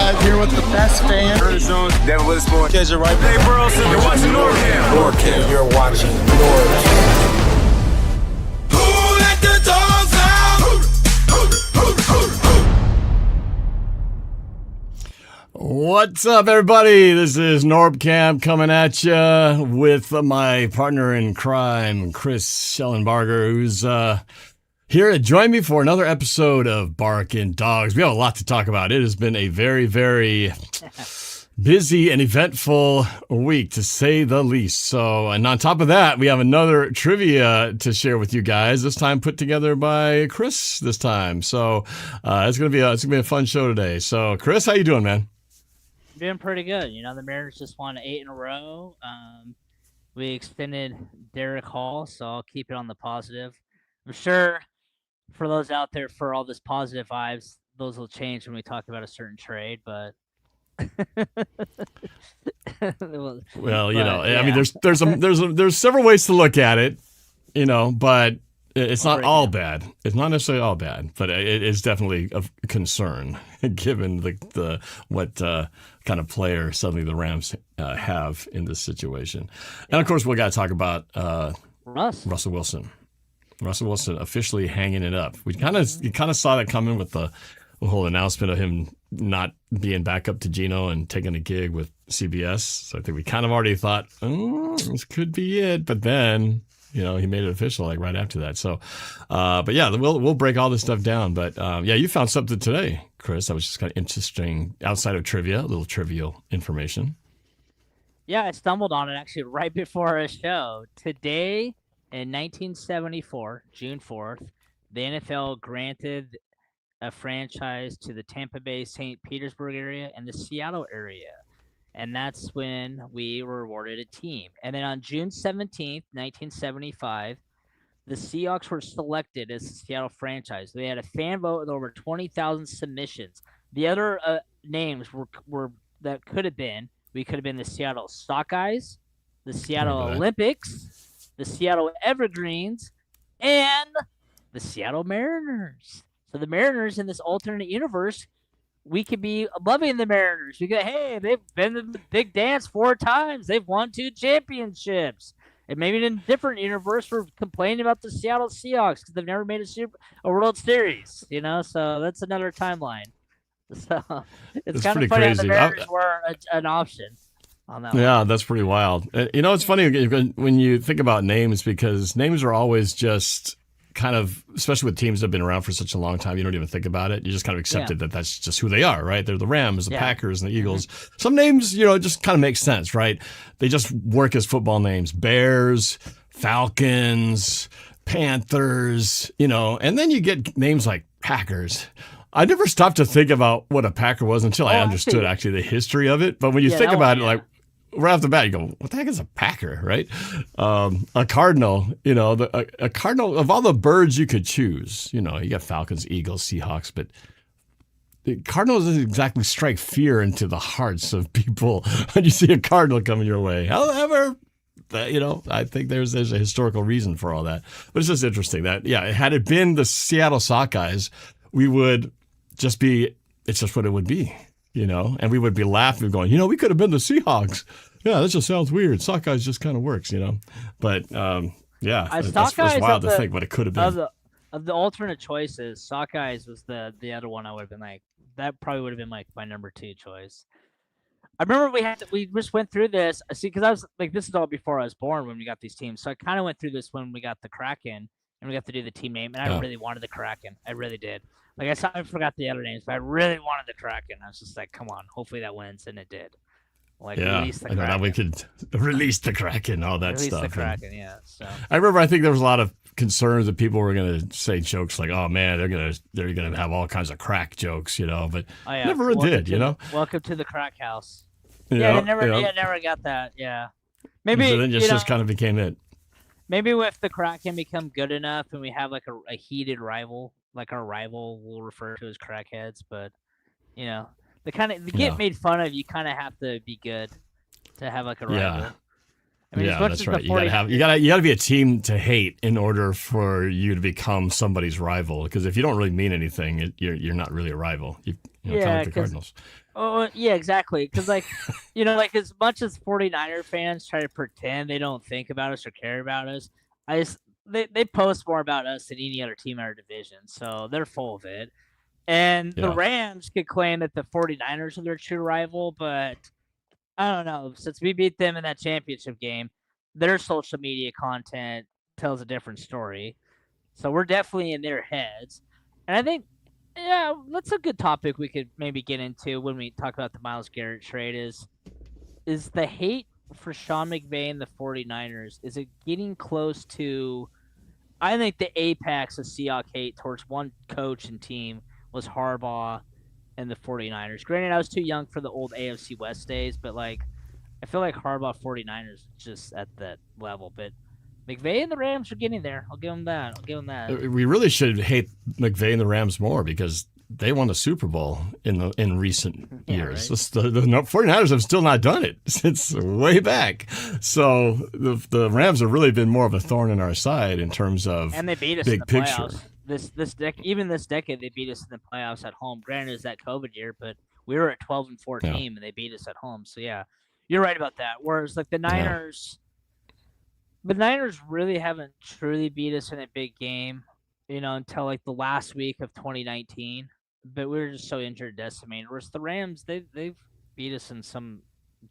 live here with the best fan. Curtis Jones, Devin Witherspoon, KJ Wright, Dave Burleson. You're watching NorbCam. NorbCam. You're watching Norb. Who let the dogs out? What's up, everybody? This is NorbCam coming at you with my partner in crime, Chris Schellenbarger, who's here to join me for another episode of Barkin Dawgs. We have a lot to talk about. It has been a very, very busy and eventful week, to say the least. So, and on top of that, we have another trivia to share with you guys. This time put together by Chris. This time, so it's gonna be a fun show today. So, Chris, how you doing, man? Doing pretty good. You know, the Mariners just won 8 in a row. We extended Derek Hall, so I'll keep it on the positive. I'm sure for those out there, for all this positive vibes, those will change when we talk about a certain trade, but well, you know, yeah. I mean, there's several ways to look at it, you know, but it's not all bad. It's not necessarily all bad, but it is definitely a concern given the what kind of player suddenly the Rams have in this situation. And of course, we got to talk about Russell Wilson. Russell Wilson officially hanging it up. You kind of saw that coming with the whole announcement of him not being back up to Geno and taking a gig with CBS. So I think we kind of already thought, this could be it. But then, you know, he made it official like right after that. So, but yeah, we'll break all this stuff down. But yeah, you found something today, Chris. That was just kind of interesting outside of trivia, a little trivial information. Yeah, I stumbled on it actually right before our show. Today in 1974, June 4th, the NFL granted a franchise to the Tampa Bay, St. Petersburg area and the Seattle area. And that's when we were awarded a team. And then on June 17th, 1975, the Seahawks were selected as the Seattle franchise. They had a fan vote with over 20,000 submissions. The other names were that could have been, we could have been the Seattle Sockeyes, the Seattle Olympics, the Seattle Evergreens, and the Seattle Mariners. So the Mariners in this alternate universe, we could be loving the Mariners. We go, hey, they've been to the big dance 4 times. They've won 2 championships. And maybe in a different universe, we're complaining about the Seattle Seahawks because they've never made a World Series. You know, so that's another timeline. So it's kind of funny how the Mariners were an option on that one. Yeah, that's pretty wild. You know, it's funny when you think about names, because names are always just kind of, especially with teams that have been around for such a long time, you don't even think about it. You just kind of accepted that that's just who they are, right? They're the Rams, the Packers, and the Eagles. Mm-hmm. Some names, you know, just kind of make sense, right? They just work as football names. Bears, Falcons, Panthers, you know, and then you get names like Packers. I never stopped to think about what a Packer was until I understood actually the history of it. But when you think about it, like, right off the bat, you go, what the heck is a Packer, right? A cardinal, you know, a cardinal, of all the birds you could choose, you know, you got Falcons, Eagles, Seahawks, but the cardinal doesn't exactly strike fear into the hearts of people when you see a cardinal coming your way. However, you know, I think there's a historical reason for all that. But it's just interesting that, yeah, had it been the Seattle Sockeyes, we would just be, it's just what it would be. You know, and we would be laughing, going, you know, we could have been the Seahawks. Yeah, that just sounds weird. Sockeyes just kind of works, you know. But yeah, that's wild to think what it could have been. Of the alternate choices, Sockeyes was the other one I would have been like, that probably would have been like my number 2 choice. I remember we just went through this. See, because I was like, this is all before I was born when we got these teams. So I kind of went through this when we got the Kraken and we got to do the team name, and I really wanted the Kraken. I really did. Like, I forgot the other names, but I really wanted the Kraken. I was just like, come on, hopefully that wins, and it did. Like, release the Kraken. Now we could release the Kraken, all that stuff. Release the Kraken, yeah. So I remember, I think there was a lot of concerns that people were going to say jokes like, oh, man, they're gonna have all kinds of crack jokes, you know, but never did, you know? Welcome to the crack house. Yeah, never got that, yeah. Maybe, so then just kind of became it. Maybe if the Kraken become good enough and we have like a heated rival, like our rival we'll refer to as crackheads, but you know, to get made fun of, you kind of have to be good to have like a rival. I mean, as Yeah, much that's as right. the You gotta 49ers, you gotta be a team to hate in order for you to become somebody's rival. Because if you don't really mean anything, you're not really a rival. Kind of yeah, like the because Cardinals. oh yeah, exactly. Because like, like as much as 49er fans try to pretend they don't think about us or care about us, I just they post more about us than any other team in our division, so they're full of it. And the Yeah. Rams could claim that the 49ers are their true rival, but I don't know. Since we beat them in that championship game, their social media content tells a different story. So we're definitely in their heads. And I think, yeah, that's a good topic we could maybe get into when we talk about the Myles Garrett trade is the hate for Sean McVay and the 49ers, is it getting close to, I think the apex of Seahawks hate towards one coach and team was Harbaugh and the 49ers. Granted, I was too young for the old AFC West days, but like I feel like Harbaugh 49ers just at that level. But McVay and the Rams are getting there. I'll give them that. We really should hate McVay and the Rams more because they won the Super Bowl in recent years. Right. The 49ers have still not done it since way back. So the Rams have really been more of a thorn in our side in terms of and they beat us big in the picture. playoffs. This decade they beat us in the playoffs at home. Granted, it's that COVID year, but we were at 12-4 team and they beat us at home. So yeah, you're right about that. Whereas like the Niners. The Niners really haven't truly beat us in a big game, until like the last week of 2019. But we were just so injured, decimated. Whereas the Rams, they've beat us in some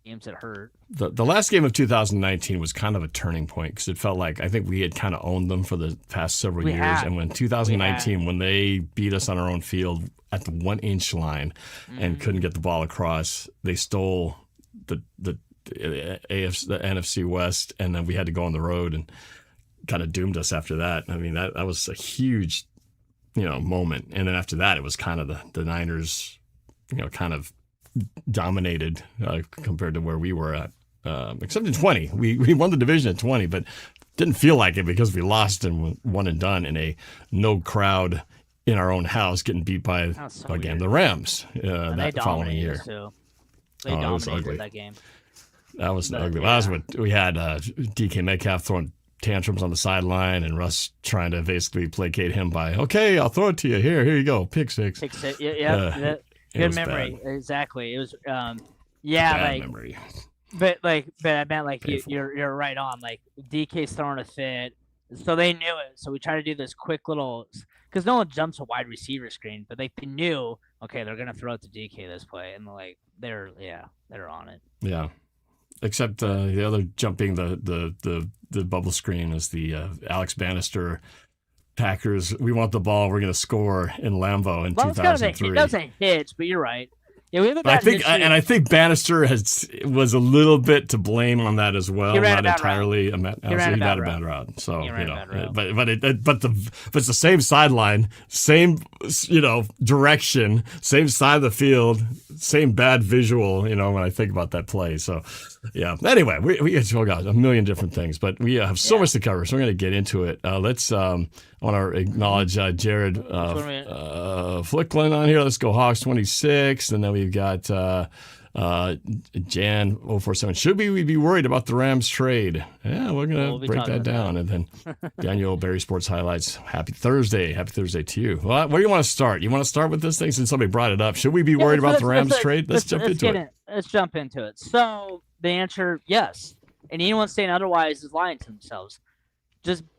games that hurt. The last game of 2019 was kind of a turning point because it felt like I think we had kind of owned them for the past several years. And when 2019, when they beat us on our own field at the 1-inch line and couldn't get the ball across, they stole the NFC West, and then we had to go on the road and kind of doomed us after that. I mean, that was a huge, moment. And then after that, it was kind of the Niners, kind of dominated compared to where we were at. Except in 20, we won the division at 20, but didn't feel like it because we lost and one and done in a no crowd in our own house, getting beat by the Rams that following year. They dominated that game. That was ugly. That was what we had. DK Metcalf throwing tantrums on the sideline, and Russ trying to basically placate him by, "Okay, I'll throw it to you. Here you go. Pick six." Yeah. Good memory. Bad. Exactly. It was. Bad memory. But I meant like you're right on. Like DK's throwing a fit, so they knew it. So we try to do this quick little, because no one jumps a wide receiver screen, but they knew, okay, they're gonna throw it to DK this play, and they're on it. Yeah. Except the other jumping the bubble screen is the Alex Bannister Packers. We want the ball. We're going to score in Lambeau in 2003. That was a hitch, but you're right. Yeah, we have I think Bannister was a little bit to blame on that as well. Not entirely. He ran a bad route. So but it's the same sideline, same direction, same side of the field, same bad visual. When I think about that play. So yeah. Anyway, we got a million different things, but we have so much to cover, so we're going to get into it. Let's. I want to acknowledge Jared Flicklin on here. Let's go Hawks 26, and then we've got Jan 047. Should we be worried about the Rams trade? Yeah, we're going to break that down. And then Daniel Barry Sports Highlights. Happy Thursday. Happy Thursday to you. Well, where do you want to start? You want to start with this thing since somebody brought it up? Should we be worried about the Rams trade? Let's jump into it. Let's jump into it. So the answer, yes. And anyone saying otherwise is lying to themselves.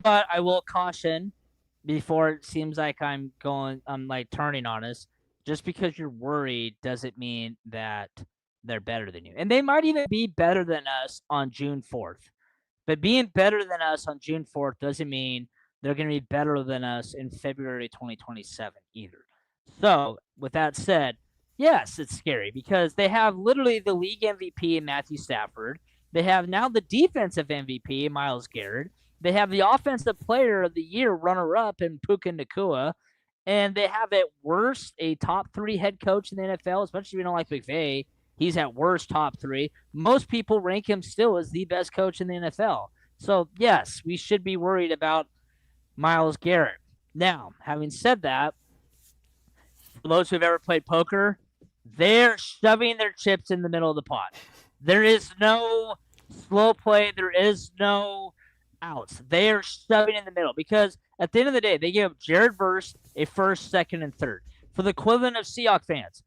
But I will caution, before it seems like I'm turning on us, just because you're worried doesn't mean that they're better than you. And they might even be better than us on June 4th. But being better than us on June 4th doesn't mean they're going to be better than us in February 2027 either. So, with that said, yes, it's scary because they have literally the league MVP in Matthew Stafford. They have now the defensive MVP in Myles Garrett. They have the offensive player of the year runner-up in Puka Nacua. And they have at worst a top 3 head coach in the NFL, especially if you don't like McVay. He's at worst top 3. Most people rank him still as the best coach in the NFL. So, yes, we should be worried about Myles Garrett. Now, having said that, for those who have ever played poker, they're shoving their chips in the middle of the pot. There is no Slow play. There is no outs. They are shoving in the middle because at the end of the day, they give Jared Verse a first, second, and third. For the equivalent of Seahawks fans,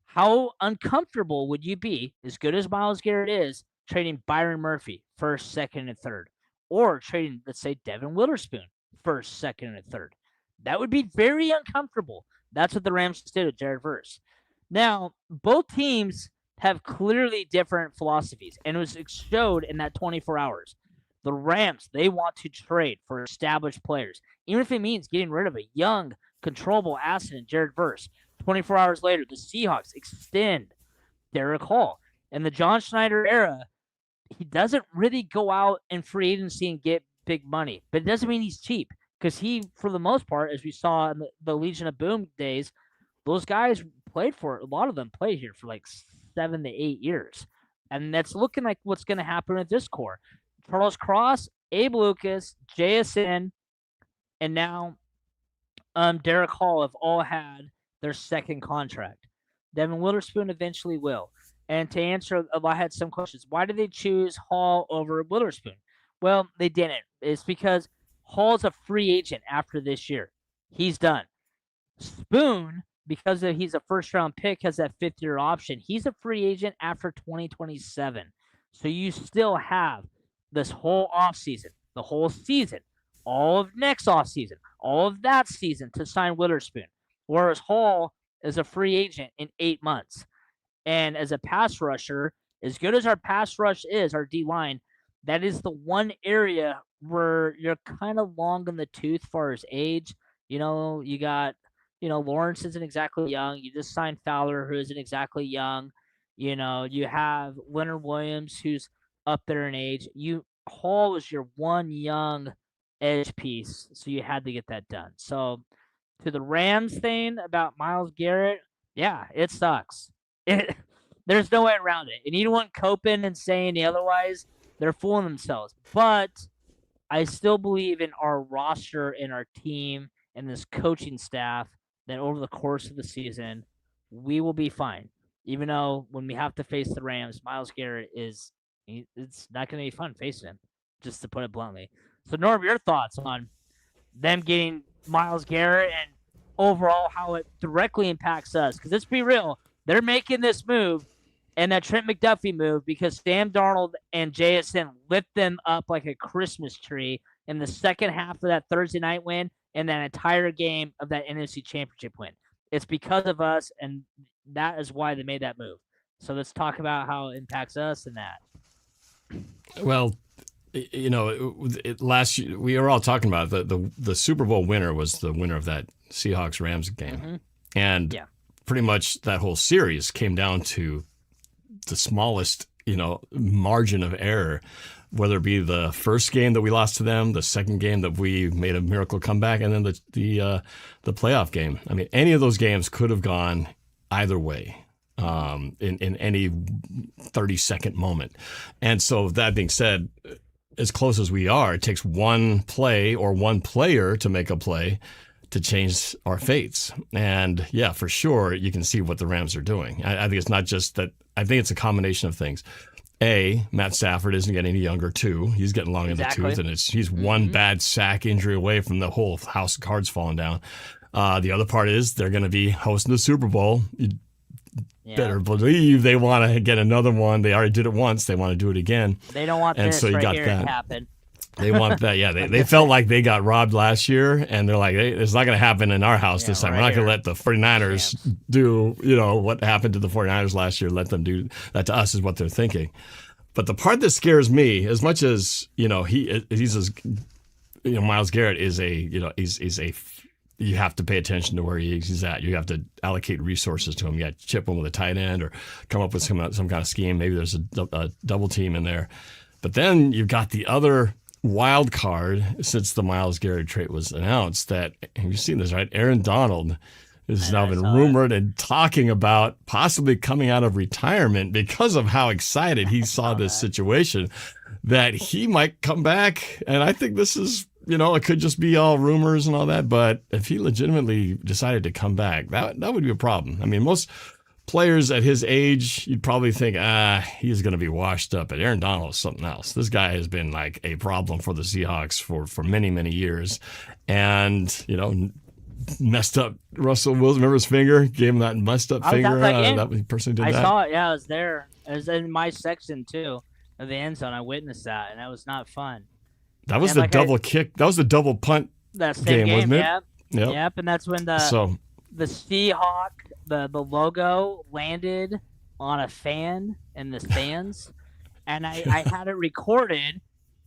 how uncomfortable would you be, as good as Myles Garrett is, trading Byron Murphy first, second, and third, or trading, let's say, Devin Witherspoon first, second, and third? That would be very uncomfortable. That's what the Rams did with Jared Verse. Now, both teams have clearly different philosophies, and it was showed in that 24 hours. The Rams, they want to trade for established players, even if it means getting rid of a young, controllable asset in Jared Verse. 24 hours later, the Seahawks extend Derek Hall. In the John Schneider era, he doesn't really go out in free agency and get big money, but it doesn't mean he's cheap because he, for the most part, as we saw in the Legion of Boom days, those guys played for, a lot of them played here for like 7 to 8 years. And that's looking like what's going to happen with this core. Charles Cross, Abe Lucas, JSN, and now Derek Hall have all had their second contract. Devin Witherspoon eventually will. And to answer, I had some questions. Why did they choose Hall over Witherspoon? Well, they didn't. It's because Hall's a free agent after this year. He's done. Spoon, because he's a first-round pick, has that fifth-year option. He's a free agent after 2027. So you still have this whole offseason, the whole season, all of next offseason, all of that season to sign Witherspoon. Whereas Hall is a free agent in 8 months. And as a pass rusher, as good as our pass rush is, our D-line, that is the one area where you're kind of long in the tooth as far as age. You know, you got, Lawrence isn't exactly young. You just signed Fowler, who isn't exactly young. You have Leonard Williams, who's up there in age. Hall was your one young edge piece, so you had to get that done. So to the Rams thing about Myles Garrett, yeah, it sucks. There's no way around it. And anyone coping and saying the otherwise, they're fooling themselves. But I still believe in our roster and our team and this coaching staff that over the course of the season, we will be fine. Even though when we have to face the Rams, Myles Garrett it's not going to be fun facing him, just to put it bluntly. So, Norb, your thoughts on them getting Myles Garrett and overall how it directly impacts us? Because let's be real, they're making this move and that Trent McDuffie move because Sam Darnold and JSN lit them up like a Christmas tree in the second half of that Thursday night win and that entire game of that NFC Championship win. It's because of us, and that is why they made that move. So let's talk about how it impacts us and that. Well, last year we were all talking about the Super Bowl winner was the winner of that Seahawks-Rams game. And pretty much that whole series came down to the smallest, margin of error, whether it be the first game that we lost to them, the second game that we made a miracle comeback, and then the playoff game. I mean, any of those games could have gone either way in any 30-second moment. And so that being said, as close as we are, it takes one play or one player to make a play to change our fates. And yeah, for sure, you can see what the Rams are doing. I think it's not just that. I think it's a combination of things. A, Matt Stafford isn't getting any younger. 2, he's getting long in the tooth, and he's one bad sack injury away from the whole house of cards falling down. The other part is they're going to be hosting the Super Bowl. You better believe they want to get another one. They already did it once. They want to do it again. They don't want this right here to happen. They want that. Yeah, they felt like they got robbed last year, and they're like, hey, it's not going to happen in our house this time. We're not going to let the 49ers do, what happened to the 49ers last year. Let them do that to us is what they're thinking. But the part that scares me, as much as, he's Myles Garrett is you have to pay attention to where he's at. You have to allocate resources to him. You got to chip him with a tight end or come up with some kind of scheme. Maybe there's a double team in there. But then you've got the other wild card since the Myles Garrett trade was announced that, you've seen this, right? Aaron Donald has now been rumored and talking about possibly coming out of retirement because of how excited he saw this situation, that he might come back. And I think this is, it could just be all rumors and all that. But if he legitimately decided to come back, that would be a problem. I mean, most players at his age, you'd probably think, he's going to be washed up. But Aaron Donald is something else. This guy has been like a problem for the Seahawks for many, many years. And, messed up Russell Wilson. Remember his finger? Gave him that messed up finger. That person did that. I saw it. Yeah, I was there. It was in my section, too, of the end zone. I witnessed that, and that was not fun. That was the double kick. That was the double punt that same game, wasn't it? Yep. Yep. Yep, and that's when the Seahawk, the logo landed on a fan in the stands, and I had it recorded,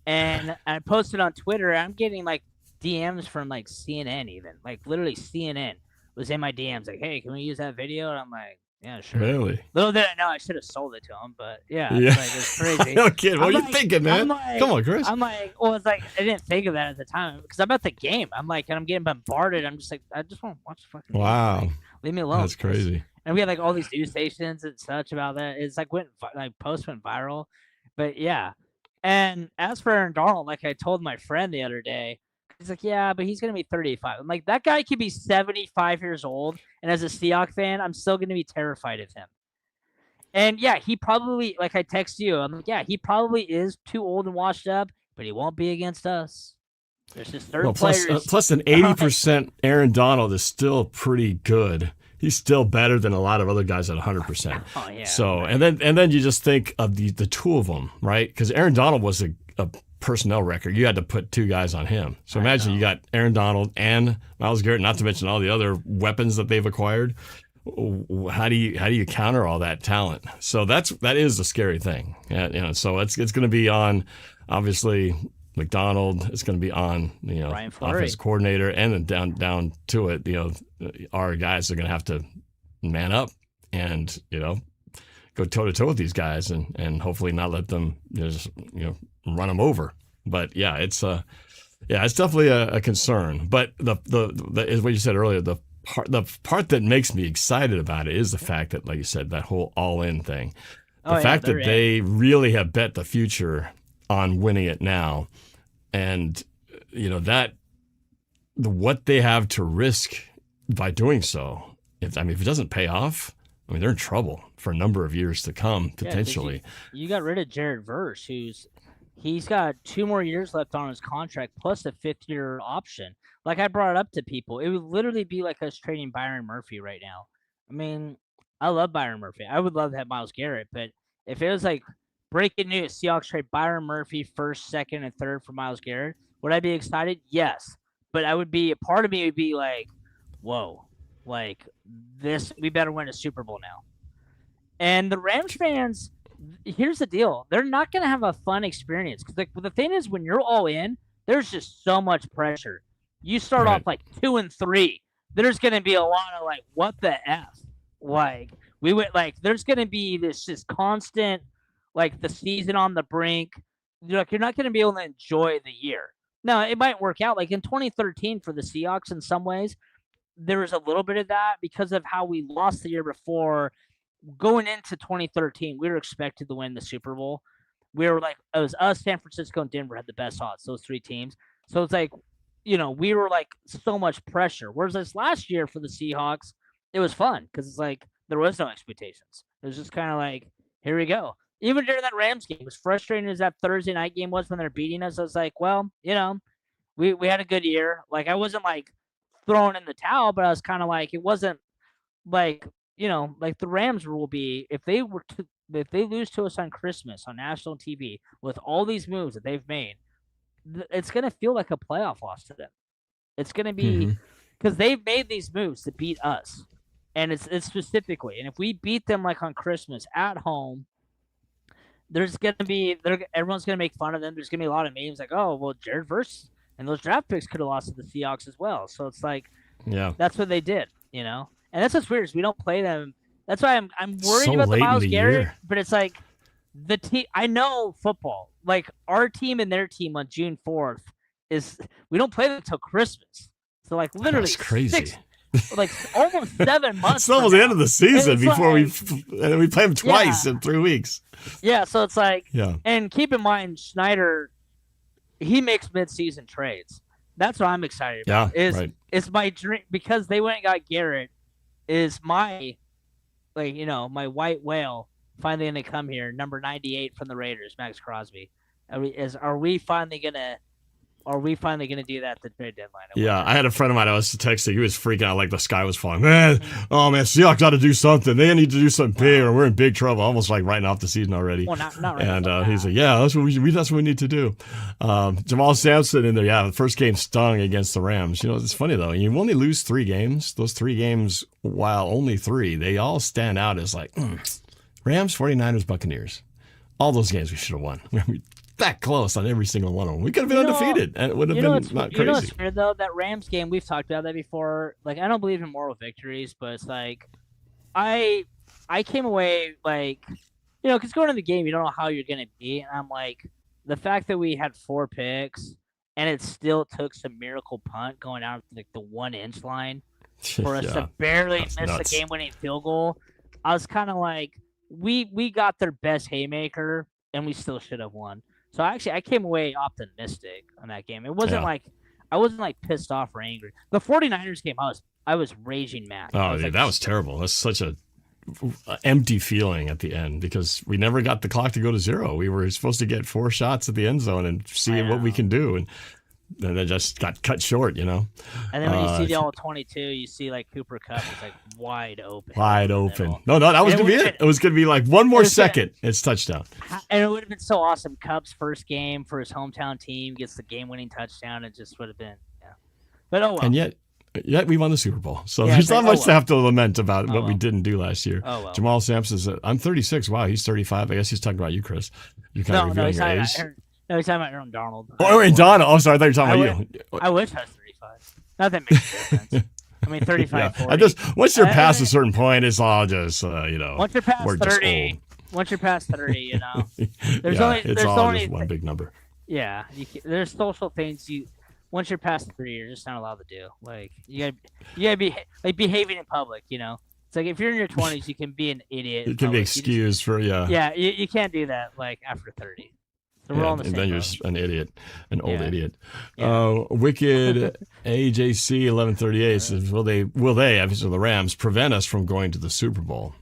and I posted on Twitter. I'm getting like DMs from like CNN, even like literally CNN was in my DMs like, "Hey, can we use that video?" And I'm like, "Yeah, sure." Really? Little did I know I should have sold it to him, but it's crazy. No kidding. What are you thinking, man? Come on, Chris. I'm like, well, it's like I didn't think of that at the time because I'm at the game. I'm like, and I'm getting bombarded. I'm just like, I just want to watch the fucking game. Wow. Like, leave me alone. That's crazy. And we had like all these news stations and such about that. It's like post went viral, but yeah. And as for Aaron Donald, like I told my friend the other day, he's like, yeah, but he's gonna be 35. I'm like, that guy could be 75 years old, and as a Seahawks fan, I'm still gonna be terrified of him. And yeah, he probably, like I text you, I'm like, yeah, he probably is too old and washed up, but he won't be against us. There's just certain players. Plus an 80% Aaron Donald is still pretty good. He's still better than a lot of other guys at 100%. Oh yeah. So and then you just think of the two of them, right? Because Aaron Donald was a personnel record. You had to put two guys on him. So imagine you got Aaron Donald and Myles Garrett, not to mention all the other weapons that they've acquired. How do you counter all that talent? So that is a scary thing. So it's going to be on obviously McDonald. It's going to be on offensive coordinator, and then down to it. Our guys are going to have to man up and go toe to toe with these guys, and hopefully not let them just run them over. But yeah, it's definitely a concern. But the is what you said earlier. The part that makes me excited about it is the fact that, like you said, that whole all-in thing. The fact that they really have bet the future on winning it now, and what they have to risk by doing so. If it doesn't pay off, they're in trouble for a number of years to come potentially. You got rid of Jared Verse, he's got 2 more years left on his contract plus a 5th-year option. Like I brought it up to people, it would literally be like us trading Byron Murphy right now. I mean, I love Byron Murphy. I would love to have Myles Garrett, but if it was like breaking news, Seahawks trade Byron Murphy 1st, 2nd, and 3rd for Myles Garrett, would I be excited? Yes, but a part of me would be like, whoa, like this, we better win a Super Bowl now. And the Rams fans, here's the deal: they're not going to have a fun experience because the thing is, when you're all in, there's just so much pressure. You start off like 2-3. There's going to be a lot of like, what the F? Like we went like, there's going to be this just constant, like the season on the brink. You're not going to be able to enjoy the year. Now it might work out like in 2013 for the Seahawks in some ways. There was a little bit of that because of how we lost the year before. Going into 2013, we were expected to win the Super Bowl. We were like, it was us, San Francisco, and Denver had the best odds, those 3 teams. So it's like, we were like so much pressure. Whereas this last year for the Seahawks, it was fun because it's like there was no expectations. It was just kind of like, here we go. Even during that Rams game, as frustrating as that Thursday night game was when they're beating us, I was like, well, we had a good year. Like I wasn't like throwing in the towel, but I was kind of like, it wasn't like, like the Rams will be, if they lose to us on Christmas on national TV with all these moves that they've made, it's going to feel like a playoff loss to them. It's going to be because they've made these moves to beat us, and it's specifically. And if we beat them like on Christmas at home, there's going to be everyone's going to make fun of them. There's going to be a lot of memes like, oh, well, Jared Verse and those draft picks could have lost to the Seahawks as well. So it's like, that's what they did, And that's what's weird is we don't play them. That's why I'm worried about the Myles Garrett. But it's like the team. I know football. Like our team and their team on June 4th we don't play them until Christmas. So like literally that's crazy. Like almost 7 months. It's almost the end of the season before we play them twice in 3 weeks. Yeah, so it's like and keep in mind Schneider, he makes midseason trades. That's what I'm excited about. It's my dream because they went and got Garrett. Is my my white whale finally gonna come here, number 98 from the Raiders, Max Crosby. Are we finally gonna do that at the trade deadline? Yeah, I had a friend of mine I was texting. He was freaking out like the sky was falling. Man, Seahawks got to do something. They need to do something big, or we're in big trouble. Almost like writing off the season already. Well, not right. And he's like, yeah, that's what we need to do. Jamal Sampson in there. Yeah, the first game stung against the Rams. It's funny though. You only lose 3 games. Those 3 games, while only 3, they all stand out as like Rams, 49ers, Buccaneers. All those games we should have won. That close on every single one of them. We could have been undefeated, and it would have been not crazy. You know what's weird though? That Rams game, we've talked about that before. Like, I don't believe in moral victories, but it's like, I came away like, because going to the game, you don't know how you're gonna be, and I'm like, the fact that we had 4 picks, and it still took some miracle punt going out to like the 1-inch line for us to barely miss the game-winning field goal. I was kind of like, we got their best haymaker, and we still should have won. So actually, I came away optimistic on that game. It wasn't like I wasn't like pissed off or angry. The 49ers game, I was raging mad. Oh, dude, that was terrible. That's such a empty feeling at the end because we never got the clock to go to 0. We were supposed to get 4 shots at the end zone and see what we can do, and then it just got cut short, And then when you see the all 22, you see like Cooper Kupp is like wide open. Wide open. No, that was gonna be it. It was gonna be like one more second. It's touchdown. And it would have been so awesome. Kupp's first game for his hometown team gets the game-winning touchdown. It just would have been, But oh well. And yet we won the Super Bowl. So there's not much to have to lament about what we didn't do last year. Oh well. Jamal Sampson I'm 36. Wow, he's 35. I guess he's talking about you, Chris. You're kind of revealing your age. No, he's talking about Aaron Donald. Oh, wait, Donald. Oh, sorry. I thought you were talking about you. I wish I was 35. Not that makes a difference. I mean, 35, 40. Once you're past a certain point, it's all just, Once you're past 30, there's only just one big number. Yeah, there's social things once you're past 30, you're just not allowed to do. Like you gotta be like behaving in public. It's like if you're in your 20s, you can be an idiot. You can be excused for Yeah, you can't do that like after 30. So we're all in the same then boat. you're an idiot, an old idiot. Yeah. Wicked AJC 1138 says, will they, obviously the Rams, prevent us from going to the Super Bowl?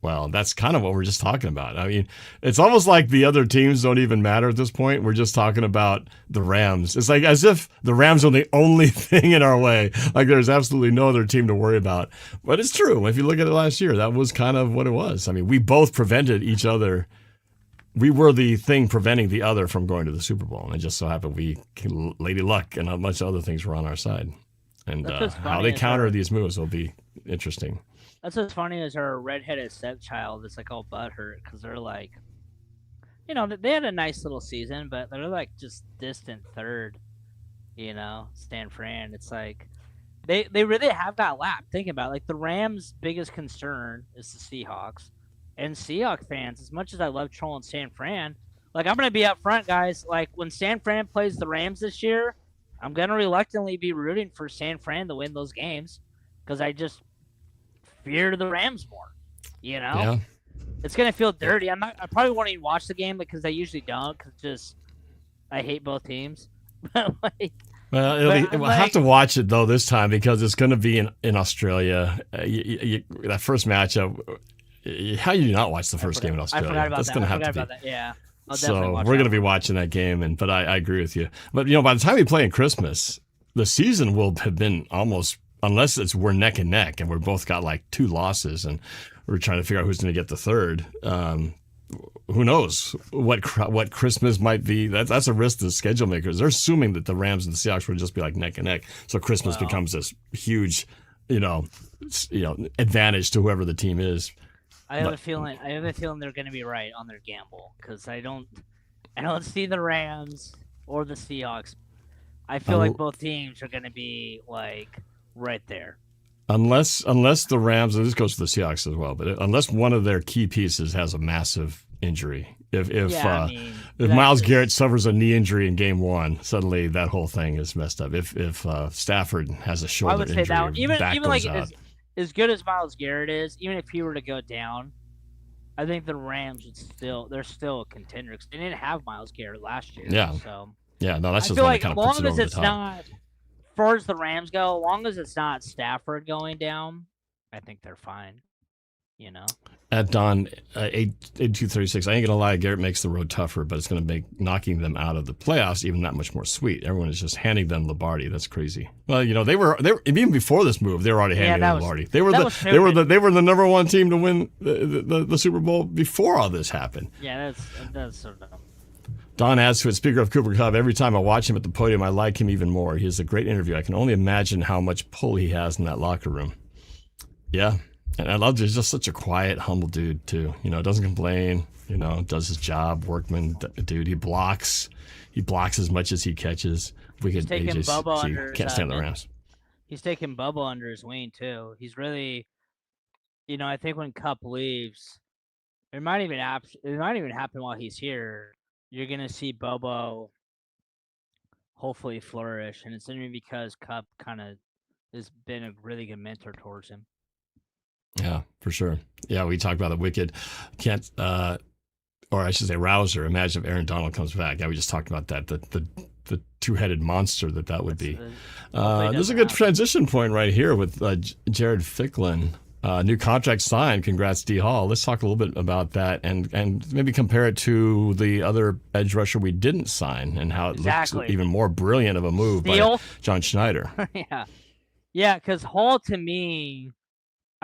Well, that's kind of what we're just talking about. I mean, it's almost like the other teams don't even matter at this point. We're just talking about the Rams. It's like as if the Rams are the only thing in our way. Like there's absolutely no other team to worry about. But it's true. If you look at it last year, that was kind of what it was. I mean, we both prevented each other. We were the thing preventing the other from going to the Super Bowl. And it just so happened Lady Luck and a bunch of other things were on our side. And how they counter these moves will be interesting. That's what's funny is our redheaded stepchild is like all butthurt because they're like, they had a nice little season, but they're like just distant third, San Fran. It's like they really have got lapped. Thinking about it. Like the Rams' biggest concern is the Seahawks. And Seahawks fans, as much as I love trolling San Fran, like I'm going to be up front, guys. Like when San Fran plays the Rams this year, I'm going to reluctantly be rooting for San Fran to win those games because I just fear the Rams more. Yeah. It's going to feel dirty. I probably won't even watch the game because I usually don't because I hate both teams. We'll have to watch it though this time because it's going to be in Australia. That first matchup. How do you not watch the first game in Australia? I forgot about That's that. going to have to be. That. Yeah. So we're going to be watching that game, but I agree with you. But by the time we play in Christmas, the season will have been almost, unless we're neck and neck, and we're both got like 2 losses, and we're trying to figure out who's going to get the third. Who knows what Christmas might be? That's a risk to the schedule makers. They're assuming that the Rams and the Seahawks would just be like neck and neck, so Christmas becomes this huge, advantage to whoever the team is. I have a feeling they're going to be right on their gamble because I don't see the Rams or the Seahawks. I feel like both teams are going to be like right there. Unless the Rams, and this goes to the Seahawks as well, but unless one of their key pieces has a massive injury, if Myles Garrett suffers a knee injury in Game 1, suddenly that whole thing is messed up. If Stafford has a shoulder injury, I would say that even like out. As good as Myles Garrett is, even if he were to go down, I think the Rams they're still a contender because they didn't have Myles Garrett last year. Yeah. So that's just I feel one like that kind as of puts it long as over it's the top. not, as far as the Rams go, as long as it's not Stafford going down, I think they're fine. You know. At Don 8236, I ain't gonna lie, Garrett makes the road tougher, but it's gonna make knocking them out of the playoffs even that much more sweet. Everyone is just handing them Lombardi. That's crazy. Well, you know, they were even before this move, they were already handing them Lombardi. They were the number one team to win the Super Bowl before all this happened. Yeah, that's so dumb. Don adds to it, speaker of Cooper Kupp, every time I watch him at the podium, I like him even more. He has a great interview. I can only imagine how much pull he has in that locker room. Yeah. And I love he's just such a quiet, humble dude, too. You know, doesn't complain, you know, does his job, workman dude. He blocks as much as he catches. He's taking Bubba under can't stand the Rams. He's taking Bubba under his wing, too. He's really, you know, I think when Kupp leaves, it might even happen while he's here. You're going to see Bobo hopefully flourish, and it's only because Kupp kind of has been a really good mentor towards him. Yeah, for sure. Yeah, we talked about the wicked can't, or I should say, Rouser. Imagine if Aaron Donald comes back. Yeah, we just talked about that. The two-headed monster that would be. There's a good transition point right here with Jared Ficklin. New contract signed. Congrats, D Hall. Let's talk a little bit about that and maybe compare it to the other edge rusher we didn't sign and how it looks even more brilliant of a move by John Schneider. Yeah, because Hall to me.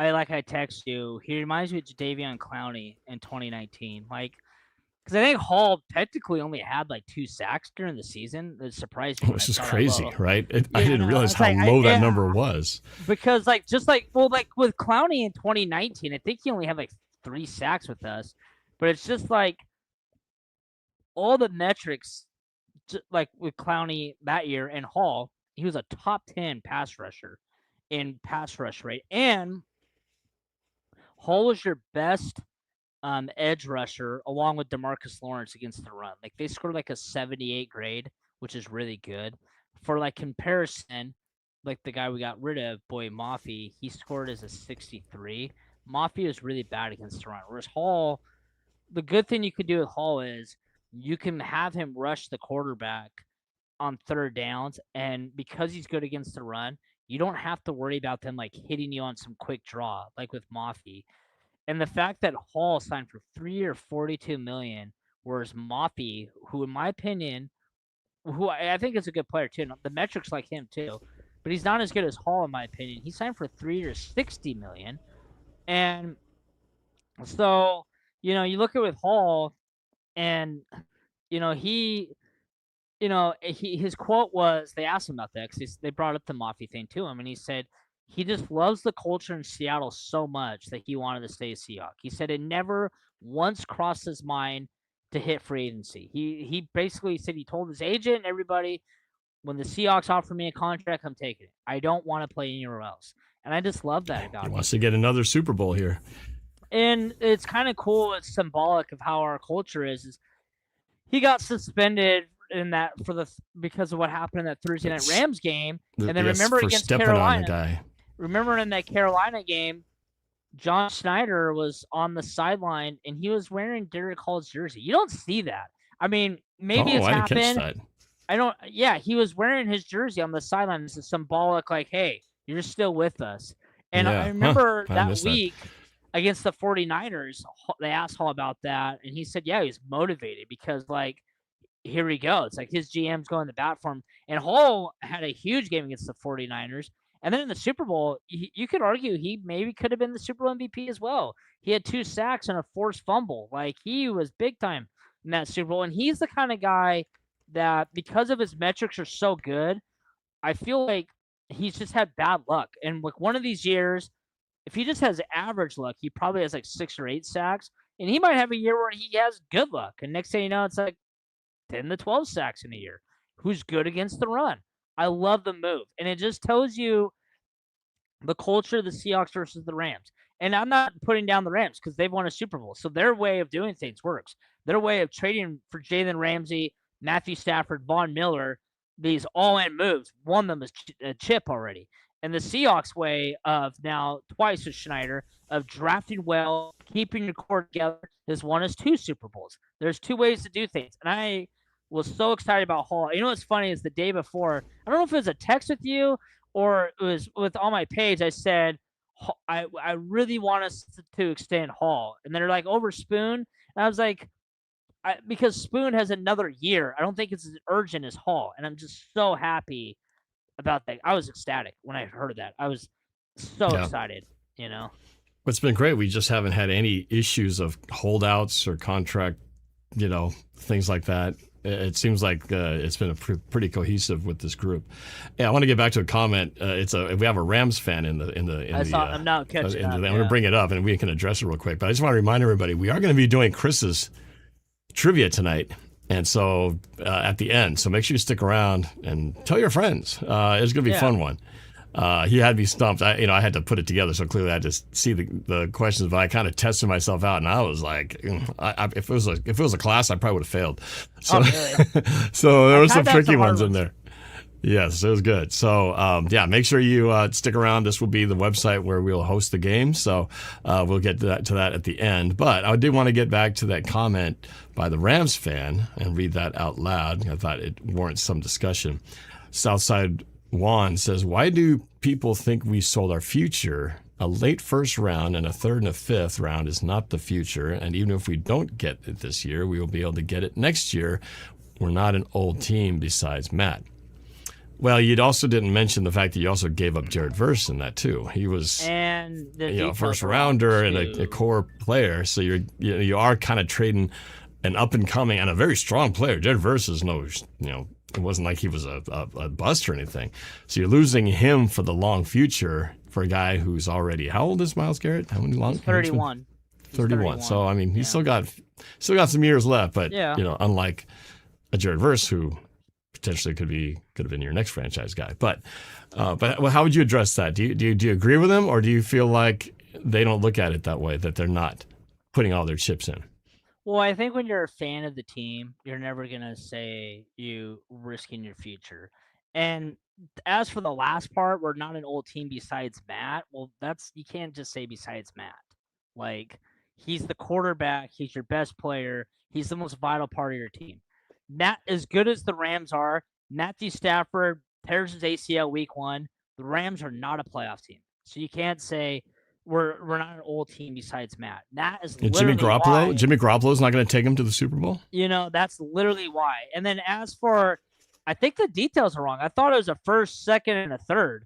I text you. He reminds me of Jadeveon Clowney in 2019. Like, because I think Hall technically only had like 2 sacks during the season. It surprised me. Which is crazy, right? I didn't realize how low that number was. Because like with Clowney in 2019, I think he only had like 3 sacks with us. But it's just like all the metrics, like with Clowney that year and Hall, he was a top 10 pass rusher in pass rush rate and. Hall was your best edge rusher along with DeMarcus Lawrence against the run. Like they scored like a 78 grade, which is really good. For like comparison, like the guy we got rid of, Boy Mafi, he scored as a 63. Mafi was really bad against the run. Whereas Hall, the good thing you could do with Hall is you can have him rush the quarterback on third downs, and because he's good against the run, you don't have to worry about them like hitting you on some quick draw, like with Mafi. And the fact that Hall signed for 3 years, $42 million, whereas Mafi, who in my opinion, who I think is a good player too, the metrics like him too, but he's not as good as Hall in my opinion. He signed for 3 years, $60 million, and so you know you look at with Hall, and you know his quote was, they asked him about that because they brought up the Mafi thing to him, and he said he just loves the culture in Seattle so much that he wanted to stay a Seahawk. He said it never once crossed his mind to hit free agency. He basically said he told his agent and everybody, when the Seahawks offer me a contract, I'm taking it. I don't want to play anywhere else. And I just love that about him. He wants to get another Super Bowl here. And it's kind of cool. It's symbolic of how our culture is he got suspended in that because of what happened in that Thursday night Rams game, and then remember against Carolina. Remember in that Carolina game, John Schneider was on the sideline and he was wearing Derek Hall's jersey. You don't see that. I mean, maybe it's happened. I don't. Yeah, he was wearing his jersey on the sideline. It's a symbolic, like, hey, you're still with us. And I remember that week against the 49ers, they asked Hall about that, and he said, yeah, he's motivated because, like, here we go. It's like his GM's going to bat for him. And Hall had a huge game against the 49ers. And then in the Super Bowl, you could argue he maybe could have been the Super Bowl MVP as well. He had 2 sacks and a forced fumble. Like, he was big time in that Super Bowl. And he's the kind of guy that, because of his metrics are so good, I feel like he's just had bad luck. And like one of these years, if he just has average luck, he probably has like 6 or 8 sacks. And he might have a year where he has good luck. And next thing you know, it's like 10 to 12 sacks in a year. Who's good against the run? I love the move. And it just tells you the culture of the Seahawks versus the Rams. And I'm not putting down the Rams because they've won a Super Bowl. So their way of doing things works. Their way of trading for Jalen Ramsey, Matthew Stafford, Von Miller, these all-in moves, won them a chip already. And the Seahawks way of now, twice with Schneider, of drafting well, keeping your core together, has won us 2 Super Bowls. There's 2 ways to do things. And I was so excited about Hall. You know what's funny is the day before, I don't know if it was a text with you or it was on my page, I said, I really want us to extend Hall, and they're like over Spoon, and I was like, because Spoon has another year. I don't think it's as urgent as Hall, and I'm just so happy about that. I was ecstatic when I heard that. I was so Yeah. excited, you know. It's been great. We just haven't had any issues of holdouts or contract, things like that. It seems like it's been pretty cohesive with this group. Yeah, I want to get back to a comment. We have a Rams fan in the. I'm not catching up. I'm going to bring it up and we can address it real quick. But I just want to remind everybody we are going to be doing Chris's trivia tonight, and so at the end. So make sure you stick around and tell your friends. It's going to be a fun one. He had me stumped. I had to put it together, so clearly I had to see the questions. But I kind of tested myself out, and I was like, if it was a class, I probably would have failed. So, really? So there were some tricky ones in there. Yes, it was good. So make sure you stick around. This will be the website where we'll host the game. So we'll get to that at the end. But I did want to get back to that comment by the Rams fan and read that out loud. I thought it warrants some discussion. Southside Juan says, why do people think we sold our future? A late first round and a third and a fifth round is not the future. And even if we don't get it this year, we will be able to get it next year. We're not an old team besides Matt. Well, you also didn't mention the fact that you also gave up Jared Verse in that too. He was first rounder and a core player. So you are kind of trading an up and coming and a very strong player. Jared Verse is it wasn't like he was a bust or anything. So you're losing him for the long future for a guy who's already, how old is Myles Garrett? How many long? He's 31. 31. So I mean, he's still got some years left. But unlike a Jared Verse who potentially could have been your next franchise guy. But how would you address that? Do you agree with him, or do you feel like they don't look at it that way, that they're not putting all their chips in? Well, I think when you're a fan of the team, you're never going to say you risking your future. And as for the last part, we're not an old team besides Matt. Well, you can't just say besides Matt. Like, he's the quarterback. He's your best player. He's the most vital part of your team. Matt, as good as the Rams are, Matthew Stafford tears his ACL week 1. The Rams are not a playoff team. So you can't say we're not an old team besides Matt. That is literally why. Jimmy Garoppolo's not going to take him to the Super Bowl? That's literally why. And then as for, I think the details are wrong. I thought it was a first, second, and a third.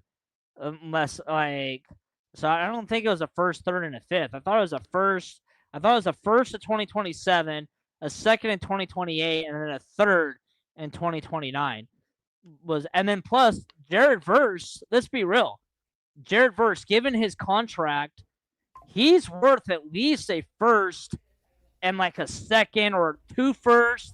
So I don't think it was a first, third, and a fifth. I thought it was a first of 2027, a second in 2028, and then a third in 2029. And then plus Jared Verse, let's be real. Jared Verse, given his contract, he's worth at least a first and like a second or 2 firsts,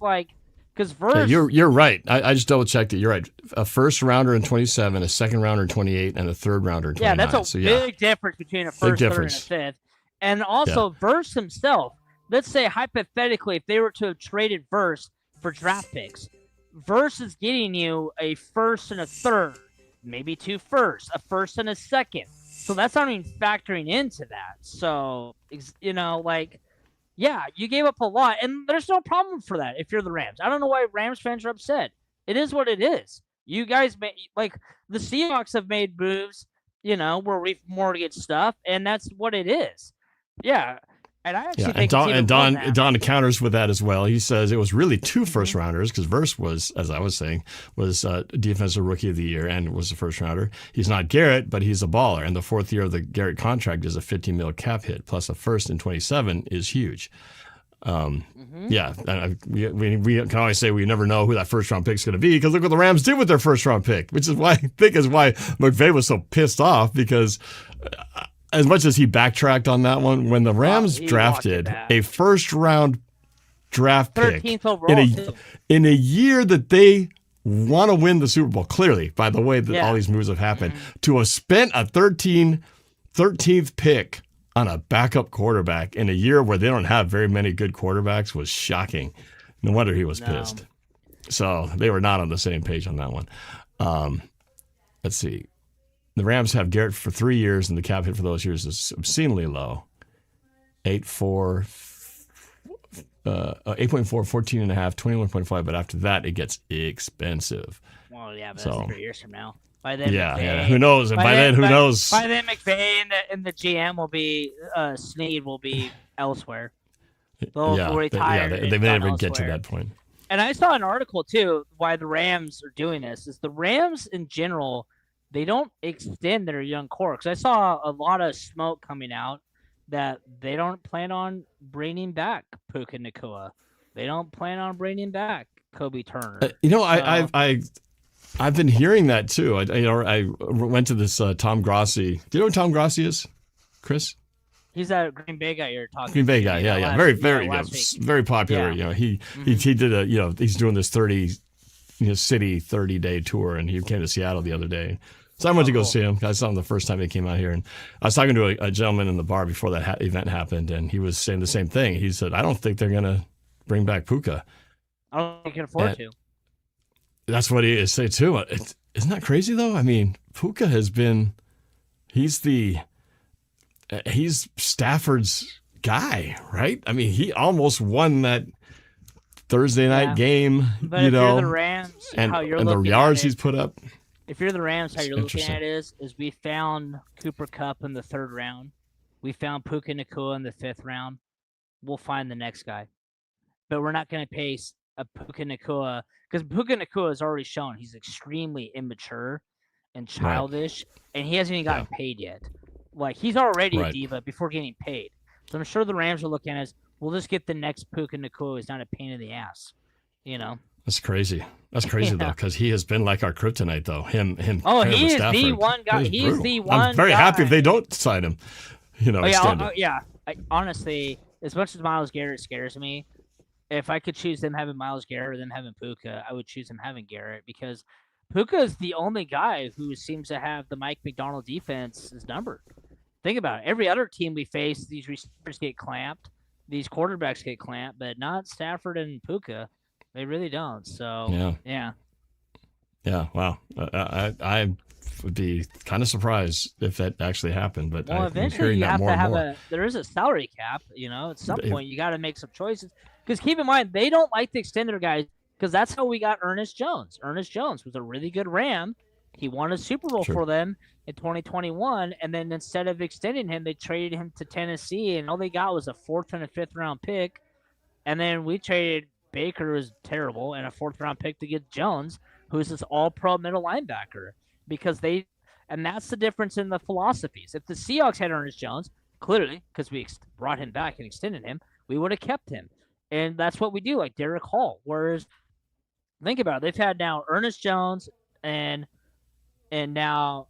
because Verse. Yeah, you're right. I just double checked it. You're right. A first rounder in 27, a second rounder in 28, and a third rounder in 29. Yeah, that's a big difference between a first, third, and a fifth. And also Verse himself. Let's say hypothetically, if they were to have traded Verse for draft picks, Verse is getting you a first and a third. Maybe 2 firsts, a first and a second. So that's not even factoring into that. So, you gave up a lot. And there's no problem for that if you're the Rams. I don't know why Rams fans are upset. It is what it is. You guys, the Seahawks have made moves, where we've mortgaged stuff, and that's what it is. Yeah. And I actually think Don counters with that as well. He says it was really 2 first rounders because Verse was, as I was saying, was defensive rookie of the year and was a first rounder. He's not Garrett, but he's a baller. And the 4th year of the Garrett contract is a $50 million cap hit, plus a first in 27 is huge. Yeah, we can always say we never know who that first round pick is going to be because look what the Rams did with their first round pick, which is why McVay was so pissed off because. As much as he backtracked on that one, when the Rams drafted a first-round draft pick in a year that they want to win the Super Bowl, clearly, by the way that all these moves have happened, to have spent a 13th pick on a backup quarterback in a year where they don't have very many good quarterbacks was shocking. No wonder he was pissed. So they were not on the same page on that one. Let's see. The Rams have Garrett for 3 years, and the cap hit for those years is obscenely low. 8.4, 14.5, 21.5, but after that, it gets expensive. Well, yeah, but that's 3 years from now. By then, Yeah, McVay, yeah. Who knows? And by then, who knows? By then, McVay and the GM will be Snead will be elsewhere. They'll retire. They may never get to that point. And I saw an article too. Why the Rams are doing this is the Rams in general, they don't extend their young core. Because I saw a lot of smoke coming out that they don't plan on bringing back Puka Nacua. They don't plan on bringing back Kobe Turner. I've been hearing that too. I went to this Tom Grossi. Do you know who Tom Grossi is, Chris? He's that Green Bay guy you're talking. Green Bay guy, yeah. Very popular. Yeah. He did a he's doing this 30 day tour, and he came to Seattle the other day. So I went to go see him. I saw him the first time he came out here, and I was talking to a gentleman in the bar before that event happened, and he was saying the same thing. He said, "I don't think they're gonna bring back Puka. I don't think they can afford to." That's what he is saying too. Isn't that crazy though? I mean, Puka has been, he's Stafford's guy, right? I mean, he almost won that Thursday night game, but if you're the Rams, and how you're the looking yards at it, he's put up. If you're the Rams, how you're looking interesting. at it is we found Cooper Kupp in the 3rd round. We found Puka Nacua in the 5th round. We'll find the next guy. But we're not going to pay a Puka Nacua because Puka Nacua has already shown he's extremely immature and childish, and he hasn't even gotten paid yet. Like, he's already a diva before getting paid. So I'm sure the Rams are looking at it as, we'll just get the next Puka Nacua who's not a pain in the ass, you know? That's crazy. That's crazy though, because he has been like our kryptonite though. Him. Oh, he is the one guy. He's the one. I'm very happy if they don't sign him. Extended. Honestly, as much as Myles Garrett scares me, if I could choose them having Myles Garrett or them having Puka, I would choose them having Garrett because Puka is the only guy who seems to have the Mike McDonald defense is numbered. Think about it. Every other team we face, these receivers get clamped, these quarterbacks get clamped, but not Stafford and Puka. They really don't. So yeah. Wow. I would be kind of surprised if that actually happened. But eventually you have to have there is a salary cap. At some point you got to make some choices. Because keep in mind they don't like to extend their guys because that's how we got Ernest Jones. Ernest Jones was a really good Ram. He won a Super Bowl for them in 2021, and then instead of extending him, they traded him to Tennessee, and all they got was a 4th and a 5th round pick. And then we traded Baker, who was terrible, and a 4th round pick to get Jones, who's this all-pro middle linebacker. And that's the difference in the philosophies. If the Seahawks had Ernest Jones, clearly, because we brought him back and extended him, we would have kept him. And that's what we do, like Derek Hall. Whereas, think about it, they've had now Ernest Jones and now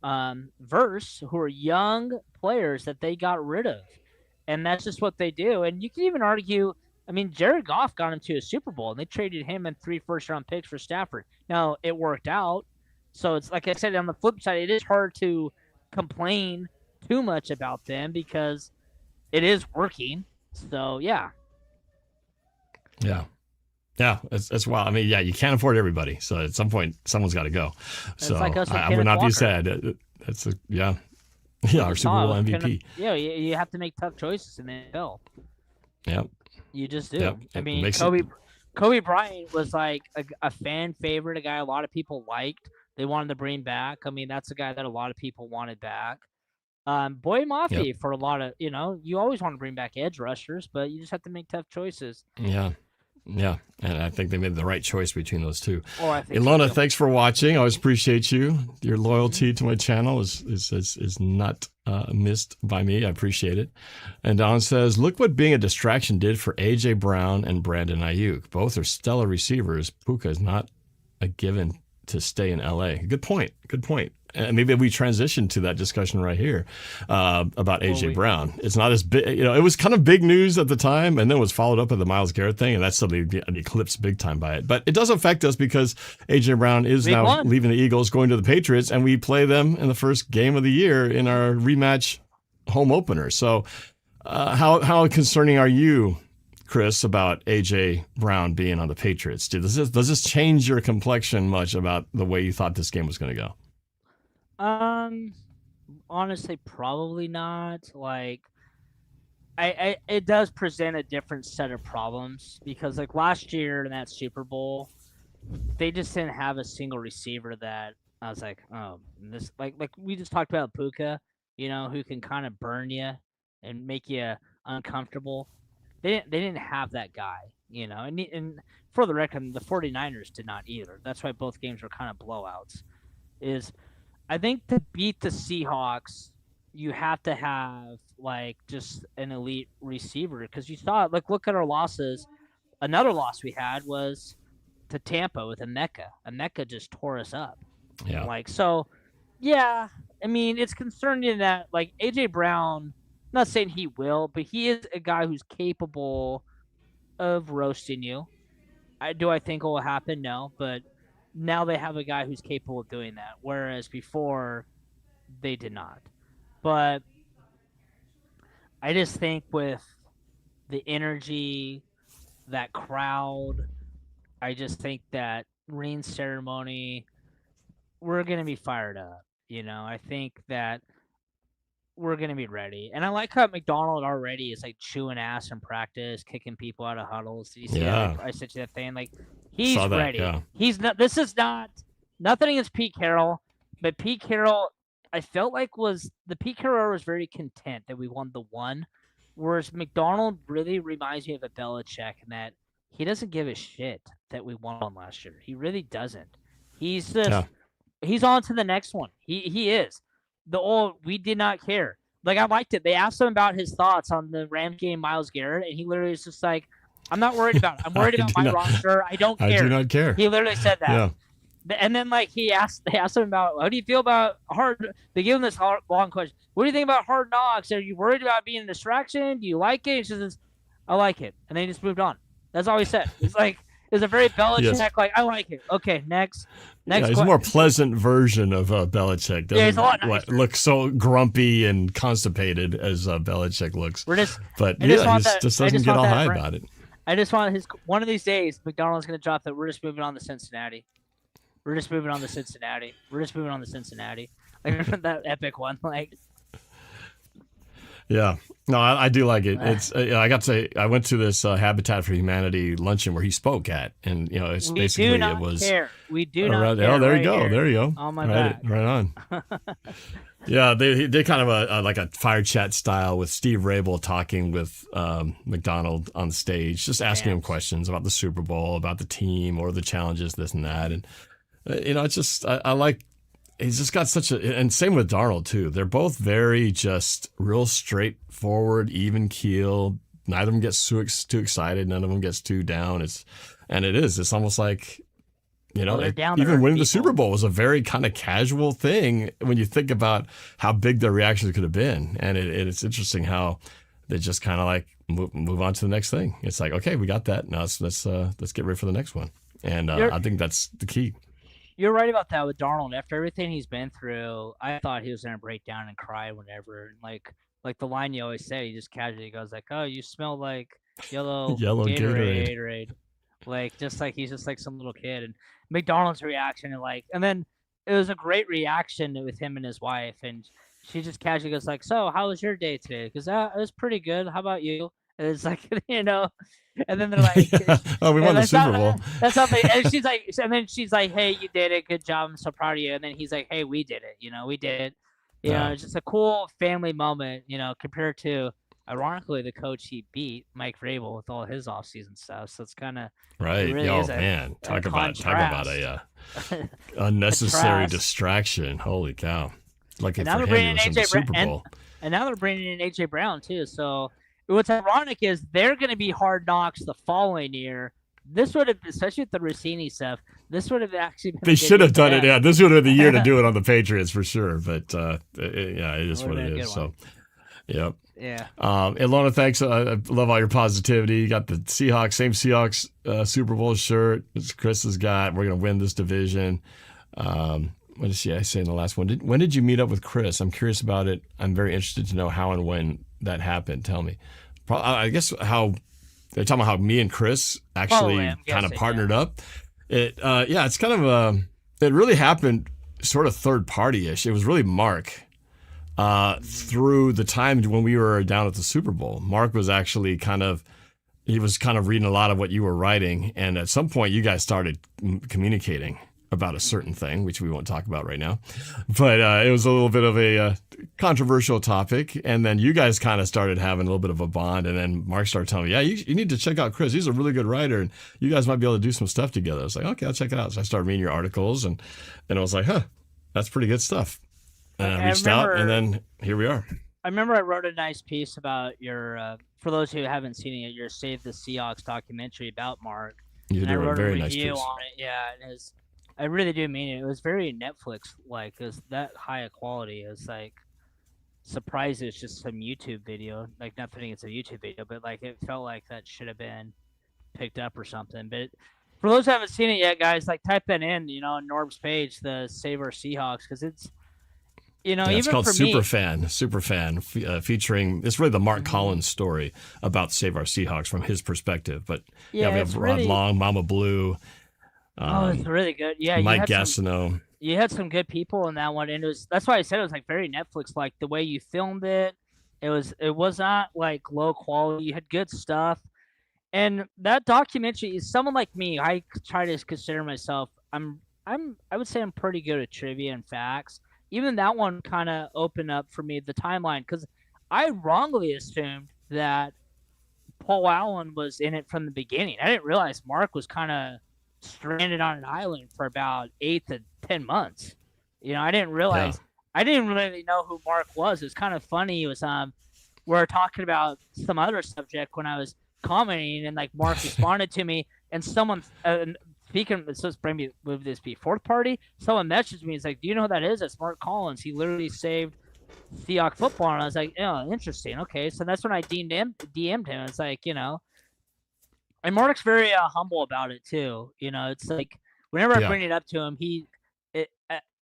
Verse, who are young players that they got rid of. And that's just what they do. And you can even argue, I mean, Jared Goff got into a Super Bowl, and they traded him and 3 first-round picks for Stafford. Now, it worked out. So it's like I said, on the flip side, it is hard to complain too much about them because it is working. So, yeah. Yeah, it's wild. I mean, you can't afford everybody. So at some point, someone's got to go. So like I would not be sad. That's our Super Bowl MVP. You have to make tough choices in the NFL. Yep. You just do. Yep. I mean, Kobe Bryant was like a fan favorite, a guy a lot of people liked. They wanted to bring back. I mean, that's a guy that a lot of people wanted back. Boy Mafi for a lot of, you always want to bring back edge rushers, but you just have to make tough choices. Yeah, and I think they made the right choice between those two. I think Ilona, thanks for watching. I always appreciate you. Your loyalty to my channel is not missed by me. I appreciate it. And Don says, look what being a distraction did for A.J. Brown and Brandon Ayuk. Both are stellar receivers. Puka is not a given to stay in L.A. Good point. And maybe we transition to that discussion right here about A.J. Brown. It's not as big, it was kind of big news at the time, and then was followed up with the Myles Garrett thing, and that's suddenly eclipsed big time by it. But it does affect us because A.J. Brown is now leaving the Eagles, going to the Patriots, and we play them in the first game of the year in our rematch home opener. So how concerning are you, Chris, about A.J. Brown being on the Patriots? Does this change your complexion much about the way you thought this game was going to go? Honestly, probably not. Like, it does present a different set of problems because, like, last year in that Super Bowl, they just didn't have a single receiver that I was like, oh, this like we just talked about Puka, who can kind of burn you and make you uncomfortable. They didn't have that guy, and for the record, the 49ers did not either. That's why both games were kind of blowouts. Is I think to beat the Seahawks, you have to have like just an elite receiver because you saw it. Like, look at our losses. Another loss we had was to Tampa with Emeka. Emeka just tore us up. Yeah. Like, so, yeah. I mean, it's concerning that like AJ Brown. I'm not saying he will, but he is a guy who's capable of roasting you. Do I think it will happen? No, but now they have a guy who's capable of doing that, whereas before they did not. But I just think with the energy, that crowd, I just think that ring ceremony, we're going to be fired up. I think that we're going to be ready. And I like how McDonald already is like chewing ass in practice, kicking people out of huddles. Did you see that? I sent you that thing. Like, he's ready. Yeah. He's not, this is not, nothing against Pete Carroll, but Pete Carroll, I felt like the Pete Carroll was very content that we won the one, whereas McDonald really reminds me of a Belichick in that he doesn't give a shit that we won one last year. He really doesn't. He's just, he's on to the next one. He is. We did not care. Like, I liked it. They asked him about his thoughts on the Rams game, Myles Garrett, and he literally was just like, I'm not worried about it. I'm worried about my roster. I don't care. I do not care. He literally said that. Yeah. And then, like, they asked him about, how do you feel about they gave him this long question. What do you think about Hard Knocks? Are you worried about being a distraction? Do you like it? He says, I like it. And then he just moved on. That's all he said. It's like, it's a very Belichick, like, I like it. Okay, next. He's a more pleasant version of Belichick. Doesn't he's a lot nicer. Look so grumpy and constipated as Belichick looks. He just doesn't get all high about it. I just want one of these days, McDonald's going to drop that we're just moving on to Cincinnati. We're just moving on to Cincinnati. We're just moving on to Cincinnati. Like, that epic one. Like, yeah, no, I do like it. It's I got to say, I went to this Habitat for Humanity luncheon where he spoke at, and it's basically it was. We do not care. Oh, there right you go. Here. There you go. On my back. Right on. Yeah, they kind of like a fire chat style with Steve Rabel talking with McDonald on the stage, just asking him questions about the Super Bowl, about the team, or the challenges, this and that, and it's just I like. He's just got such and same with Darnold too. They're both very just real straightforward, even keel. Neither of them gets too excited. None of them gets too down. It's almost like, even winning the Super Bowl was a very kind of casual thing when you think about how big their reactions could have been. And it's interesting how they just kind of like move on to the next thing. It's like, okay, we got that. Now let's get ready for the next one. And I think that's the key. You're right about that with Darnold. After everything he's been through, I thought he was going to break down and cry whenever. Like the line you always say, he just casually goes like, "Oh, you smell like yellow Gatorade." Like, he's just like some little kid. And McDonald's reaction and then it was a great reaction with him and his wife. And she just casually goes like, "So, how was your day today?" Because it was pretty good. How about you? And it's like, and then they're like, "Oh, we won the Super Bowl." That's something. And she's like, "Hey, you did it. Good job. I'm so proud of you." And then he's like, "Hey, we did it. We did it." It's just a cool family moment. Compared to, ironically, the coach he beat, Mike Vrabel, with all his offseason stuff. So it's kind of right. It really talk about a unnecessary distraction. Holy cow! Lucky for him, he was in the Super Bowl. And now they're bringing in AJ Brown too. So. What's ironic is they're going to be Hard Knocks the following year. This would have, especially with the Rossini stuff, this would have actually been. They should have done it. Yeah, this would have been the year to do it on the Patriots for sure. But it is what it is. So, yep. Yeah. Ilona, thanks. I love all your positivity. You got the same Seahawks Super Bowl shirt. It's Chris has got. We're going to win this division. What did she say in the last one? When did you meet up with Chris? I'm curious about it. I'm very interested to know how and when that happened. Tell me. I guess how they're talking about how me and Chris actually kind of partnered up. It's kind of it really happened sort of third party-ish. It was really Mark through the time when we were down at the Super Bowl. Mark was actually he was kind of reading a lot of what you were writing, and at some point you guys started communicating. about a certain thing, which we won't talk about right now. But it was a little bit of a controversial topic. And then you guys kind of started having a little bit of a bond. And then Mark started telling me, yeah, you need to check out Chris. He's a really good writer. And you guys might be able to do some stuff together. I was like, okay, I'll check it out. So I started reading your articles. And then I was like, that's pretty good stuff. And I reached out. And then here we are. I remember I wrote a nice piece about your, for those who haven't seen it, your Save the Seahawks documentary about Mark. You did a very nice piece. On it. Yeah, I really do mean it. It was very Netflix-like. It was that high of quality. It was like surprised it's just some YouTube video. Like, not thinking it's a YouTube video, but like it felt like that should have been picked up or something. But for those who haven't seen it yet, guys, like type that in, on Norb's page, the Save Our Seahawks, because it's, it's even called for Superfan, featuring, it's really the Mark Collins story about Save Our Seahawks from his perspective. But we have Rod Long, Mama Blue. It's really good. Yeah, Mike Gastineau. You had some good people in that one, and that's why I said it was like very Netflix-like. The way you filmed it, it was not like low quality. You had good stuff, and that documentary is someone like me. I try to consider myself. I would say I'm pretty good at trivia and facts. Even that one kind of opened up for me the timeline, because I wrongly assumed that Paul Allen was in it from the beginning. I didn't realize Mark was kind of stranded on an island for about 8 to 10 months. I didn't realize. Yeah. I didn't really know who Mark was. It was kind of funny. It was we were talking about some other subject when I was commenting, and like Mark responded to me, and someone speaking, it's supposed to move this be fourth party. Someone messaged me. It's like, do you know who that is? That's Mark Collins. He literally saved Seahawks football. And I was like, interesting. Okay, so that's when I DM'd him. It's like, and Mark's very humble about it too. It's like whenever I bring it up to him,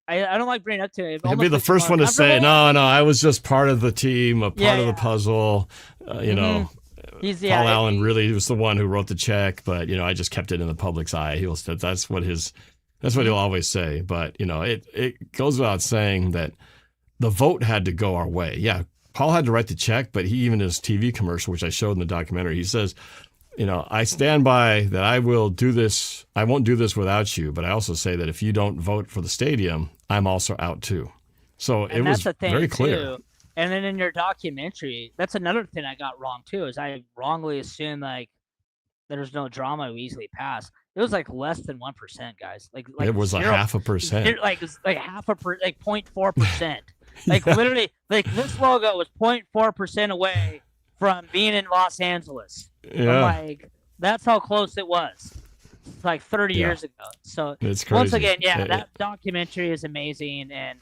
I don't like bringing it up to him. He'll be the first one to say, no, I was just part of the team, a part of the puzzle. Paul Allen really was the one who wrote the check, but I just kept it in the public's eye. That's what he'll always say. But it goes without saying that the vote had to go our way. Yeah, Paul had to write the check, but he even in his TV commercial, which I showed in the documentary, he says, I stand by that I will do this. I won't do this without you. But I also say that if you don't vote for the stadium, I'm also out too. So it was very clear. Too. And then in your documentary, that's another thing I got wrong too, is I wrongly assumed like there's no drama, we easily pass. It was like less than 1%, guys. Like it was 0.5%. Like it's like 0.4%. Like literally, like this logo was 0.4% away from being in Los Angeles. Yeah. Like that's how close it was. It's like 30 years ago. So it's crazy. Once again, that documentary is amazing, and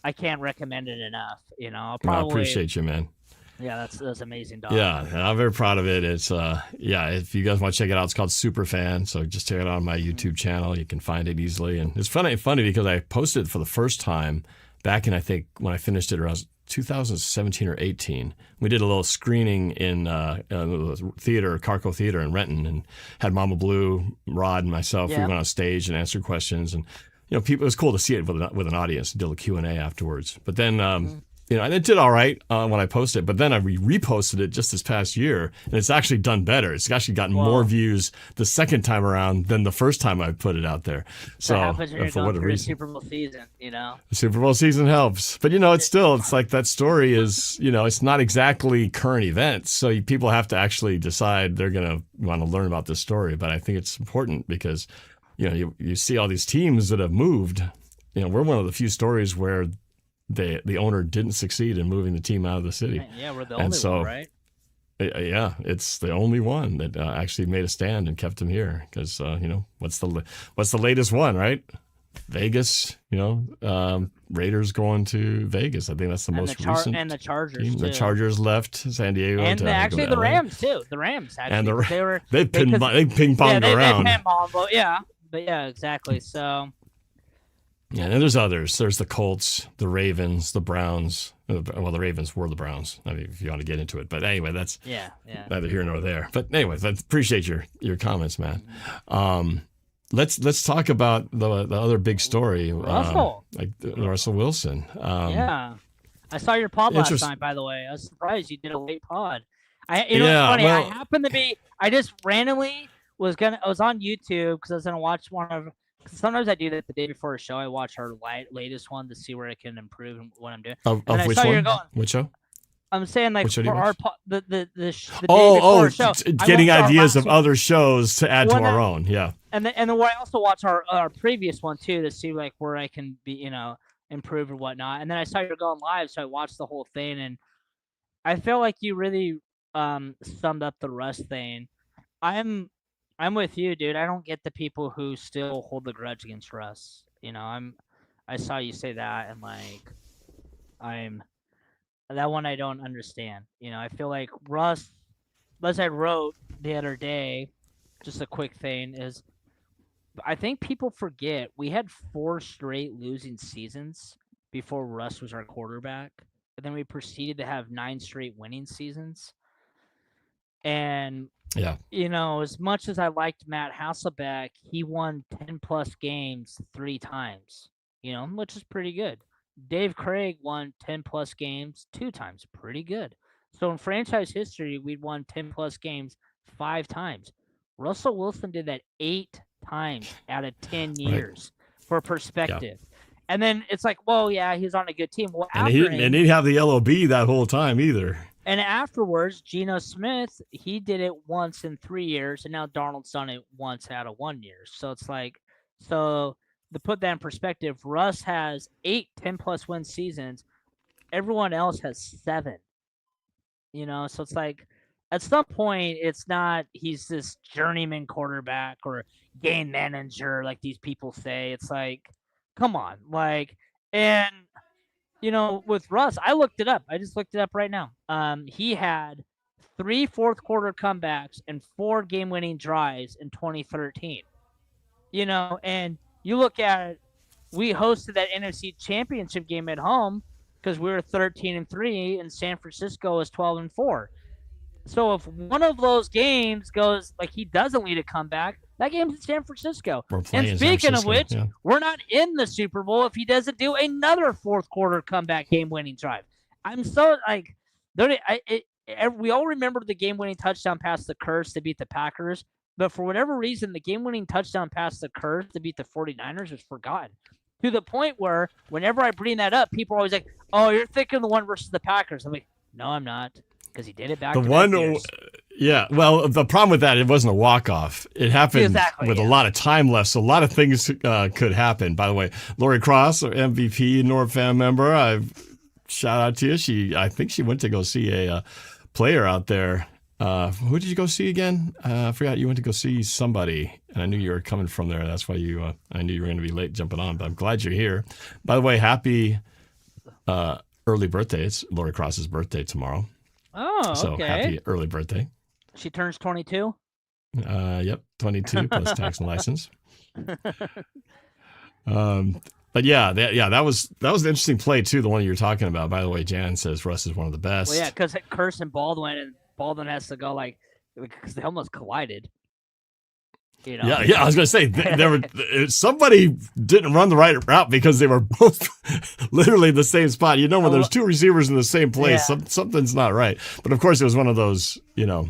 I can't recommend it enough. I appreciate you, man. Yeah, that's amazing. Yeah, and I'm very proud of it. It's if you guys want to check it out, it's called Superfan. So just check it out on my YouTube channel. You can find it easily, and it's funny because I posted it for the first time back in, I think, when I finished it around 2017 or 18. We did a little screening in theater, Carco Theater in Renton, and had Mama Blue, Rod, and myself. We went on stage and answered questions, and people. It was cool to see it with an audience. Did a Q&A afterwards, but then and it did all right when I posted it. But then I reposted it just this past year, and it's actually done better. It's actually gotten more views the second time around than the first time I put it out there. So happens when you're going through the Super Bowl season, The Super Bowl season helps, but it's like that story is it's not exactly current events, so people have to actually decide they're gonna want to learn about this story. But I think it's important because you see all these teams that have moved. We're one of the few stories where the owner didn't succeed in moving the team out of the city. Yeah, we're the only one, right? Yeah, it's the only one that actually made a stand and kept him here. Because what's the latest one, right? Vegas. Raiders going to Vegas. I think that's the most recent. And the Chargers team. Too. The Chargers left San Diego. And actually the Rams too. The Rams actually. And they ping ponged around. They but yeah, exactly. So. Yeah, and there's others. There's the Colts, the Ravens, the Browns. Well, the Ravens were the Browns. I mean, if you want to get into it, but anyway, that's neither here nor there. But anyway, I appreciate your comments, man. Let's talk about the other big story. Russell, Russell Wilson. I saw your pod last night. By the way, I was surprised you did a late pod. It's funny. I happened to be. I just randomly I was on YouTube because I was gonna watch one of Sometimes I do that the day before a show. I watch our latest one to see where I can improve and what I'm doing. Of And I which saw you're one? going. Which show? I'm saying like Which show do you for our watch? the day before Oh, a show, I getting watch our ideas last of one. other shows to add to Well, our no. own. Yeah. And then I also watch our previous one too to see like where I can be improve or whatnot. And then I saw you're going live, so I watched the whole thing, and I feel like you really summed up the Russ thing. I'm with you, dude. I don't get the people who still hold the grudge against Russ. I saw you say that, and like I'm that one I don't understand. I feel like Russ, as I wrote the other day, just a quick thing is I think people forget we had 4 straight losing seasons before Russ was our quarterback. And then we proceeded to have 9 straight winning seasons. And, Yeah. as much as I liked Matt Hasselbeck, he won 10 plus games 3 times, which is pretty good. Dave Craig won 10 plus games 2 times, pretty good. So in franchise history, we'd won 10 plus games 5 times. Russell Wilson did that 8 times out of 10 years for perspective. Yeah. And then it's like, well, yeah, he's on a good team. Well, and he didn't have the LOB that whole time either. And afterwards, Geno Smith, he did it once in 3 years, and now Darnold's done it once out of 1 year. So it's like, to put that in perspective, Russ has 8 10-plus win seasons. Everyone else has 7. So it's like, at some point, it's not he's this journeyman quarterback or game manager like these people say. It's like, come on. And, with Russ, I looked it up. I just looked it up right now. He had 3 fourth-quarter comebacks and 4 game-winning drives in 2013. And you look at it, we hosted that NFC Championship game at home because we were 13-3 and San Francisco was 12-4. So if one of those games goes like he doesn't lead a comeback, that game's in San Francisco. And speaking of which, we're not in the Super Bowl if he doesn't do another fourth-quarter comeback game-winning drive. I'm so like, we all remember the game-winning touchdown pass to Curse to beat the Packers, but for whatever reason, the game-winning touchdown pass to Curse to beat the 49ers was forgotten. To the point where whenever I bring that up, people are always like, "Oh, you're thinking of the one versus the Packers." I'm like, "No, I'm not." Because he did it back. Yeah. Well, the problem with that, it wasn't a walk-off. It happened with a lot of time left, so a lot of things could happen. By the way, Lori Cross, our MVP, NORBFAM member, shout out to you. I think she went to go see a player out there. Who did you go see again? I forgot. You went to go see somebody, and I knew you were coming from there. That's why I knew you were going to be late jumping on, but I'm glad you're here. By the way, happy early birthday. It's Lori Cross's birthday tomorrow. Oh, okay. So happy early birthday. She turns 22? Yep, 22 plus tax and license. But that was an interesting play too, the one you were talking about. By the way, Jan says Russ is one of the best. Well, yeah, because Curse and Baldwin has to go because they almost collided. Yeah, I was going to say somebody didn't run the right route because they were both literally in the same spot. When there's 2 receivers in the same place, something's not right. But of course, it was one of those. No,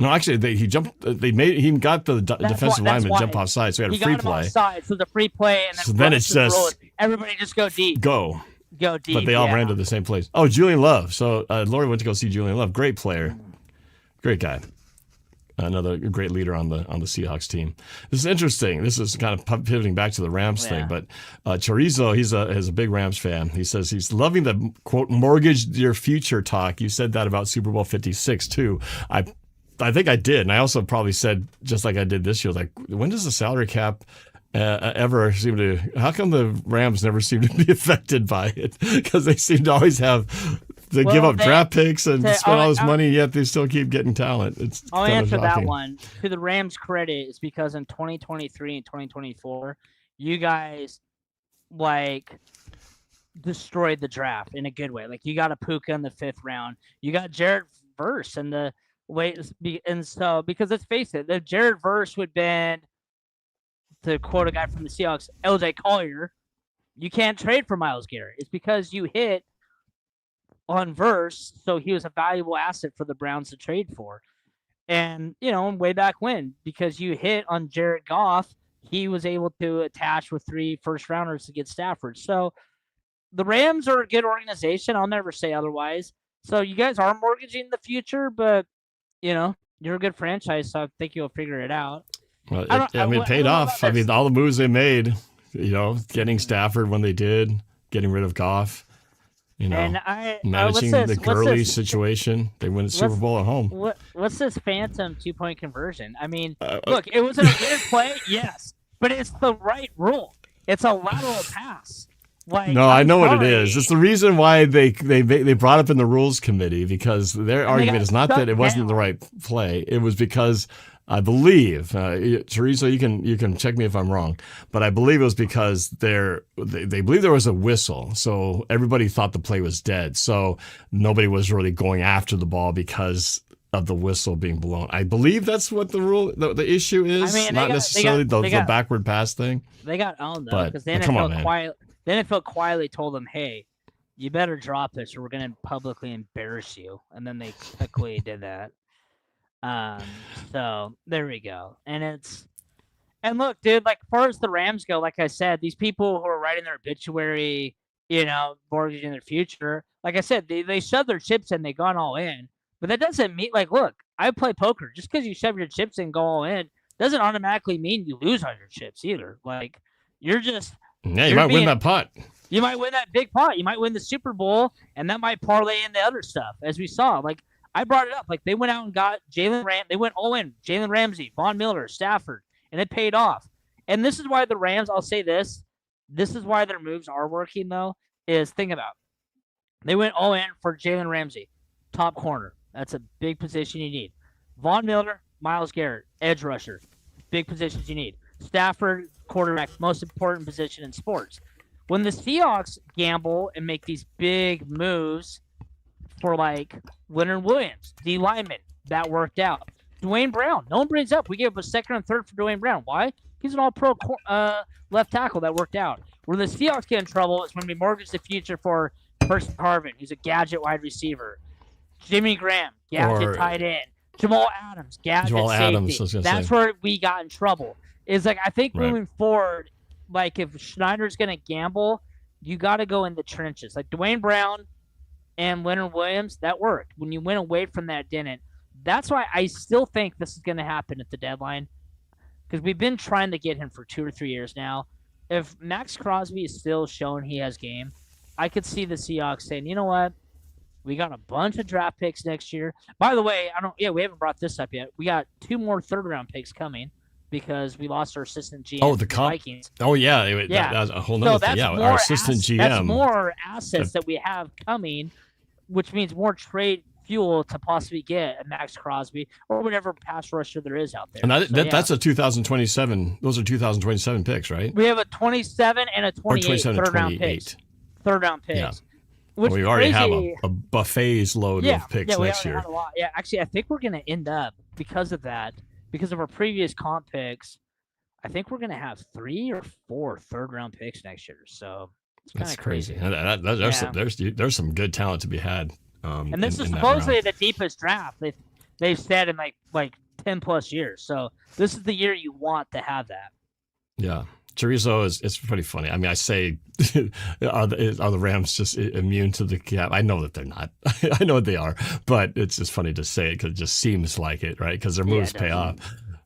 actually, he jumped. He got the defensive lineman jump offside, so he had a free play. Offside, so the free play, and then it's just everybody just go deep. Go deep. But they all ran to the same place. Oh, Julian Love. So Lori went to go see Julian Love. Great player, great guy. Another great leader on the Seahawks team. This is interesting. This is kind of pivoting back to the Rams thing, but Chorizo, he's a big Rams fan. He says he's loving the quote mortgage your future talk. You said that about Super Bowl 56 too. I think I did, and I also probably said just like I did this year. Like, when does the salary cap ever seem to? How come the Rams never seem to be affected by it? Because they seem to always have. They give up draft picks and spend all this money, yet they still keep getting talent. I'll answer that one. To the Rams' credit, is because in 2023 and 2024, you guys destroyed the draft in a good way. Like, you got a Puka in the 5th round, you got Jared Verse in the and so because let's face it, if Jared Verse would been, to quote a guy from the Seahawks, LJ Collier, you can't trade for Myles Garrett. It's because you hit on Verse, so he was a valuable asset for the Browns to trade for. And, way back when, because you hit on Jared Goff, he was able to attach with 3 first rounders to get Stafford. So the Rams are a good organization. I'll never say otherwise. So you guys are mortgaging the future, but you're a good franchise, so I think you'll figure it out. Well, it paid off. I mean, all the moves they made, getting Stafford when they did, getting rid of Goff, managing the Gurley situation. They win the Super Bowl at home. What's this phantom 2-point conversion? I mean, look, it wasn't a weird play, yes, but it's the right rule. It's a lateral pass. No, I know what it is. It's the reason why they brought up in the rules committee, because their argument is not that it wasn't the right play. It was because I believe, Teresa, you can check me if I'm wrong, but I believe it was because they believe there was a whistle, so everybody thought the play was dead. So nobody was really going after the ball because of the whistle being blown. I believe that's what the issue is, not necessarily the backward pass thing. They got owned though, because the NFL quietly told them, "Hey, you better drop this, or we're going to publicly embarrass you." And then they quickly did that. So there we go. And look, dude, like, as far as the Rams go, like I said, these people who are writing their obituary, mortgaging their future, like I said, they shoved their chips in, they gone all in. But that doesn't mean, like, look, I play poker. Just because you shove your chips in, go all in, doesn't automatically mean you lose on your chips either. Like, you're just... Yeah, you might win that pot. You might win that big pot. You might win the Super Bowl, and that might parlay into other stuff, as we saw. Like, I brought it up. Like, they went out and got they went all in. Jalen Ramsey, Von Miller, Stafford, and it paid off. And this is why the Rams, I'll say this is why their moves are working, though, is think about. They went all in for Jalen Ramsey, top corner. That's a big position you need. Von Miller, Myles Garrett, edge rusher, big positions you need. Stafford, quarterback, most important position in sports. When the Seahawks gamble and make these big moves for, like, Leonard Williams, D. Lyman, that worked out. Dwayne Brown, no one brings up. We gave up a second and third for Dwayne Brown. Why? He's an all-pro left tackle that worked out. Where the Seahawks get in trouble is when we mortgage the future for Percy Harvin, who's a gadget wide receiver. Jimmy Graham, gadget tight end. Jamal Adams, gadget safety. That's where we got in trouble. Is like, I think moving forward, like, if Schneider's going to gamble, you got to go in the trenches. Like Dwayne Brown and Leonard Williams, that worked. When you went away from that, it didn't. That's why I still think this is going to happen at the deadline, because we've been trying to get him for 2 or 3 years now. If Max Crosby is still showing he has game, I could see the Seahawks saying, you know what? We got a bunch of draft picks next year. By the way, we haven't brought this up yet. We got 2 more third-round picks coming because we lost our assistant GM. Oh, the Vikings. Oh, yeah. That was a whole nother thing. Yeah, our assistant GM. That's more assets that we have coming, which means more trade fuel to possibly get a Max Crosby or whatever pass rusher there is out there. And that's a 2027. Those are 2027 picks, right? We have a 27 and a 28 third-round picks. Third-round picks. Yeah. We already have a buffet's load of picks next year. Had a lot. Yeah, actually, I think we're going to end up, because of that, because of our previous comp picks, I think we're going to have 3 or 4 third-round picks next year. So it's kind of crazy. There's some good talent to be had. And this is supposedly the deepest draft they've said in like 10 plus years. So this is the year you want to have that. Yeah. Chorizo it's pretty funny. I mean, I say, are the Rams just immune to the cap? I know that they're not. I know they are, but it's just funny to say it because it just seems like it, right? Because their moves pay off.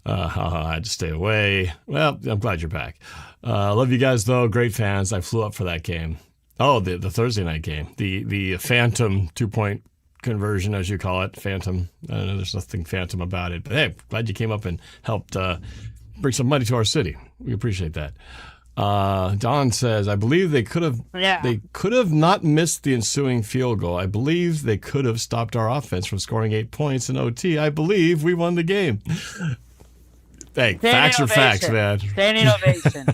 I had to stay away. Well, I'm glad you're back. Love you guys, though. Great fans. I flew up for that game. Oh, the Thursday night game. The phantom 2-point conversion, as you call it. Phantom. I don't know, there's nothing phantom about it. But hey, glad you came up and helped bring some money to our city. We appreciate that. Don says, I believe they could have not missed the ensuing field goal. I believe they could have stopped our offense from scoring 8 points in OT. I believe we won the game. Hey, facts are facts, man. Standing ovation.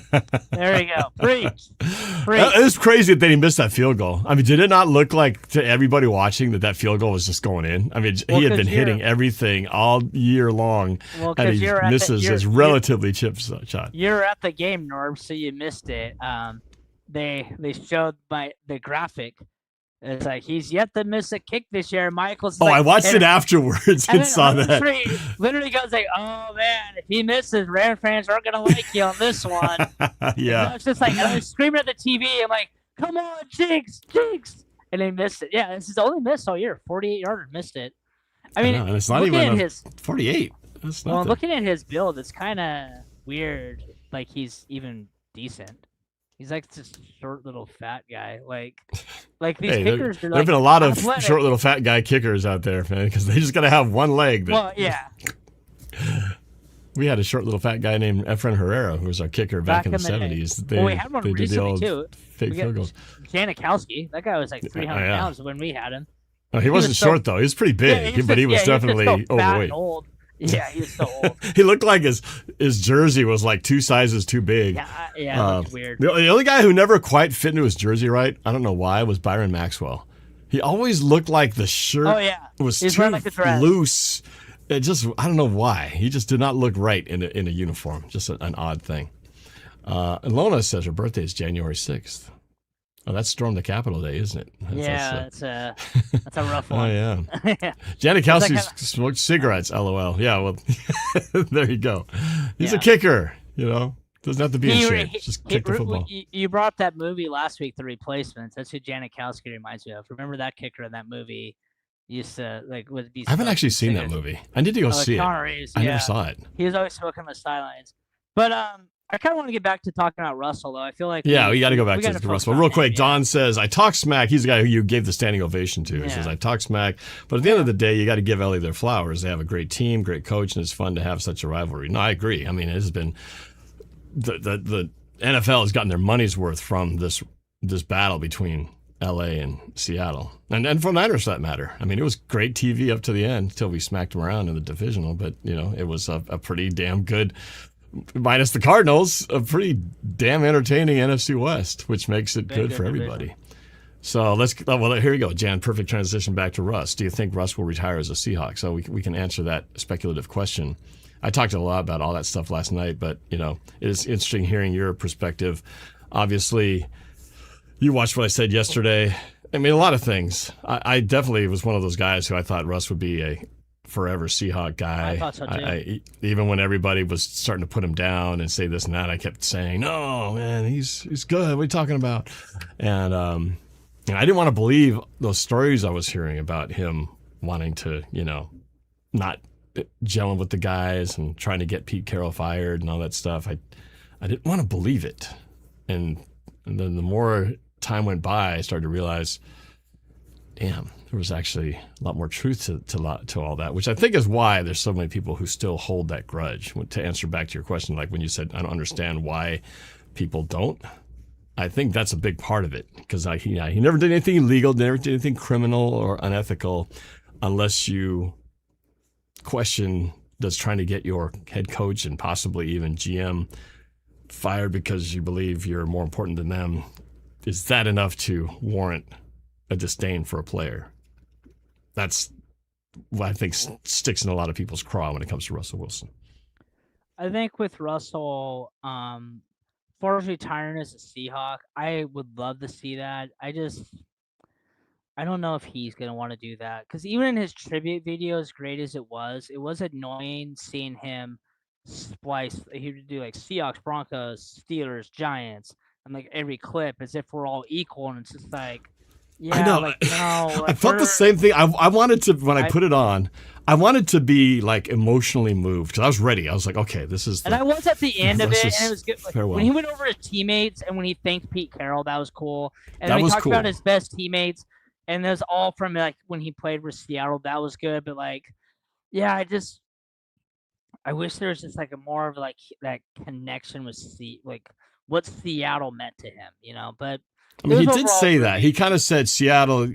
There you go. Preach. It was crazy that they missed that field goal. I mean, did it not look like to everybody watching that field goal was just going in? I mean, he had been hitting everything all year long, and he misses his relatively chip shot. You're at the game, Norb, so you missed it. They showed the graphic It's like he's yet to miss a kick this year. Michael's Oh, like, I watched it afterwards and then saw that. Humphrey literally goes like, "Oh man, if he misses, Rams fans aren't gonna like you on this one." Yeah. And I was just like, and I was screaming at the TV. I'm like, "Come on, Jinx, Jinx!" And they missed it. Yeah, this is the only miss all year. 48-yarder, missed it. I mean, I know, and it's not looking even at a his 48. That's well, nothing. looking at his build, it's kind of weird. Like he's even decent. He's like this short little fat guy. Like these Hey, kickers are there like have been a lot of athletic. short little fat guy kickers out there, man, because they just got to have one leg. Well, yeah. We had a short little fat guy named Efren Herrera, who was our kicker back in the day. 70s. Well, we had one they did the recently old too. fake We got field goals. Janikowski. That guy was like 300 yeah. pounds when we had him. Oh, he wasn't was so- short though. He was pretty big, but he was definitely just so fat overweight. and old. Yeah, he was so old. He looked like his jersey was like 2 sizes too big. Yeah, it looked weird. The only guy who never quite fit into his jersey right, I don't know why, was Byron Maxwell. He always looked like the shirt was He's too wearing, like, a dress. loose. It just, I don't know why. He just did not look right in a uniform. Just an odd thing. And Lona says her birthday is January 6th. Oh, that's Storm the Capitol Day, isn't it? That's a rough Oh, one. yeah. Yeah. Janikowski It's like smoked cigarettes, LOL. Yeah, well, there you go. He's a Yeah. kicker, Doesn't have to be in shape. Just kick the he- football. You brought up that movie last week, The Replacements. That's who Janikowski reminds me of. Remember that kicker in that movie? Used to would be. I haven't actually seen that movie. I need to go see it. Keanu Reeves, I yeah. never saw it. He was always smoking on the sidelines. But I kind of want to get back to talking about Russell, though. I feel like Yeah, we got to go back we to gotta focus Russell. on Real him, quick, yeah. Don says, I talk smack. He's the guy who you gave the standing ovation to. He says, I talk smack. But at the end of the day, you got to give LA their flowers. They have a great team, great coach, and it's fun to have such a rivalry. No, I agree. I mean, it has been the NFL has gotten their money's worth from this battle between LA and Seattle. And for Niners, for that matter. I mean, it was great TV up to the end until we smacked them around in the divisional. But, it was a pretty damn good, minus the Cardinals, a pretty damn entertaining NFC West, which makes it good for everybody. division. So here we go, Jan. Perfect transition back to Russ. Do you think Russ will retire as a Seahawk? So we can answer that speculative question. I talked a lot about all that stuff last night, but it is interesting hearing your perspective. Obviously, you watched what I said yesterday. I mean, a lot of things. I definitely was one of those guys who I thought Russ would be a forever Seahawk guy. I thought so too. Even when everybody was starting to put him down and say this and that, I kept saying, "No, man, he's good. What are you talking about?" And I didn't want to believe those stories I was hearing about him wanting to, not gelling with the guys and trying to get Pete Carroll fired and all that stuff. I didn't want to believe it, and then the more time went by, I started to realize, damn, there was actually a lot more truth to all that, which I think is why there's so many people who still hold that grudge. To answer back to your question, like when you said, I don't understand why people don't, I think that's a big part of it, because he never did anything illegal, never did anything criminal or unethical, unless you question, does trying to get your head coach and possibly even GM fired because you believe you're more important than them, is that enough to warrant a disdain for a player? That's what I think sticks in a lot of people's craw when it comes to Russell Wilson. I think with Russell, for his retiring as a Seahawk, I would love to see that. I don't know if he's going to want to do that, because even in his tribute video, as great as it was annoying seeing him splice. He would do like Seahawks, Broncos, Steelers, Giants, and like every clip as if we're all equal, and it's just like, yeah, I know. like, no, I felt the same thing. I wanted to, when I put it on, I wanted to be like emotionally moved, because I was ready. I was like, okay, this is. And I was at the end of it, Russ's and it was good. Like, farewell. when he went over his teammates and when he thanked Pete Carroll, that was cool. And That then he was talked cool. about his best teammates, and that's all from like when he played with Seattle. That was good, but like, yeah, I wish there was just like a more of like that connection with like what Seattle meant to him, But I mean, he it was did overall say that. really- He kind of said Seattle.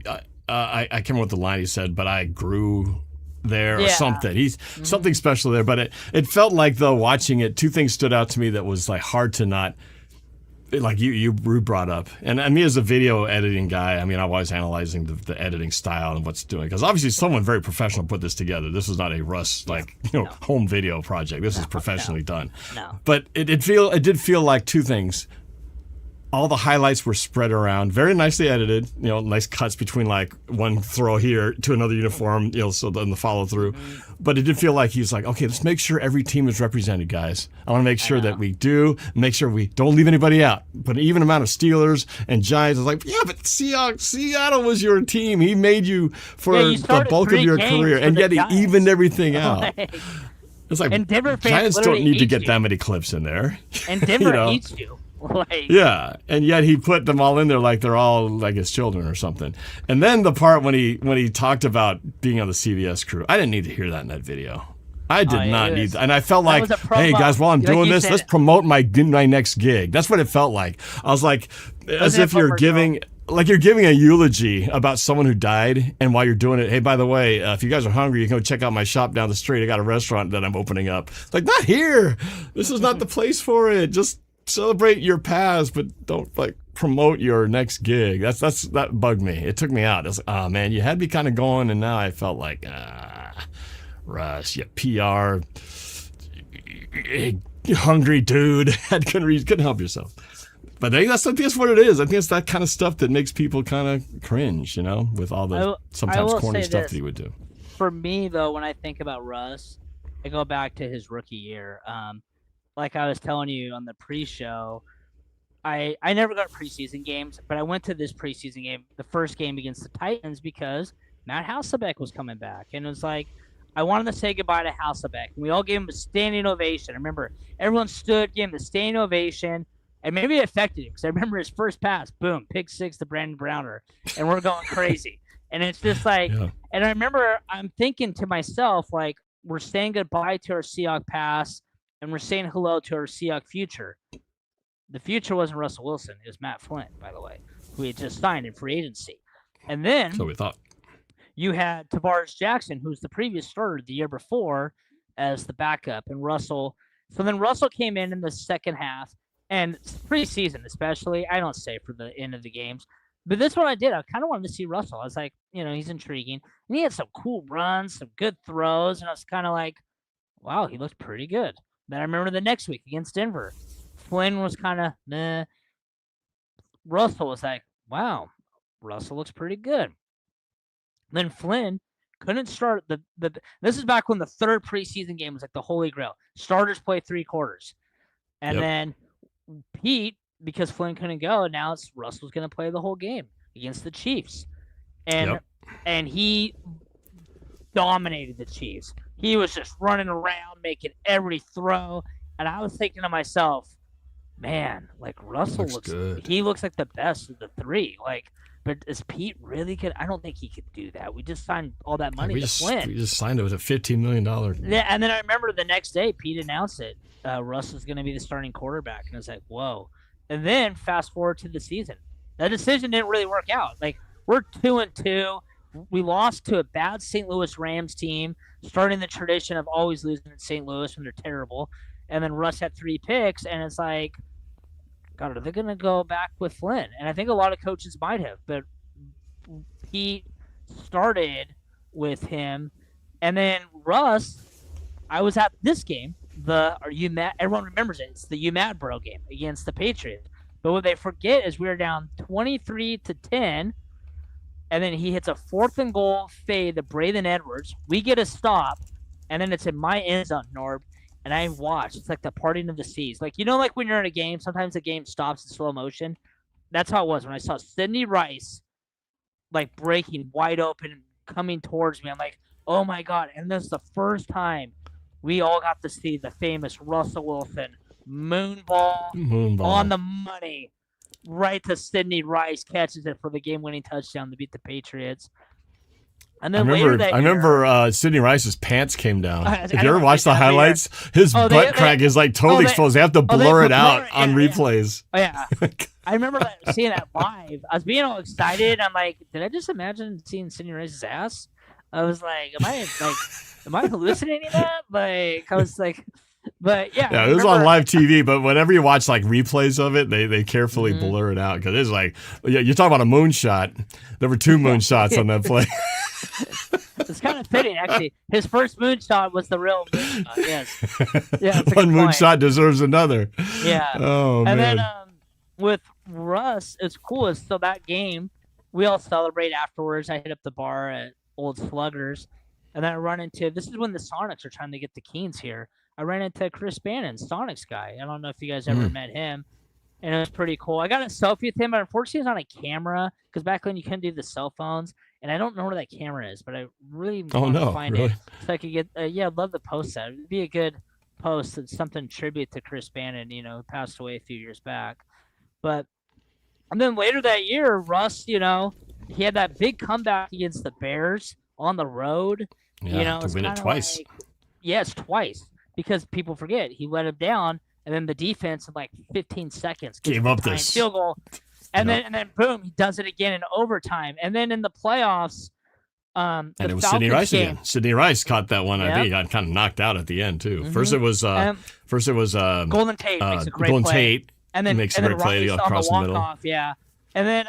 I can't remember what the line he said, but I grew there or Yeah. something. He's something special there. But it felt like, though, watching it, two things stood out to me that was like hard to not. Like you brought up, and me as a video editing guy, I mean, I'm always analyzing the editing style and what's doing, because obviously someone very professional put this together. This was not a Russ home video project. This is professionally done. No. But it did feel like two things. all the highlights were spread around, very nicely edited, nice cuts between like one throw here to another uniform, so then the follow through. But it did feel like he's like, okay, let's make sure every team is represented, guys. I want to make sure that we do, make sure we don't leave anybody out. But an even amount of Steelers and Giants. I was like, yeah, but Seattle was your team. He made you for the bulk of your career, and yet he evened everything out. It's like, and Denver fans Giants don't need to get that many clips in there. And Denver eats you. Yeah, and yet he put them all in there like they're all like his children or something. And then the part when he talked about being on the CBS crew, I didn't need to hear that in that video. I did not need that. And I felt like, hey guys, while I'm doing this, let's promote my next gig. That's what it felt like. I was like, as if you're giving a eulogy about someone who died, and while you're doing it, hey, by the way, if you guys are hungry, you can go check out my shop down the street. I got a restaurant that I'm opening up. It's like, not here. This is not the place for it. Just celebrate your past, but don't promote your next gig. That bugged me. It took me out. I was like, oh man, you had me kind of going, and now I felt like, Russ, you PR hungry dude. Couldn't help yourself. But I think that's what it is. I think it's that kind of stuff that makes people kind of cringe, with all the sometimes corny stuff that he would do. For me, though, when I think about Russ, I go back to his rookie year. Like I was telling you on the pre-show, I never got preseason games, but I went to this preseason game, the first game against the Titans, because Matt Hasselbeck was coming back. And it was like, I wanted to say goodbye to Hasselbeck. And we all gave him a standing ovation. I remember everyone stood, gave him the standing ovation. And maybe it affected him, because I remember his first pass, boom, pick six to Brandon Browner. And we're going crazy. And it's just like, and I remember I'm thinking to myself, like, we're saying goodbye to our Seahawk past, and we're saying hello to our Seahawk future. The future wasn't Russell Wilson. It was Matt Flynn, by the way, who he had just signed in free agency. And then so we thought you had Tavares Jackson, who's the previous starter the year before, as the backup. And Russell. So then Russell came in the second half, and preseason especially. I don't say for the end of the games. But this is what I did. I kind of wanted to see Russell. I was like, he's intriguing. And he had some cool runs, some good throws. And I was kind of like, wow, he looks pretty good. Then I remember the next week against Denver, Flynn was kind of meh. Russell was like, wow, Russell looks pretty good. Then Flynn couldn't start the this is back when the third preseason game was like the holy grail. Starters play 3 quarters. And then Pete, because Flynn couldn't go, now it's Russell's going to play the whole game against the Chiefs. And he dominated the Chiefs. He was just running around, making every throw. And I was thinking to myself, man, like Russell looks good. He looks like the best of the 3. But is Pete really good? I don't think he could do that. We just signed all that money to Flynn. We just signed it with a $15 million. Yeah, and then I remember the next day, Pete announced it. Russell's going to be the starting quarterback. And I was like, whoa. And then fast forward to the season. That decision didn't really work out. We're 2-2. We lost to a bad St. Louis Rams team, starting the tradition of always losing in St. Louis when they're terrible. And then Russ had 3 picks, and it's like, God, are they going to go back with Flynn? And I think a lot of coaches might have, but Pete started with him. And then Russ, I was at this game, everyone remembers it. It's the UMAD Bro game against the Patriots. But what they forget is we were down 23-10. And then he hits a 4th and goal fade to Braden Edwards. We get a stop, and then it's in my end zone, Norb. And I watch. It's like the parting of the seas. Like when you're in a game, sometimes the game stops in slow motion. That's how it was when I saw Sidney Rice, breaking wide open and coming towards me. I'm like, oh my God! And this is the first time we all got to see the famous Russell Wilson moonball on the money. Right to Sidney Rice, catches it for the game-winning touchdown to beat the Patriots. And then I remember Sidney Rice's pants came down. If you ever watch the highlights, his butt crack is totally exposed. They have to blur it out on replays. Oh yeah, I remember seeing that live. I was being all excited. I'm like, did I just imagine seeing Sidney Rice's ass? I was like, am I hallucinating that? I was like. But yeah, it was on live TV. But whenever you watch replays of it, they carefully blur it out because it's you're talking about a moonshot. There were 2 moonshots on that play. It's kind of fitting, actually. His first moonshot was the real moonshot. Yes. Yeah. One moonshot deserves another. Yeah. Oh and man. Then, with Russ, it's cool. Is so that game, we all celebrate afterwards. I hit up the bar at Old Sluggers, and then I run into. This is when the Sonics are trying to get the Keens here. I ran into Chris Bannon, Sonics guy. I don't know if you guys ever met him, and it was pretty cool. I got a selfie with him, but unfortunately, it was on a camera because back when you couldn't do the cell phones, and I don't know where that camera is, but I really want to find it so I could get. Yeah, I'd love to post that. It'd be a good post. It's something tribute to Chris Bannon. You know, who passed away a few years back. But and then later that year, Russ, he had that big comeback against the Bears on the road. Yeah, to win it twice. Yes, twice. Because people forget he let him down, and then the defense in like 15 seconds gave up this field goal, and then boom, he does it again in overtime, and then in the playoffs. And it was Sidney Rice again. Sidney Rice caught that one. I think he got kind of knocked out at the end too. First it was Golden Tate makes a great Golden play. Tate And then makes a great play across the middle. Yeah, and then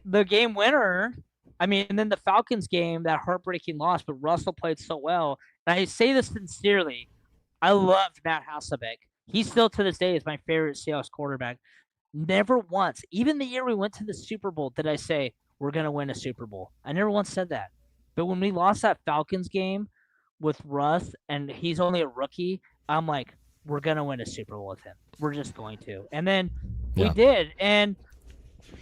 the game winner. I mean, and then the Falcons game, that heartbreaking loss, but Russell played so well. And I say this sincerely, I loved Matt Hasselbeck. He still to this day is my favorite Seahawks quarterback. Never once, even the year we went to the Super Bowl, did I say we're gonna win a Super Bowl. I never once said that. But when we lost that Falcons game with Russ, and he's only a rookie, I'm like, we're gonna win a Super Bowl with him. We're just going to. And then we did, and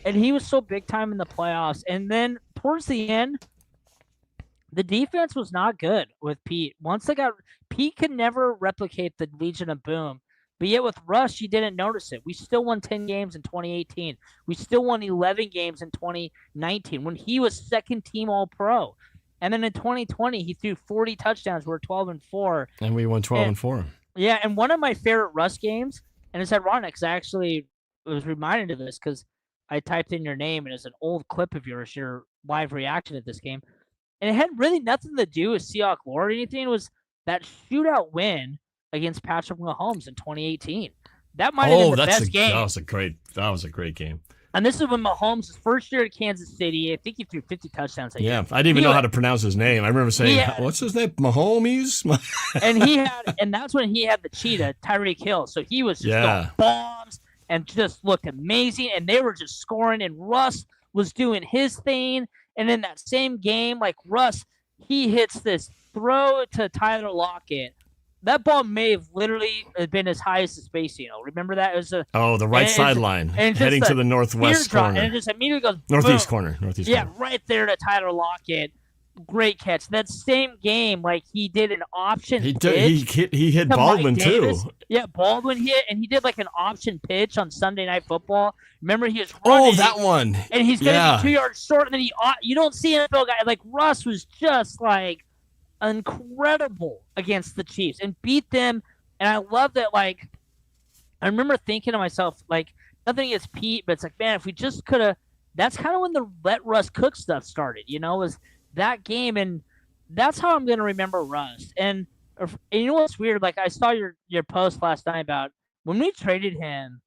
he was so big time in the playoffs. And then towards the end, the defense was not good with Pete. Pete could never replicate the Legion of Boom. But yet with Russ, you didn't notice it. We still won 10 games in 2018. We still won 11 games in 2019 when he was second team All-Pro. And then in 2020, he threw 40 touchdowns. We're 12-4. And we won 12-4. Yeah, and one of my favorite Russ games, and it's ironic because I actually was reminded of this because I typed in your name and it's an old clip of yours, your live reaction at this game. And it had really nothing to do with Seahawks lore or anything. It was that shootout win against Patrick Mahomes in 2018. That might have been the best game. That was a great game. And this is when Mahomes' first year at Kansas City. I think he threw 50 touchdowns that year. I didn't even know how to pronounce his name. I remember saying, what's his name? Mahomes? and that's when he had the cheetah, Tyreek Hill. So he was just throwing bombs and just looked amazing. And they were just scoring. And Russ was doing his thing. And in that same game, like Russ, he hits this throw to Tyler Lockett. That ball may have literally been as high as the space, Remember that? It was the right sideline, heading to the northwest corner. And it just immediately goes northeast boom. corner. Yeah, right there to Tyler Lockett. Great catch. That same game, like he did an option pitch. He hit Baldwin too. Yeah, Baldwin hit, and he did like an option pitch on Sunday Night Football. Remember, he was running. Oh, that one. And he's going to be 2 yards short, and then you don't see an NFL guy. Like Russ was just like incredible against the Chiefs and beat them. And I love that. Like, I remember thinking to myself, like, nothing against Pete, but it's like, man, if we just could have. That's kind of when the let Russ cook stuff started. Was that game, and that's how I'm going to remember Russ. And you know what's weird? Like, I saw your post last night about when we traded him,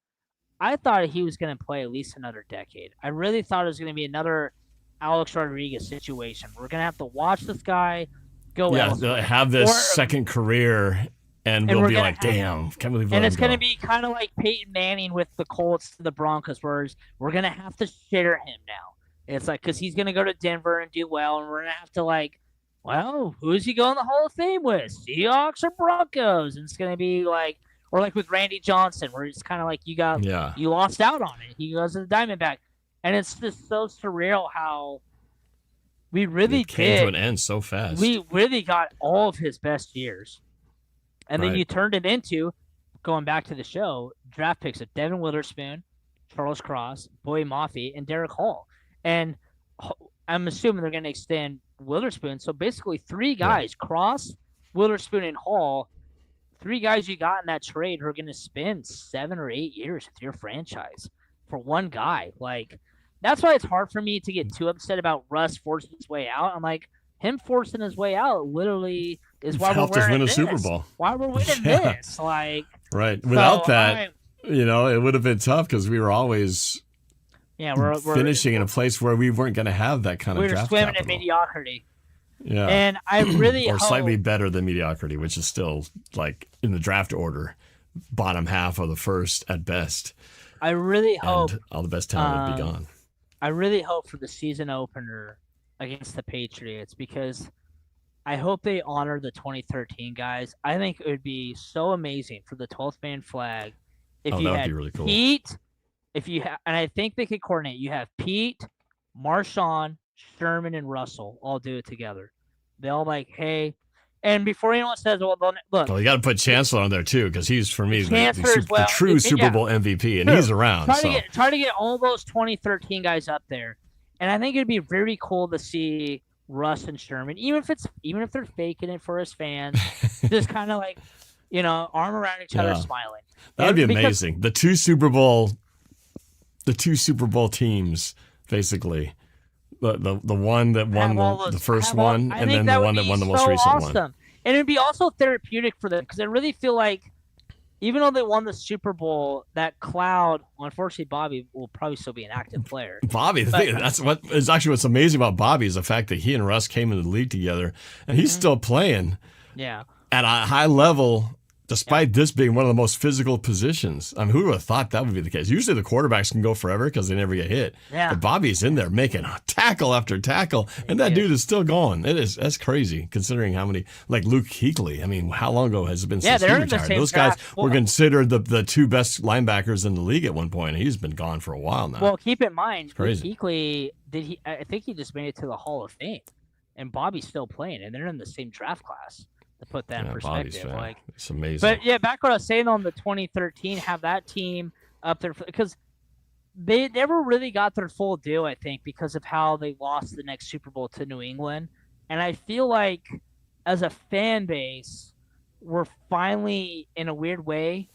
I thought he was going to play at least another decade. I really thought it was going to be another Alex Rodriguez situation. We're going to have to watch this guy go elsewhere. Have this second career, and we'll be like, damn, can't believe and it's going to be kind of like Peyton Manning with the Colts to the Broncos, where we're going to have to share him now. It's like, because he's going to go to Denver and do well, and we're going to have to, like, well, who's he going to the Hall of Fame with? Seahawks or Broncos? And it's going to be like, or like with Randy Johnson, where it's kind of like you lost out on it. He goes to the Diamondback. And it's just so surreal how we really came to an end so fast. We really got all of his best years. And then you turned it into, going back to the show, draft picks of Devin Witherspoon, Charles Cross, Boye Mafe, and Derek Hall. And I'm assuming they're going to extend Witherspoon. So basically 3 guys, Cross, Witherspoon, and Hall, 3 guys you got in that trade who are going to spend 7 or 8 years with your franchise for one guy. Like, that's why it's hard for me to get too upset about Russ forcing his way out. I'm like, him forcing his way out literally is why we're winning a Super Bowl. Why we're winning this. Like, right. Without that, it would have been tough because we were always we're finishing in a place where we weren't going to have that kind of draft capital. We were swimming in mediocrity. Yeah. And I really or slightly better than mediocrity, which is still like in the draft order, bottom half of the first at best. I really hope and all the best talent would be gone. I really hope for the season opener against the Patriots because I hope they honor the 2013 guys. I think it would be so amazing for the 12th man flag if you that would had be really cool. Pete, and I think they could coordinate. You have Pete, Marshawn, Sherman, and Russell all do it together. They all hey, and before anyone says, well, look. Well, you got to put Chancellor on there too because he's for me the true Super Bowl MVP, and he's around. Try to get all those 2013 guys up there, and I think it'd be very cool to see Russ and Sherman, even if they're faking it for his fans, just kind of arm around each other, smiling. That would be amazing. The two Super Bowl teams, basically. The one that won the first one, and then the one that won the most recent one. And it'd be also therapeutic for them because I really feel like even though they won the Super Bowl, that cloud, unfortunately, Bobby will probably still be an active player. Bobby, that's what's amazing about Bobby is the fact that he and Russ came into the league together, and he's still playing at a high level, despite this being one of the most physical positions. I mean, who would have thought that would be the case? Usually the quarterbacks can go forever because they never get hit. Yeah. But Bobby's in there making tackle after tackle, and that dude is still going. That's crazy considering how many, like Luke Kuechly. I mean, how long ago has it been since he retired? Those guys were considered the two best linebackers in the league at one point, and he's been gone for a while now. Well, keep in mind, Luke Kuechly, I think he just made it to the Hall of Fame, and Bobby's still playing, and they're in the same draft class. To put that in perspective, it's amazing. But yeah, back what I was saying on the 2013, have that team up there because they never really got their full due, I think, because of how they lost the next Super Bowl to New England. And I feel like as a fan base, we're finally, in a weird way,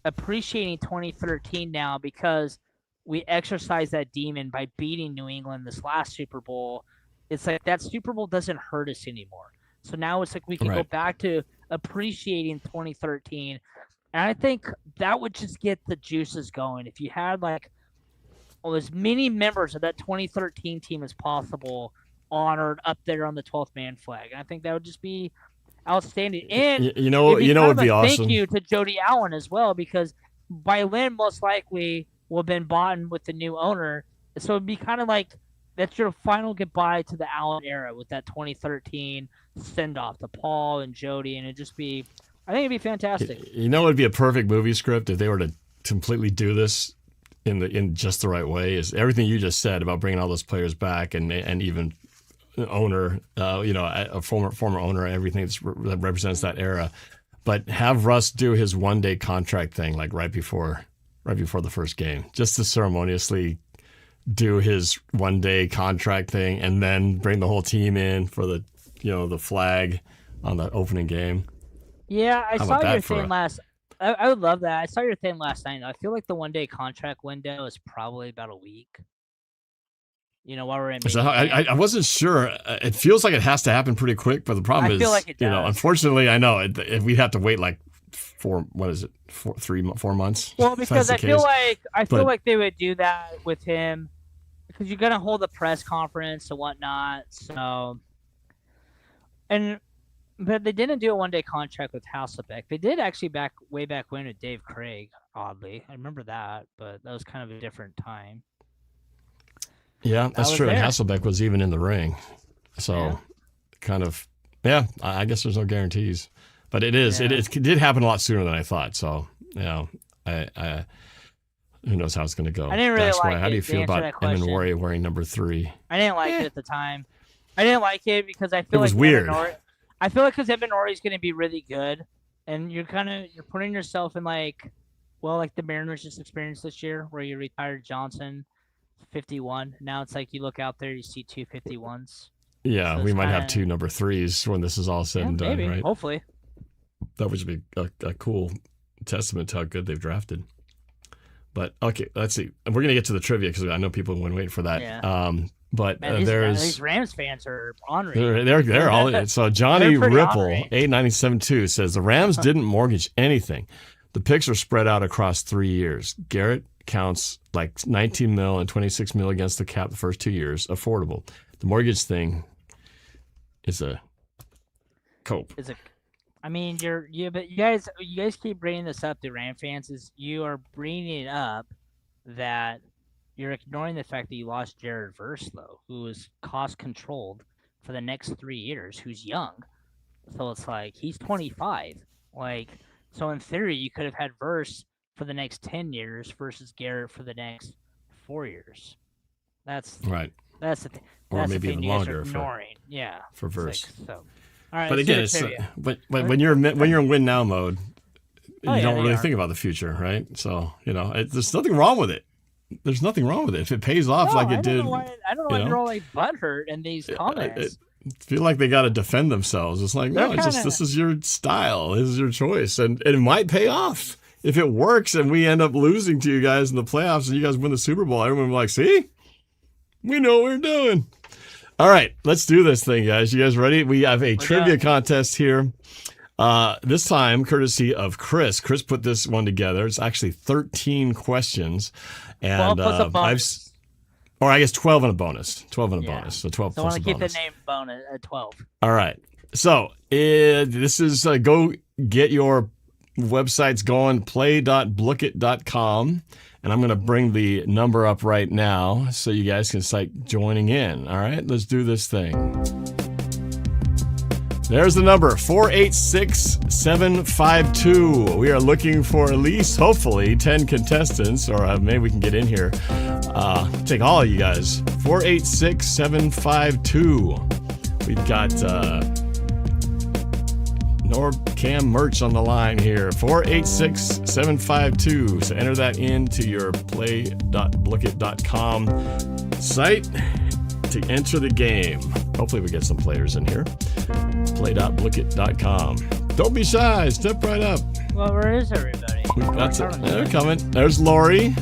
appreciating 2013 now because we exercised that demon by beating New England this last Super Bowl. It's like that Super Bowl doesn't hurt us anymore. So now it's like we can go back to appreciating 2013. And I think that would just get the juices going. If you had as many members of that 2013 team as possible honored up there on the 12th man flag. And I think that would just be outstanding. And you know what would be awesome? Thank you to Jody Allen as well, because by then most likely will have been bought with the new owner. So it'd be kind of like that's your final goodbye to the Allen era with that 2013 send-off to Paul and Jody, and it'd just be, I think it'd be fantastic. You know, it'd be a perfect movie script if they were to completely do this in just the right way. Is everything you just said about bringing all those players back and even owner, a former owner, everything that represents that era, but have Russ do his one-day contract thing like right before the first game, just to ceremoniously do his one-day contract thing, and then bring the whole team in for the flag on the opening game. Yeah, I saw your thing last. I would love that. I saw your thing last night. I feel like the one-day contract window is probably about a week. While we're in. I wasn't sure. It feels like it has to happen pretty quick, but the problem is, feel like it does. Unfortunately, I know we'd have to wait like 4 months. Well, because I feel like they would do that with him because you're gonna hold a press conference and whatnot. So, but they didn't do a one-day contract with Hasselbeck. They did actually way back when with Dave Craig. Oddly, I remember that, but that was kind of a different time. Yeah, that's true. And Hasselbeck was even in the ring, so I guess there's no guarantees. But it is. Yeah. It did happen a lot sooner than I thought. So, I who knows how it's going to go. I didn't really like it. How do you feel about Emin Warrior wearing number 3? I didn't like it at the time. I didn't like it because I feel it was weird. I feel like because Emin Warrior is going to be really good, and you're putting yourself in like the Mariners just experienced this year, where you retired Johnson, 51. Now it's like you look out there, you see 2 51s. Yeah, so we might have 2 number 3s when this is all said and done, maybe, right? Hopefully. That would be a cool testament to how good they've drafted. But okay, let's see. We're gonna get to the trivia because I know people have been waiting for that. Yeah. But these Rams fans are ornery. They're all. So Johnny Ripple 8972 says the Rams didn't mortgage anything. The picks are spread out across 3 years. Garrett counts like 19 mil and 26 mil against the cap the first 2 years. Affordable. The mortgage thing is a cope. I mean, but you guys keep bringing this up, the Ram fans, is you are bringing it up that you're ignoring the fact that you lost Jared Verslow, who was cost controlled for the next 3 years, who's young. So it's like he's 25. Like, so in theory, you could have had Verse for the next 10 years versus Garrett for the next 4 years. That's right. That's the thing. Or That's maybe the thing even you guys longer are ignoring. Yeah. for It's Verse. like, so. All right, But let's do again, the it's trivia. when you're in win now mode, Oh, you yeah, don't they really are. think about the future, right? So there's nothing wrong with it. There's nothing wrong with it if it pays off No, like I it don't did. know why, I don't know why they're all like butthurt in these comments. Feel like they got to defend themselves. It's like, They're no, it's just kinda- this is your style, this is your choice, and it might pay off if it works. And we end up losing to you guys in the playoffs, and you guys win the Super Bowl. Everyone will be like, see, we know what we're doing. All right, let's do this thing, guys. You guys ready? We have a trivia contest here. This time, courtesy of Chris. Chris put this one together. It's actually 13 questions, and 12 plus a bonus. I guess 12 and a bonus. 12 and a Yeah. bonus. So 12 So I plus want a to keep bonus. the name bonus at 12. All right. So this is go get your websites going, play.blookit.com. And I'm going to bring the number up right now so you guys can start joining in. All right, let's do this thing. There's the number, 486-752. We are looking for at least, hopefully, 10 contestants, or maybe we can get in here. Take all of you guys. 486-752. We've got NorbCam merch on the line here. 486-752. So enter that into your play.blookit.com site to enter the game. Hopefully we get some players in here. Play.blookit.com. Don't be shy. Step right up. Well, where is everybody? That's it. They're coming. There's Lori.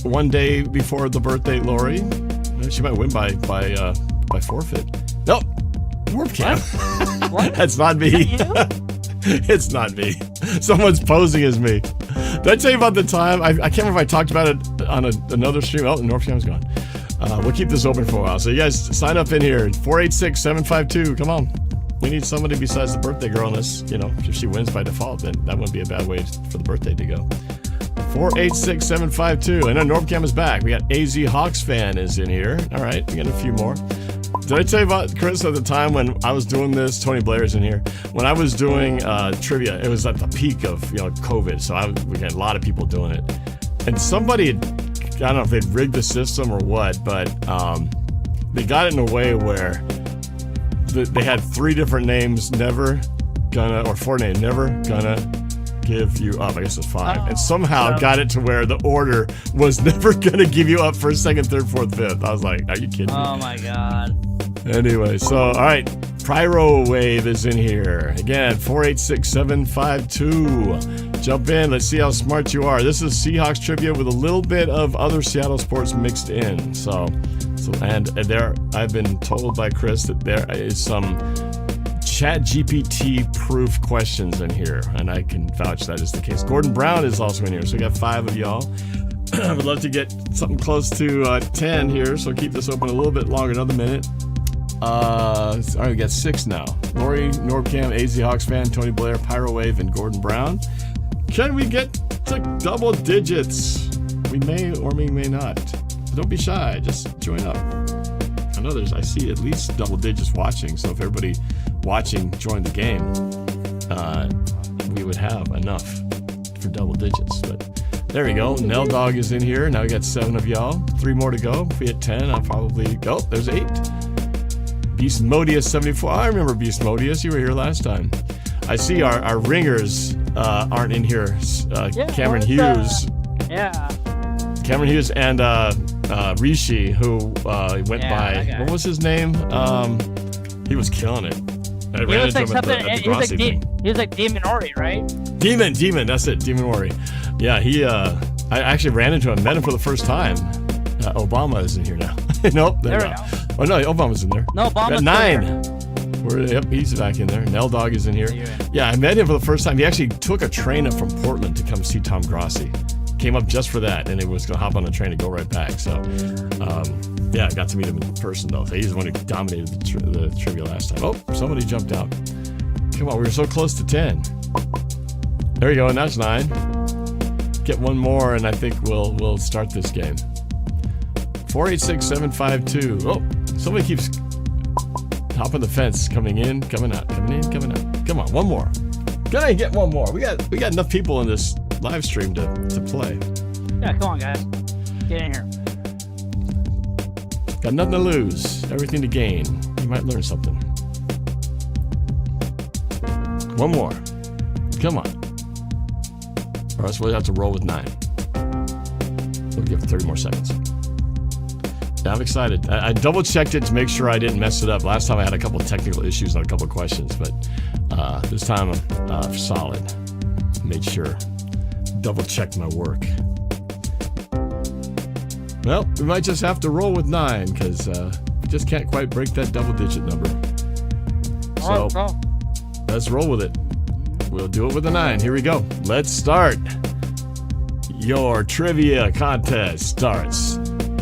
One day before the birthday, Lori. She might win by forfeit. Nope. NorbCam. What? That's not me. Is that It's not me. Someone's posing as me. Did I tell you about the time? I can't remember if I talked about it on another stream. Oh, NorbCam's gone. We'll keep this open for a while. So you guys sign up in here. 486-752. Come on. We need somebody besides the birthday girl on this. If she wins by default, then that wouldn't be a bad way for the birthday to go. 486-752. I know NorbCam is back. We got AZ Hawks fan is in here. All right, we got a few more. Did I tell you about, Chris, at the time when I was doing this? Tony Blair's in here. When I was doing trivia, it was at the peak of COVID, so we had a lot of people doing it. And somebody had, I don't know if they'd rigged the system or what, but they got it in a way where they had 3 different names, never gonna, or 4 names, never gonna give you up. I guess it's 5. And somehow got it to where the order was never gonna give you up first, second, third, fourth, fifth. I was like, are you kidding me? Oh my god. Anyway, so all right, Pyro Wave is in here again. 486-752. Jump in. Let's see how smart you are. This is Seahawks trivia with a little bit of other Seattle sports mixed in. So and there, I've been told by Chris that there is some Chat GPT proof questions in here, and I can vouch that is the case. Gordon Brown is also in here, so we got 5 of y'all. I would love to get something close to 10 here, so keep this open a little bit longer, another minute. All right, we got 6 now. Lori, NorbCam, AZ Hawks fan, Tony Blair, Pyro Wave, and Gordon Brown. Can we get to double digits? We may or we may not. Don't be shy, just join up. I see at least double digits watching, so if everybody watching joined the game, we would have enough for double digits. But there we go. Nell Dog is in here. Now we got 7 of y'all. 3 more to go. If we hit 10, I'll probably go. There's 8. Beast Modius 74. I remember Beast Modius. You were here last time. I see our ringers aren't in here. Cameron Hughes. Cameron Hughes and Rishi, who went by, what was his name? He was killing it. I ran into him at the Grossi thing. He was like Demon Ori, right? Demon, that's it, Demon Ori. Yeah, I actually ran into him, met him for the first time. Obama is in here now. Nope, There we no. go. Oh no, Obama's in there. No, Obama's We got still 9. Yep, he's back in there. Nell Dog is in here. Yeah, I met him for the first time. He actually took a train up from Portland to come see Tom Grossi. Came up just for that, and he was going to hop on a train and go right back. So, yeah, I got to meet him in person, though. He's the one who dominated the trivia last time. Oh, somebody jumped out. Come on, we were so close to 10. There you go, and that's 9. get one more, and I think we'll start this game. 486-752. Oh, somebody keeps hopping the fence, coming in, coming out, coming in, coming out. Come on, one more. Gotta get one more. We got enough people in this live stream to play. Yeah, come on, guys. Get in here. Got nothing to lose, everything to gain. You might learn something. One more. Come on. Or else we'll have to roll with 9. We'll give it 30 more seconds. Yeah, I'm excited. I double checked it to make sure I didn't mess it up. Last time I had a couple of technical issues on a couple of questions, but this time I'm solid. Made sure. Double checked my work. Well, we might just have to roll with 9 because we just can't quite break that double-digit number. So let's roll with it. We'll do it with a 9. Here we go. Let's start. Your trivia contest starts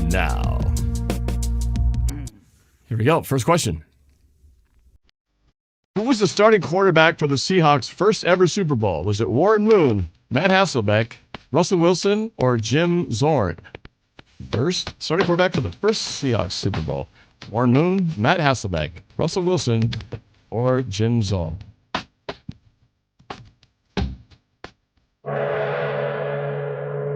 now. Here we go. First question. Who was the starting quarterback for the Seahawks' first ever Super Bowl? Was it Warren Moon, Matt Hasselbeck, Russell Wilson, or Jim Zorn? First starting quarterback for the first Seahawks Super Bowl. Warren Moon, Matt Hasselbeck, Russell Wilson, or Jim Zorn?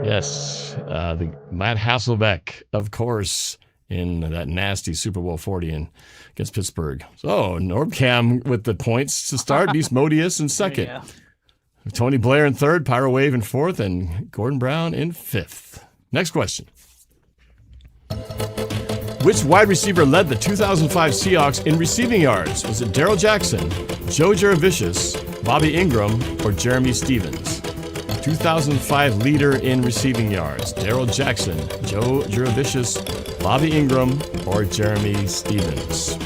Yes, the Matt Hasselbeck, of course, in that nasty Super Bowl 40 against Pittsburgh. So NorbCam with the points to start. Beast Modius in second. Tony Blair in third. Pyro Wave in fourth. And Gordon Brown in fifth. Next question. Which wide receiver led the 2005 Seahawks in receiving yards? Was it Darrell Jackson, Joe Jurevicius, Bobby Ingram, or Jeremy Stevens? 2005 leader in receiving yards. Darrell Jackson, Joe Jurevicius, Bobby Ingram, or Jeremy Stevens.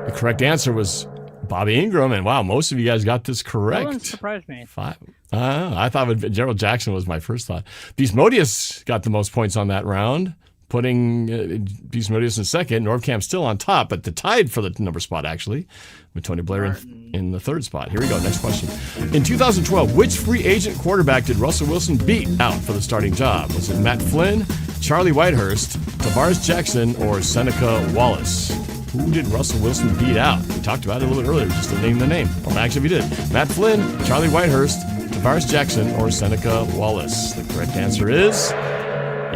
The correct answer was Bobby Ingram, and wow, most of you guys got this correct. That one surprised me. 5. I thought Gerald Jackson was my first thought. Beast Modius got the most points on that round, putting Beast Modius in second. NorbCam still on top, but the tied for the number spot, actually, with Tony Blair in the third spot. Here we go, next question. In 2012, which free agent quarterback did Russell Wilson beat out for the starting job? Was it Matt Flynn, Charlie Whitehurst, Tavares Jackson, or Seneca Wallace? Who did Russell Wilson beat out? We talked about it a little bit earlier, just to name the name. Well, actually, we did. Matt Flynn, Charlie Whitehurst, Tavares Jackson, or Seneca Wallace? The correct answer is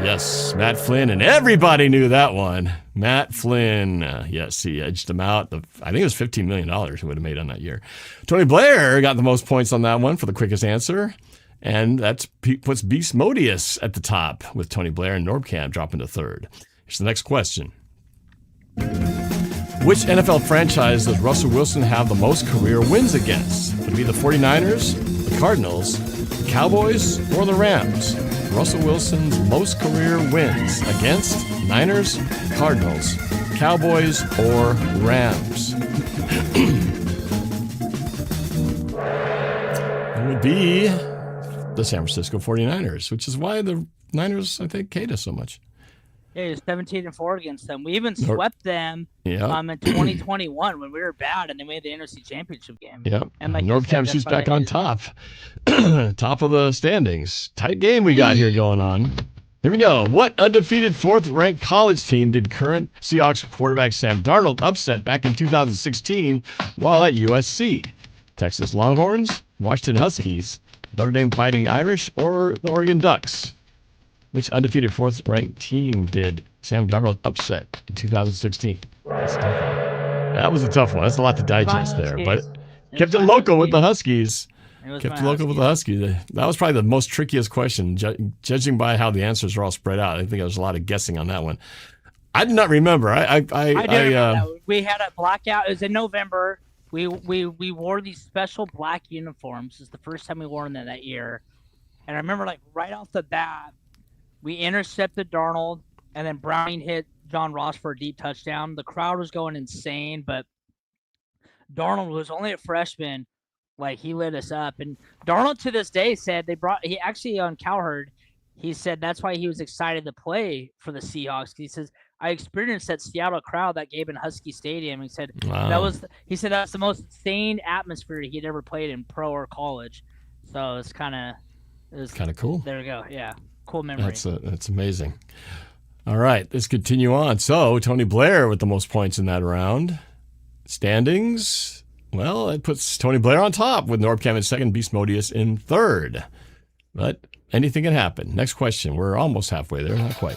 yes, Matt Flynn, and everybody knew that one. Matt Flynn, yes, he edged him out. I think it was $15 million he would have made on that year. Tony Blair got the most points on that one for the quickest answer, and that puts Beast Modius at the top with Tony Blair and NorbCam dropping to third. Here's the next question. Which NFL franchise does Russell Wilson have the most career wins against? Would it be the 49ers, the Cardinals, the Cowboys, or the Rams? Russell Wilson's most career wins against Niners, Cardinals, Cowboys, or Rams? It would be the San Francisco 49ers, which is why the Niners, I think, hate us so much. Yeah, he was 17-4 against them. We even swept them in 2021 when we were bad, and they made the NFC Championship game. Yep. And like NorbCam shoots back on top. Top of the standings. Tight game we got here going on. Here we go. What undefeated fourth-ranked college team did current Seahawks quarterback Sam Darnold upset back in 2016 while at USC? Texas Longhorns, Washington Huskies, Notre Dame Fighting Irish, or the Oregon Ducks? Which undefeated fourth-ranked team did Sam Darnold upset in 2016? That's a tough one. That was a tough one. That's a lot to digest there, but kept it local with the Huskies. Kept it local with the Huskies. That was probably the most trickiest question, judging by how the answers are all spread out. I think there was a lot of guessing on that one. I did not remember. I do remember. We had a blackout. It was in November. We wore these special black uniforms. It was the first time we wore them that year, and I remember like right off the bat. We intercepted Darnold, and then Browning hit John Ross for a deep touchdown. The crowd was going insane, but Darnold was only a freshman. Like, he lit us up. And Darnold, to this day, said he actually on Cowherd, he said that's why he was excited to play for the Seahawks. He says, I experienced that Seattle crowd that game in Husky Stadium. He said Wow. that's the most insane atmosphere he'd ever played in pro or college. So it's kind of cool. There we go. Yeah, cool memory. That's amazing. All right, let's continue on. So Tony Blair with the most points in that round. Standings. Well, it puts Tony Blair on top with NorbCam in second, Beast Modius in third. But anything can happen. Next question. We're almost halfway there, not quite.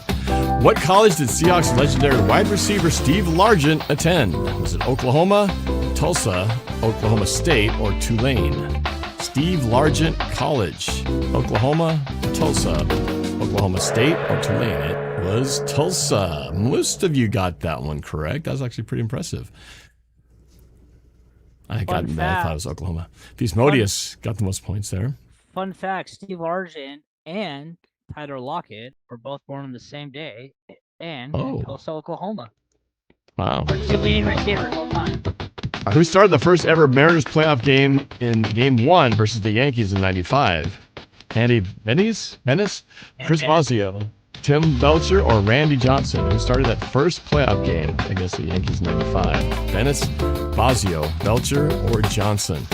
What college did Seahawks legendary wide receiver Steve Largent attend? Was it Oklahoma, Tulsa, Oklahoma State, or Tulane? Steve Largent College, Oklahoma, Tulsa, Oklahoma State, or Tulane? It was Tulsa. Most of you got that one correct. That was actually pretty impressive. I thought it was Oklahoma. Beast Modius got the most points there. Fun fact, Steve Largent and Tyler Lockett were both born on the same day and in Tulsa, Oklahoma. Wow. Two leading receivers all time. Who started the first ever Mariners playoff game in Game 1 versus the Yankees in 95? Andy Bennis, Chris Bosio, Tim Belcher, or Randy Johnson? Who started that first playoff game against the Yankees in 95? Bennis, Bosio, Belcher, or Johnson?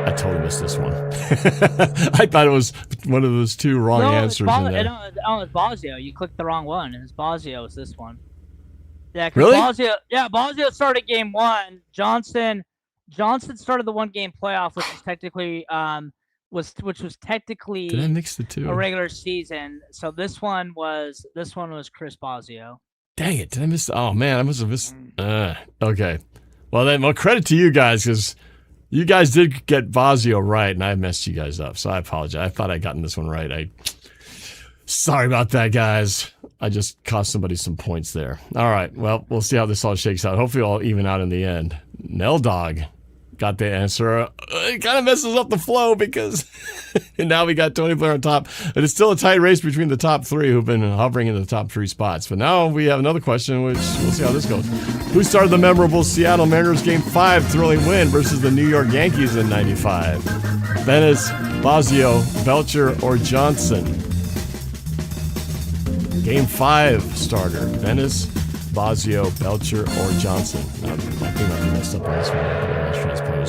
I totally missed this one. I thought it was one of those two wrong answers in there. It's Bosio. You clicked the wrong one. It's Bosio. It's this one. Yeah, really? Bosio started game 1. Johnson started the 1 game playoff, which was technically Did I mix the two? A regular season. So this one was Chris Bosio. Dang it! Did I miss? Oh man, I must have missed. Okay. Well then, credit to you guys because you guys did get Bosio right, and I messed you guys up. So I apologize. I thought I'd gotten this one right. Sorry about that, guys. I just cost somebody some points there. All right. Well, we'll see how this all shakes out. Hopefully, it'll all even out in the end. Nell Dog got the answer. It kind of messes up the flow because and now we got Tony Blair on top. But it's still a tight race between the top 3 who've been hovering in the top 3 spots. But now we have another question, which we'll see how this goes. Who started the memorable Seattle Mariners Game 5 thrilling win versus the New York Yankees in 95? Bennis, Bosio, Belcher, or Johnson? Game 5 starter. Bennis, Bosio, Belcher, or Johnson? I think I messed up on this one.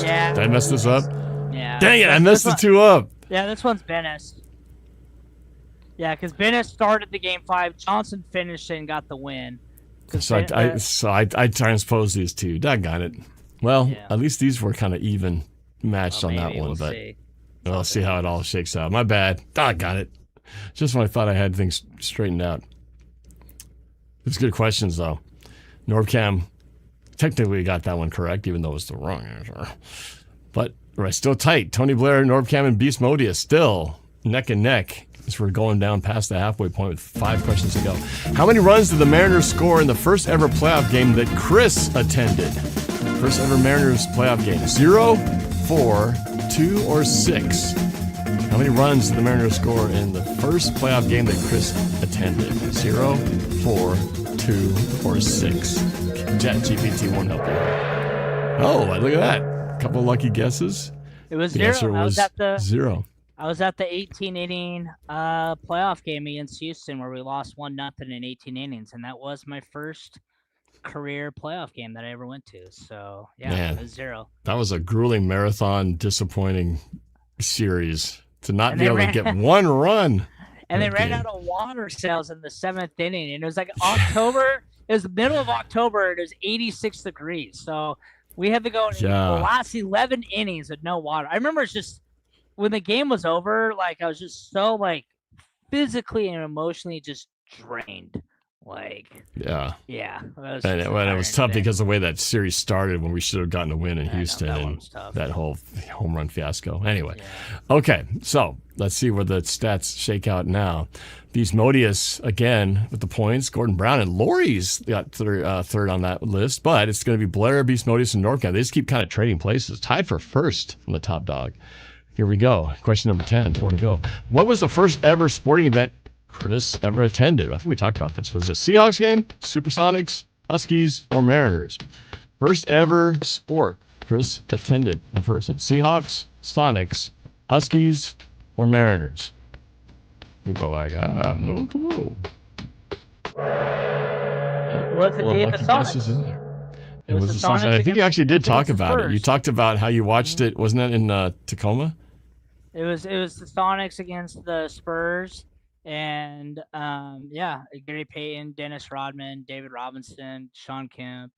Yeah. Did I mess this up? Yeah. Dang it, I messed the 2 up. Yeah, this one's Bennis. Yeah, because Bennis started the game 5. Johnson finished and got the win. So I transposed these 2. Doggone it. Well, yeah. At least these were kind of even matched on that one. But we'll see how it all shakes out. My bad. Doggone it. Just when I thought I had things straightened out. It's good questions, though. NorbCam technically got that one correct, even though it was the wrong answer. But we're still tight. Tony Blair, NorbCam, and Beast Modius still neck and neck as we're going down past the halfway point with 5 questions to go. How many runs did the Mariners score in the first ever playoff game that Chris attended? First ever Mariners playoff game. 0, 4, 2, or 6? How many runs did the Mariners score in the first playoff game that Chris attended? 0, 4, 2, or 6? ChatGPT won't help you. Oh, look at that. A couple of lucky guesses. It was the 0. Answer was 0. I was at the 18-inning playoff game against Houston where we lost 1-0 in 18 innings, and that was my first career playoff game that I ever went to. So, yeah, Man, it was 0. That was a grueling marathon, disappointing series to not be able to get 1 run. And they ran out of water cells in the 7th inning, and it was like October. It was the middle of October. It was 86 degrees. So we had to go in the last 11 innings with no water. I remember it's just when the game was over, like I was just so like physically and emotionally just drained. Like, yeah. It was tough because the way that series started when we should have gotten a win in Houston and that whole home run fiasco. Anyway, okay, so let's see where the stats shake out now. Beast Modius, again, with the points. Gordon Brown and Laurie's got third on that list, but it's going to be Blair, Beast Modius, and NorbCam. They just keep kind of trading places. Tied for first from the top dog. Here we go. Question number 10. 4 to go. What was the first ever sporting event Chris ever attended? I think we talked about this. Was it Seahawks game, Supersonics, Huskies, or Mariners? First ever sport Chris attended in person. Seahawks, Sonics, Huskies, or Mariners? We go like, no clue. Was the game Lucky of Guess is Sonics? in there. It was was the the Sonics. Sonics And I think you against- actually did talk against the about it. You Spurs. talked about how you watched it. Wasn't that in Tacoma? It was the Sonics against the Spurs, and Gary Payton, Dennis Rodman, David Robinson, Sean Kemp.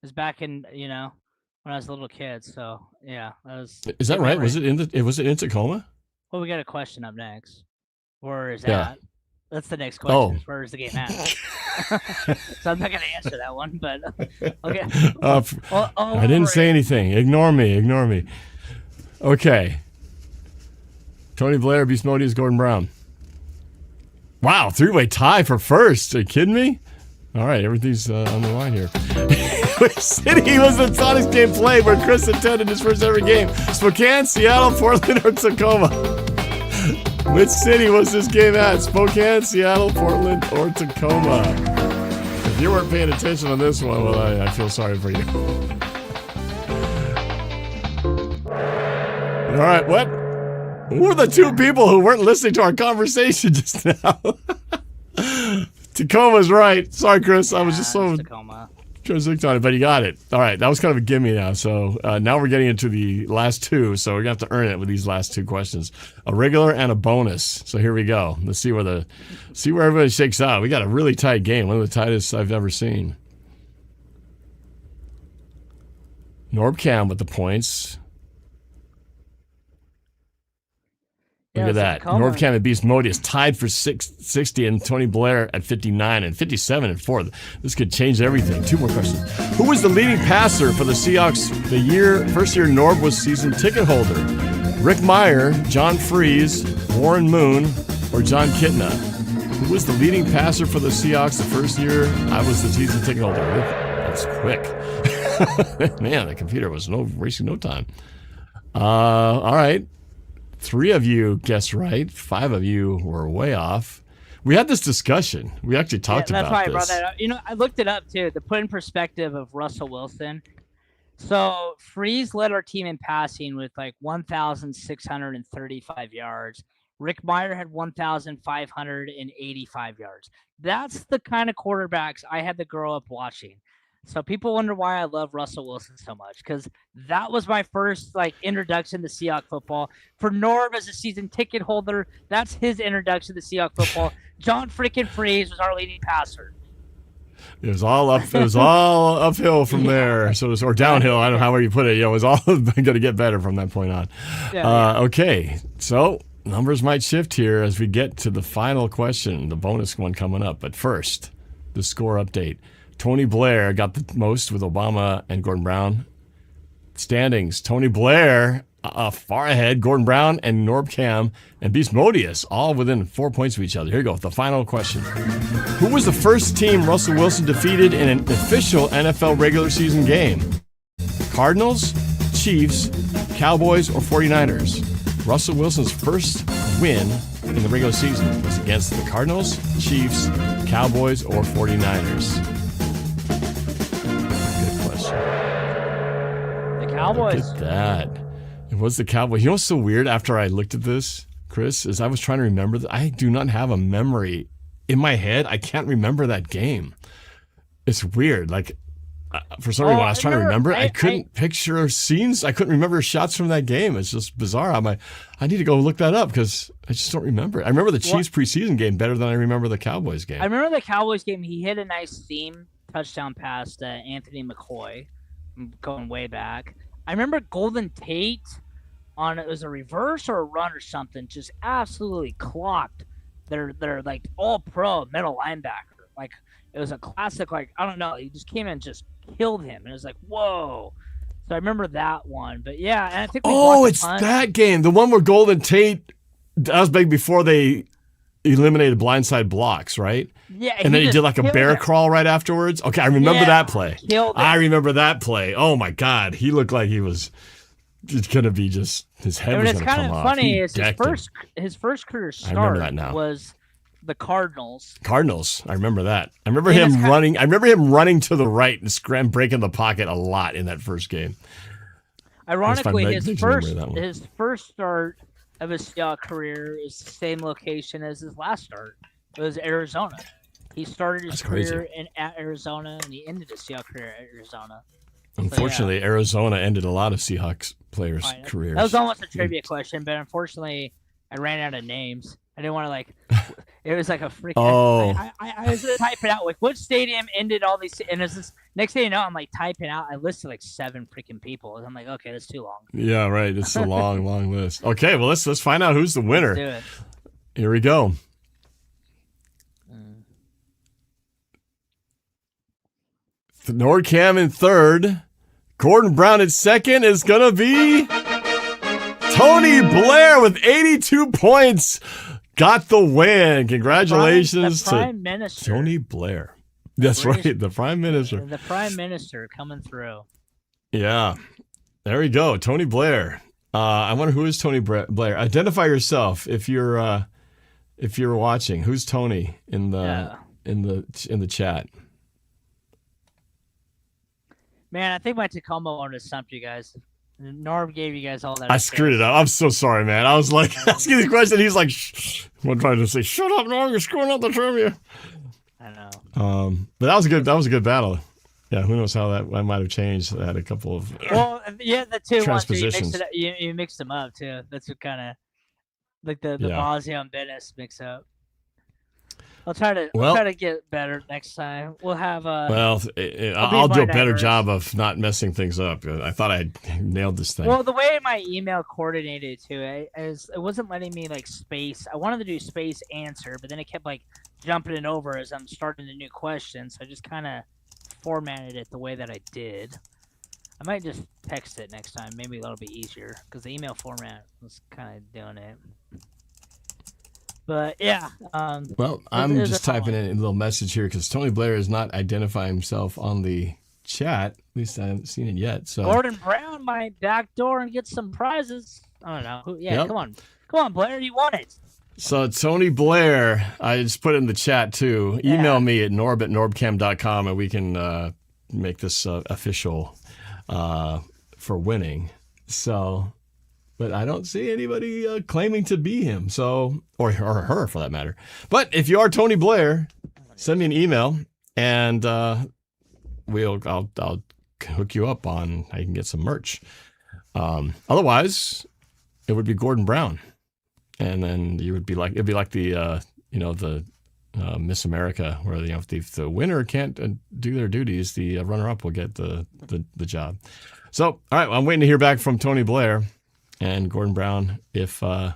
It was back in when I was a little kid. So yeah, that was. Is that good right? Was memory. it in Tacoma? Well, we got a question up next. Where is Yeah. that? That's the next question. Oh. Is where is the game at? So I'm not gonna answer that one, but okay. I didn't say anything. Ignore me. Okay. Tony Blair, Beast Modius, Gordon Brown. Wow, three-way tie for first. Are you kidding me? All right, everything's on the line here. Which city was the Sonics game played where Chris attended his first ever game? Spokane, Seattle, Portland, or Tacoma? Which city was this game at? Spokane, Seattle, Portland, or Tacoma? If you weren't paying attention on this one, well, I feel sorry for you. All right, what? Who are the two people who weren't listening to our conversation just now? Tacoma's right. Sorry, Chris. I was just so Tacoma. hooked on it, but you got it. All right, that was kind of a gimme now. So now we're getting into the last two. So we're gonna have to earn it with these last two questions, a regular and a bonus. So here we go. Let's see where everybody shakes out. We got a really tight game, one of the tightest I've ever seen. NorbCam with the points. Look at that. NorbCam and Beast Modius tied for 60 and Tony Blair at 59 and 57 and 4. This could change everything. Two more questions. Who was the leading passer for the Seahawks first year Norb was season ticket holder? Rick Meyer, John Freeze, Warren Moon, or John Kitna? Who was the leading passer for the Seahawks the first year I was the season ticket holder? That's quick. Man, the computer was wasting no time. All right. 3 of you guessed right. 5 of you were way off. We had this discussion. We actually talked about this. That's why I brought that up. I looked it up too, to put in perspective of Russell Wilson. So Freeze led our team in passing with like 1,635 yards. Rick Meyer had 1,585 yards. That's the kind of quarterbacks I had to grow up watching. So people wonder why I love Russell Wilson so much, because that was my first introduction to Seahawks football. For Norb as a season ticket holder, that's his introduction to Seahawks football. John freaking Freeze was our leading passer. It was all uphill from there. So or downhill. I don't know how you put it. It was all going to get better from that point on. Okay, so numbers might shift here as we get to the final question, the bonus one coming up. But first, the score update. Tony Blair got the most with Obama and Gordon Brown. Standings, Tony Blair far ahead, Gordon Brown and NorbCam and Beast Modius all within 4 points of each other. Here you go, the final question. Who was the first team Russell Wilson defeated in an official NFL regular season game? Cardinals, Chiefs, Cowboys, or 49ers? Russell Wilson's first win in the regular season was against the Cardinals, Chiefs, Cowboys, or 49ers? Cowboys. Look at that. It was the Cowboys. You know what's so weird after I looked at this, Chris, is I was trying to remember that I do not have a memory in my head. I can't remember that game. It's weird. For some reason, when I was trying to remember it, I couldn't picture scenes. I couldn't remember shots from that game. It's just bizarre. I need to go look that up because I just don't remember it. I remember the Chiefs preseason game better than I remember the Cowboys game. I remember the Cowboys game. He hit a nice seam touchdown pass to Anthony McCoy, going way back. I remember Golden Tate it was a reverse or a run or something, just absolutely clocked. They're all pro middle linebacker. It was a classic, I don't know, he just came in and just killed him. And it was whoa. So I remember that one. But yeah, and I think it's that game. The one where Golden Tate, that was big before they eliminated blindside blocks, right? Yeah. And then he did a bear crawl right afterwards. Okay, I remember that play. I remember that play. Oh my God. He looked like he was going to be his head was going to come off. It's kind of funny is his first career start was the Cardinals. I remember that. I remember him running. I remember him running to the right and breaking the pocket a lot in that first game. Ironically, his first start of his Seahawks career is the same location as his last start. It was Arizona. He started his That's crazy. career at Arizona, and he ended his Seahawks career at Arizona. Unfortunately, Arizona ended a lot of Seahawks players' Right. careers. That was almost a trivia question, but unfortunately, I ran out of names. I didn't want to it was like a freaking. Oh. I was typing out like which stadium ended all these, and it's this next thing you know, I'm like typing out. I listed like 7 freaking people, and I'm like, okay, that's too long. Yeah, right. It's a long, long list. Okay, well let's find out who's the winner. Let's do it. Here we go. NorbCam in third. Gordon Brown at second is gonna be Tony Blair with 82 points. Got the win. Congratulations the Prime Minister. to Tony Blair. That's right, the Prime Minister. The Prime Minister coming through. Yeah. There we go. Tony Blair. I wonder who is Tony Blair. Identify yourself if you're watching. Who's Tony in the chat? Man, I think my Tacoma one has stumped you guys. Norb gave you guys all that. I screwed it up. I'm so sorry, man. I was like asking the question. He's like, I'm trying to say, shut up, Norb. You're screwing up the trivia. I know. But that was a good battle. Yeah, who knows how that might have changed. I had a couple of yeah, the two ones transpositions. you mixed them up too. That's what kind of like the Bosnia and Venice mix up. I'll try to get better next time. We'll have I'll do a better job of not messing things up. I thought I nailed this thing. Well, the way my email coordinated to it wasn't letting me like space. I wanted to do space answer, but then it kept like jumping it over as I'm starting a new question. So I just kind of formatted it the way that I did. I might just text it next time. Maybe that'll be easier because the email format was kind of doing it. But yeah. Well, I'm just typing in a little message here because Tony Blair is not identifying himself on the chat. At least I haven't seen it yet. So Gordon Brown might backdoor and get some prizes. I don't know. Yeah, come on, Blair, you want it. So Tony Blair, I just put it in the chat too. Email me at norb@norbcam.com and we can make this official for winning. So. But I don't see anybody claiming to be him, or her for that matter. But if you are Tony Blair, send me an email, and I'll hook you up on how you can get some merch. Otherwise, it would be Gordon Brown, and then it'd be like the Miss America, where if the winner can't do their duties, the runner-up will get the job. So, all right, I'm waiting to hear back from Tony Blair. And Gordon Brown, if I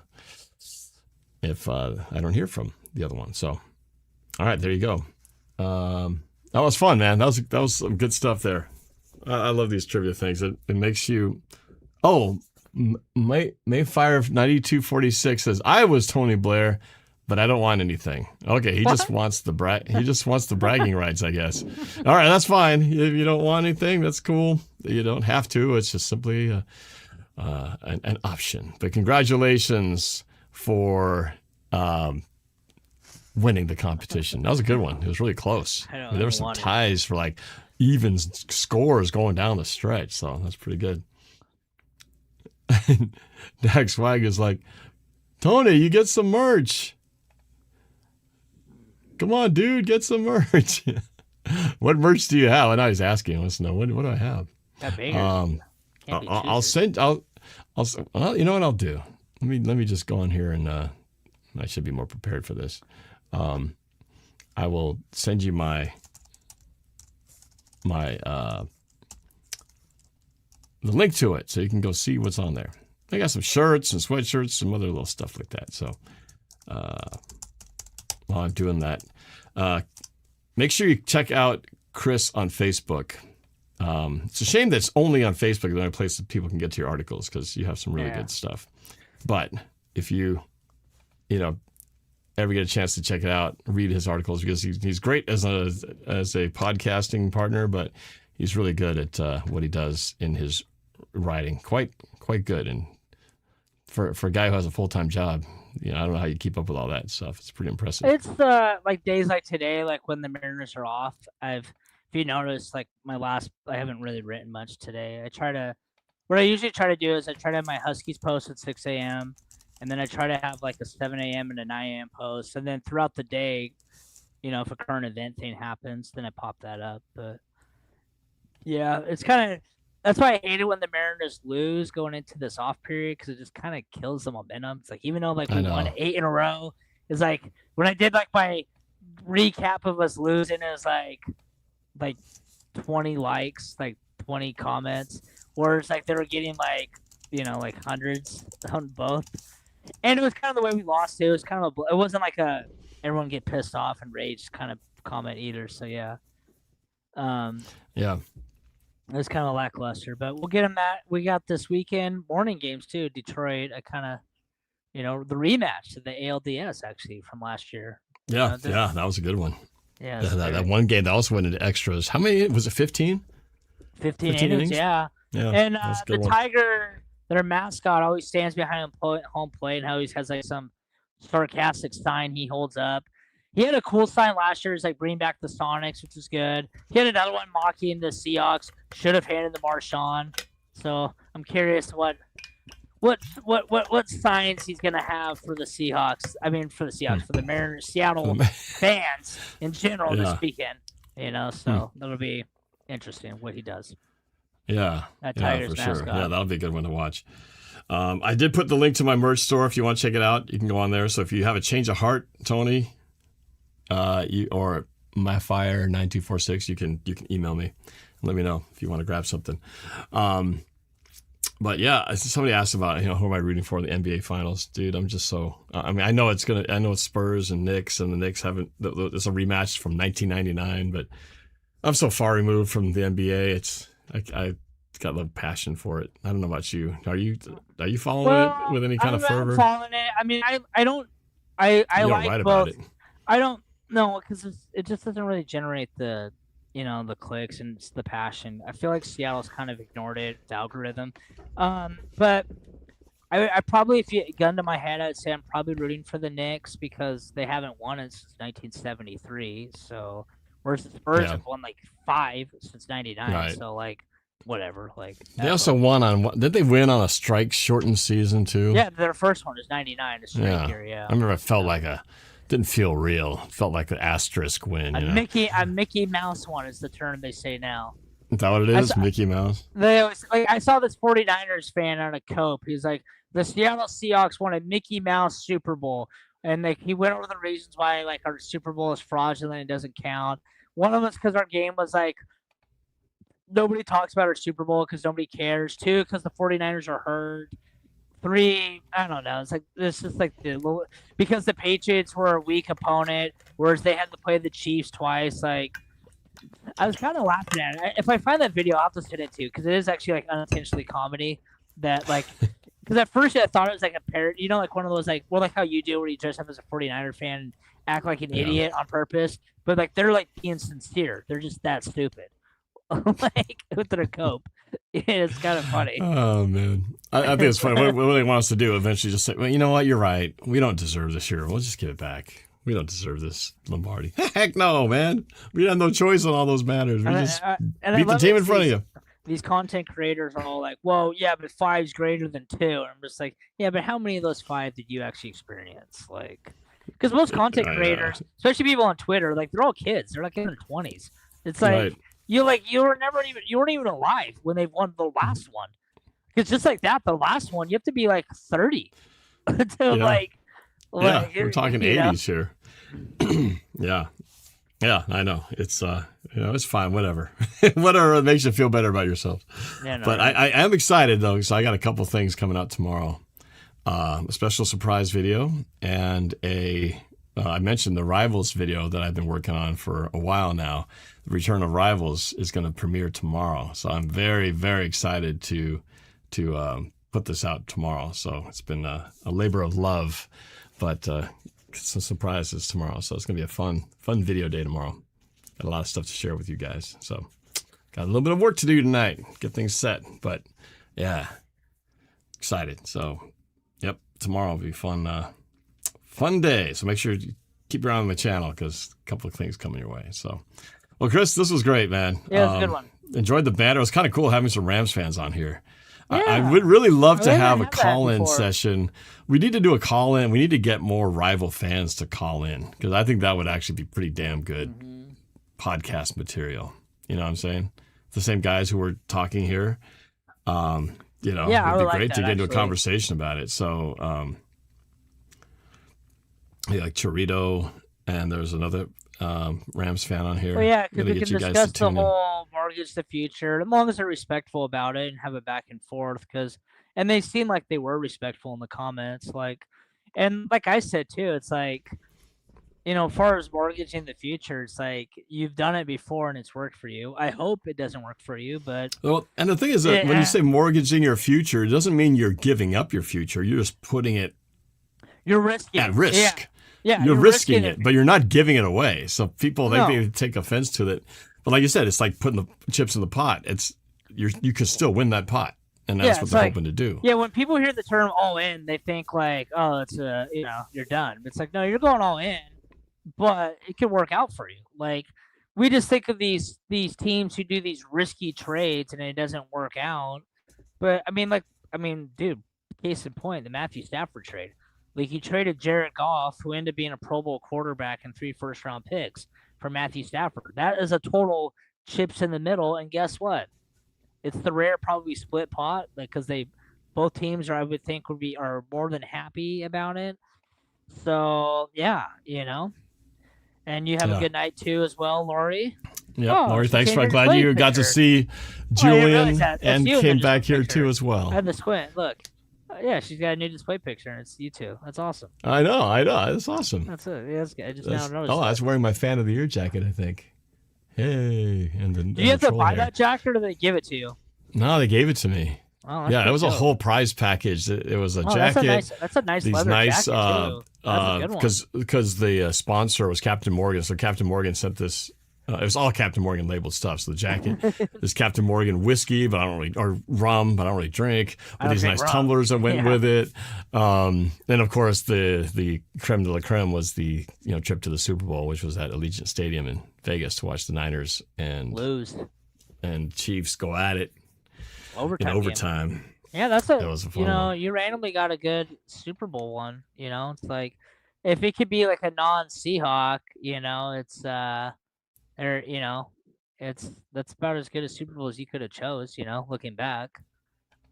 don't hear from the other one. So, all right, there you go. That was fun, man. That was some good stuff there. I love these trivia things. It makes you. Oh, Mayfire 9246 says I was Tony Blair, but I don't want anything. Okay, he just wants the bragging rights, I guess. All right, that's fine. If you don't want anything, that's cool. You don't have to. It's just simply. An option. But congratulations for winning the competition. That was a good one. It was really close. There were some ties for like even scores going down the stretch, so that's pretty good. Dak Swag is like, Tony, you get some merch. Come on, dude, get some merch. What merch do you have? I know he's asking. Let's know what do I have. I'll send. Well, you know what I'll do. Let me just go on here and I should be more prepared for this. I will send you my the link to it so you can go see what's on there. I got some shirts and sweatshirts, some other little stuff like that. So while I'm doing that, make sure you check out Chris on Facebook. It's a shame that it's only on Facebook, the only place that people can get to your articles, because you have some really good stuff. But if you ever get a chance to check it out, read his articles, because he's great as a podcasting partner, but he's really good at what he does in his writing. Quite good. And for a guy who has a full-time job, I don't know how you keep up with all that stuff. It's pretty impressive. It's like days like today, like when the Mariners are off, if you notice, like I haven't really written much today. What I usually try to do is I try to have my Huskies post at 6 a.m. and then I try to have like a 7 a.m. and a 9 a.m. post. And then throughout the day, if a current event thing happens, then I pop that up. But yeah, it's kind of that's why I hate it when the Mariners lose going into this off period because it just kind of kills the momentum. It's like even though like I we know. won 8 in a row, it's like when I did like my recap of us losing, it was like 20 likes, like 20 comments, whereas like they were getting like like hundreds on both. And it was kind of the way we lost it. It was kind of it wasn't like a everyone get pissed off and rage kind of comment either. So yeah. Yeah. It was kind of lackluster, but we'll get them that. We got this weekend morning games too. Detroit, I kind of, the rematch of the ALDS actually from last year. Yeah, that was a good one. Yeah, that one game that also went into extras. How many was it? 15? 15 innings, yeah. Yeah, And that's a the good one. Tiger, their mascot, always stands behind home plate and always has like some sarcastic sign he holds up. He had a cool sign last year. It's like bring back the Sonics, which is good. He had another one mocking the Seahawks. Should have handed the Marshawn. So I'm curious what signs he's gonna have for the Seahawks. I mean, for the Seahawks, for the Mariners, Seattle fans in general this weekend. So that'll be interesting what he does. Yeah, That Tigers for sure. mascot. Yeah, that'll be a good one to watch. I did put the link to my merch store. If you want to check it out, you can go on there. So if you have a change of heart, Tony, or myfire9246, you can email me and let me know if you want to grab something. But yeah, somebody asked about who am I rooting for in the NBA Finals, dude. I'm just so. I mean, I know it's Spurs and Knicks, and the Knicks haven't. It's a rematch from 1999, but I'm so far removed from the NBA. It's I got a little passion for it. I don't know about you. Are you following it with any kind of fervor? I'm following it. I mean, I don't. I You like don't write both. about it. I don't know because it just doesn't really generate the the clicks and the passion. I feel like Seattle's kind of ignored it, the algorithm. But I probably, if you gun to my head, I'd say I'm probably rooting for the Knicks because they haven't won it since 1973. So whereas the Spurs have won like 5 since '99. Right. So like whatever. Like They also won on. Did they win on a strike shortened season too? yeah, their first one is '99. A strike year. Yeah. I remember it felt like didn't feel real. It felt like an asterisk win. A Mickey Mouse one is the term they say now. Is that what it is? Mickey Mouse? They always, like, I saw this 49ers fan on a Cope. He's like, the Seattle Seahawks won a Mickey Mouse Super Bowl. And he went over the reasons why like our Super Bowl is fraudulent and doesn't count. One of them is because our game was like, nobody talks about our Super Bowl because nobody cares. 2, because the 49ers are hurt. 3, I don't know. It's like this is like because the Patriots were a weak opponent, whereas they had to play the Chiefs twice. Like I was kind of laughing at it. If I find that video, I'll have to send it to you because it is actually like unintentionally comedy. That like because at first I thought it was like a parrot, like one of those like how you do where you dress up as a 49er fan and act like an idiot on purpose, but like they're like being sincere. They're just that stupid. Like with their cope. It's kind of funny. Oh man, I think it's funny. What they want us to do eventually just say, well, you know what, you're right. We don't deserve this year. We'll just give it back. We don't deserve this Lombardi. Heck no, man. We had no choice on all those matters. We just beat the team in front of you. These content creators are all like, well, yeah, but 5's greater than 2. And I'm just like, yeah, but how many of those 5 did you actually experience? Like, because most content creators, especially people on Twitter, like they're all kids. They're like in their 20s. It's like you weren't even alive when they won the last one. Because just like that, the last one, you have to be like 30 to we're talking 80s here. Yeah, I know. It's it's fine. Whatever, whatever makes you feel better about yourself. Yeah, no, but I am excited though, because I got a couple things coming out tomorrow. A special surprise video and I mentioned the Rivals video that I've been working on for a while now. The Return of Rivals is going to premiere tomorrow, so I'm very, very excited to put this out tomorrow. So it's been a labor of love, but some surprises tomorrow. So it's going to be a fun video day tomorrow. Got a lot of stuff to share with you guys. So got a little bit of work to do tonight, get things set. But yeah, excited. So yep, tomorrow will be fun day. So make sure you keep your eye on the channel because a couple of things coming your way. So, well, Chris, this was great, man. Yeah, it was a good one. Enjoyed the banter. It was kind of cool having some Rams fans on here. I Yeah. would really love to We haven't have a had that call-in before. session. We need to do a call-in. We need to get more rival fans to call in because I think that would actually be pretty damn good podcast material. You know what I'm saying? The same guys who were talking here. You know, Yeah, I it'd be would like great to that, get into a actually. conversation about it. So, yeah, like Chorito, and there's another Rams fan on here. Well, yeah, because Really we get can you guys discuss to the tune in. whole mortgage the future, as long as they're respectful about it and have it back and forth. And they seem like they were respectful in the comments, and like I said too, it's like, as far as mortgaging the future, it's like you've done it before and it's worked for you. I hope it doesn't work for you, but Well, and the thing is that when you say mortgaging your future, it doesn't mean you're giving up your future. You're just putting it you're risking at risk. Yeah, You're risking it, but you're not giving it away. So people they take offense to it. But like you said, it's like putting the chips in the pot. You can still win that pot, and that's what they're hoping to do. Yeah, when people hear the term all in, they think like, oh, it's you're done. It's like, no, you're going all in, but it can work out for you. Like, we just think of these teams who do these risky trades and it doesn't work out. But dude, case in point, the Matthew Stafford trade. Like, he traded Jared Goff, who ended up being a Pro Bowl quarterback and 3 first-round picks, for Matthew Stafford. That is a total chips in the middle, and guess what? It's the rare probably split pot, because both teams I would think are more than happy about it. So yeah, And you have a good night too as well, Lori. Yeah, Lori, thanks. I'm glad you got to see Julian and came back here too as well. I had the squint. Look. Yeah, she's got a new display picture, and it's you two. That's awesome. I know. That's awesome. That's it. Yeah, that's good. I just now noticed. I was wearing my fan of the year jacket, I think. Hey, and then do you have to buy that jacket, or do they give it to you? No, they gave it to me. Oh, yeah, it was a whole prize package. It was a jacket. That's a nice leather jacket too. That's a good one. Because the sponsor was Captain Morgan, so Captain Morgan sent this. It was all Captain Morgan labeled stuff. So the jacket is Captain Morgan whiskey, or rum, but I don't really drink. With these nice tumblers that went with it. Then of course the creme de la creme was the trip to the Super Bowl, which was at Allegiant Stadium in Vegas to watch the Niners and lose and Chiefs go at it in overtime. Yeah, that was a fun one. You randomly got a good Super Bowl one. It's like if it could be like a non-Seahawk, it's that's about as good a Super Bowl as you could have chose, looking back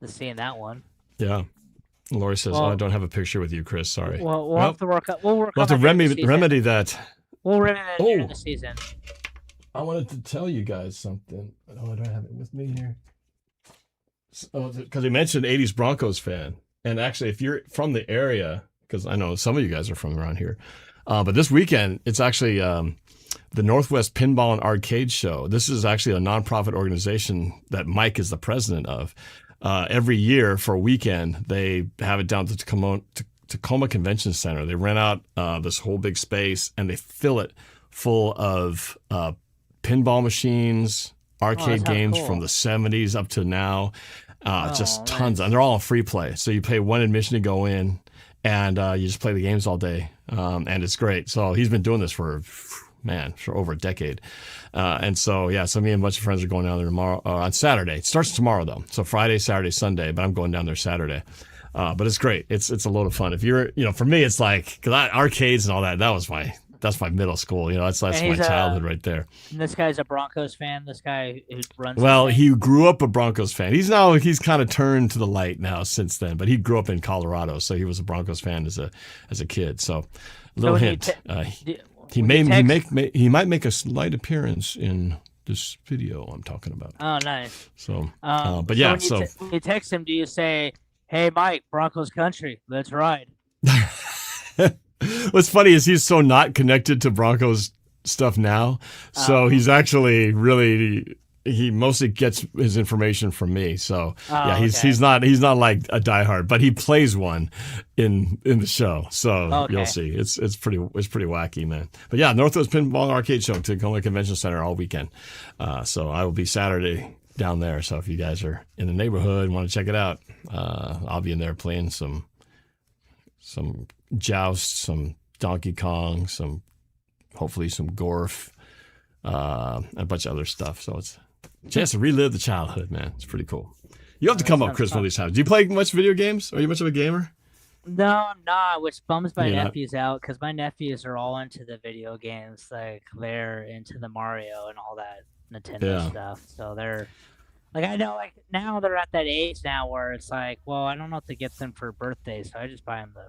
to seeing that one. Yeah. Lori says, I don't have a picture with you, Chris. Sorry. Well, we'll have to work on remedy that. We'll remedy that during the season. I wanted to tell you guys something. Oh, I don't have it with me here. Because he mentioned 80s Broncos fan. And actually, if you're from the area, because I know some of you guys are from around here, but this weekend, it's actually the Northwest Pinball and Arcade Show. This is actually a nonprofit organization that Mike is the president of. Every year for a weekend, they have it down to Tacoma Convention Center. They rent out this whole big space, and they fill it full of pinball machines, arcade games from the 70s up to now. Just tons. And they're all on free play. So you pay one admission to go in, and you just play the games all day. And it's great. So he's been doing this for over a decade. And so, so me and a bunch of friends are going down there tomorrow, on Saturday. It starts tomorrow, though. So Friday, Saturday, Sunday, but I'm going down there Saturday. But it's great. It's a load of fun. If you're, for me, it's like, because arcades and all that, that's my middle school. That's my childhood right there. And this guy's a Broncos fan. This guy who runs. Well, he grew up a Broncos fan. He's kind of turned to the light now since then. But he grew up in Colorado, so he was a Broncos fan as a kid. So, little hint. He might make a slight appearance in this video I'm talking about. Oh, nice. So, when you text him, do you say, "Hey, Mike, Broncos country, let's ride"? What's funny is he's so not connected to Broncos stuff now. So he's actually really, he mostly gets his information from me. So he's not like a diehard, but he plays one in the show. So you'll see. It's pretty wacky, man. But yeah, Northwest Pinball Arcade Show, Tacoma Convention Center all weekend. So I will be Saturday down there. So if you guys are in the neighborhood and want to check it out, I'll be in there playing some Joust, some Donkey Kong, hopefully some Gorf, a bunch of other stuff. So it's a chance to relive the childhood, man. It's pretty cool. You have to come up, sounds Chris, one fun. of these times. Do you play much video games? Are you much of a gamer? No, I'm not, which bums my You're not? nephews out because my nephews are all into the video games. Like they're into the Mario and all that Nintendo Yeah. stuff. So they're like, I know, like now they're at that age now where it's like, well, I don't know what to get them for birthdays, so I just buy them the,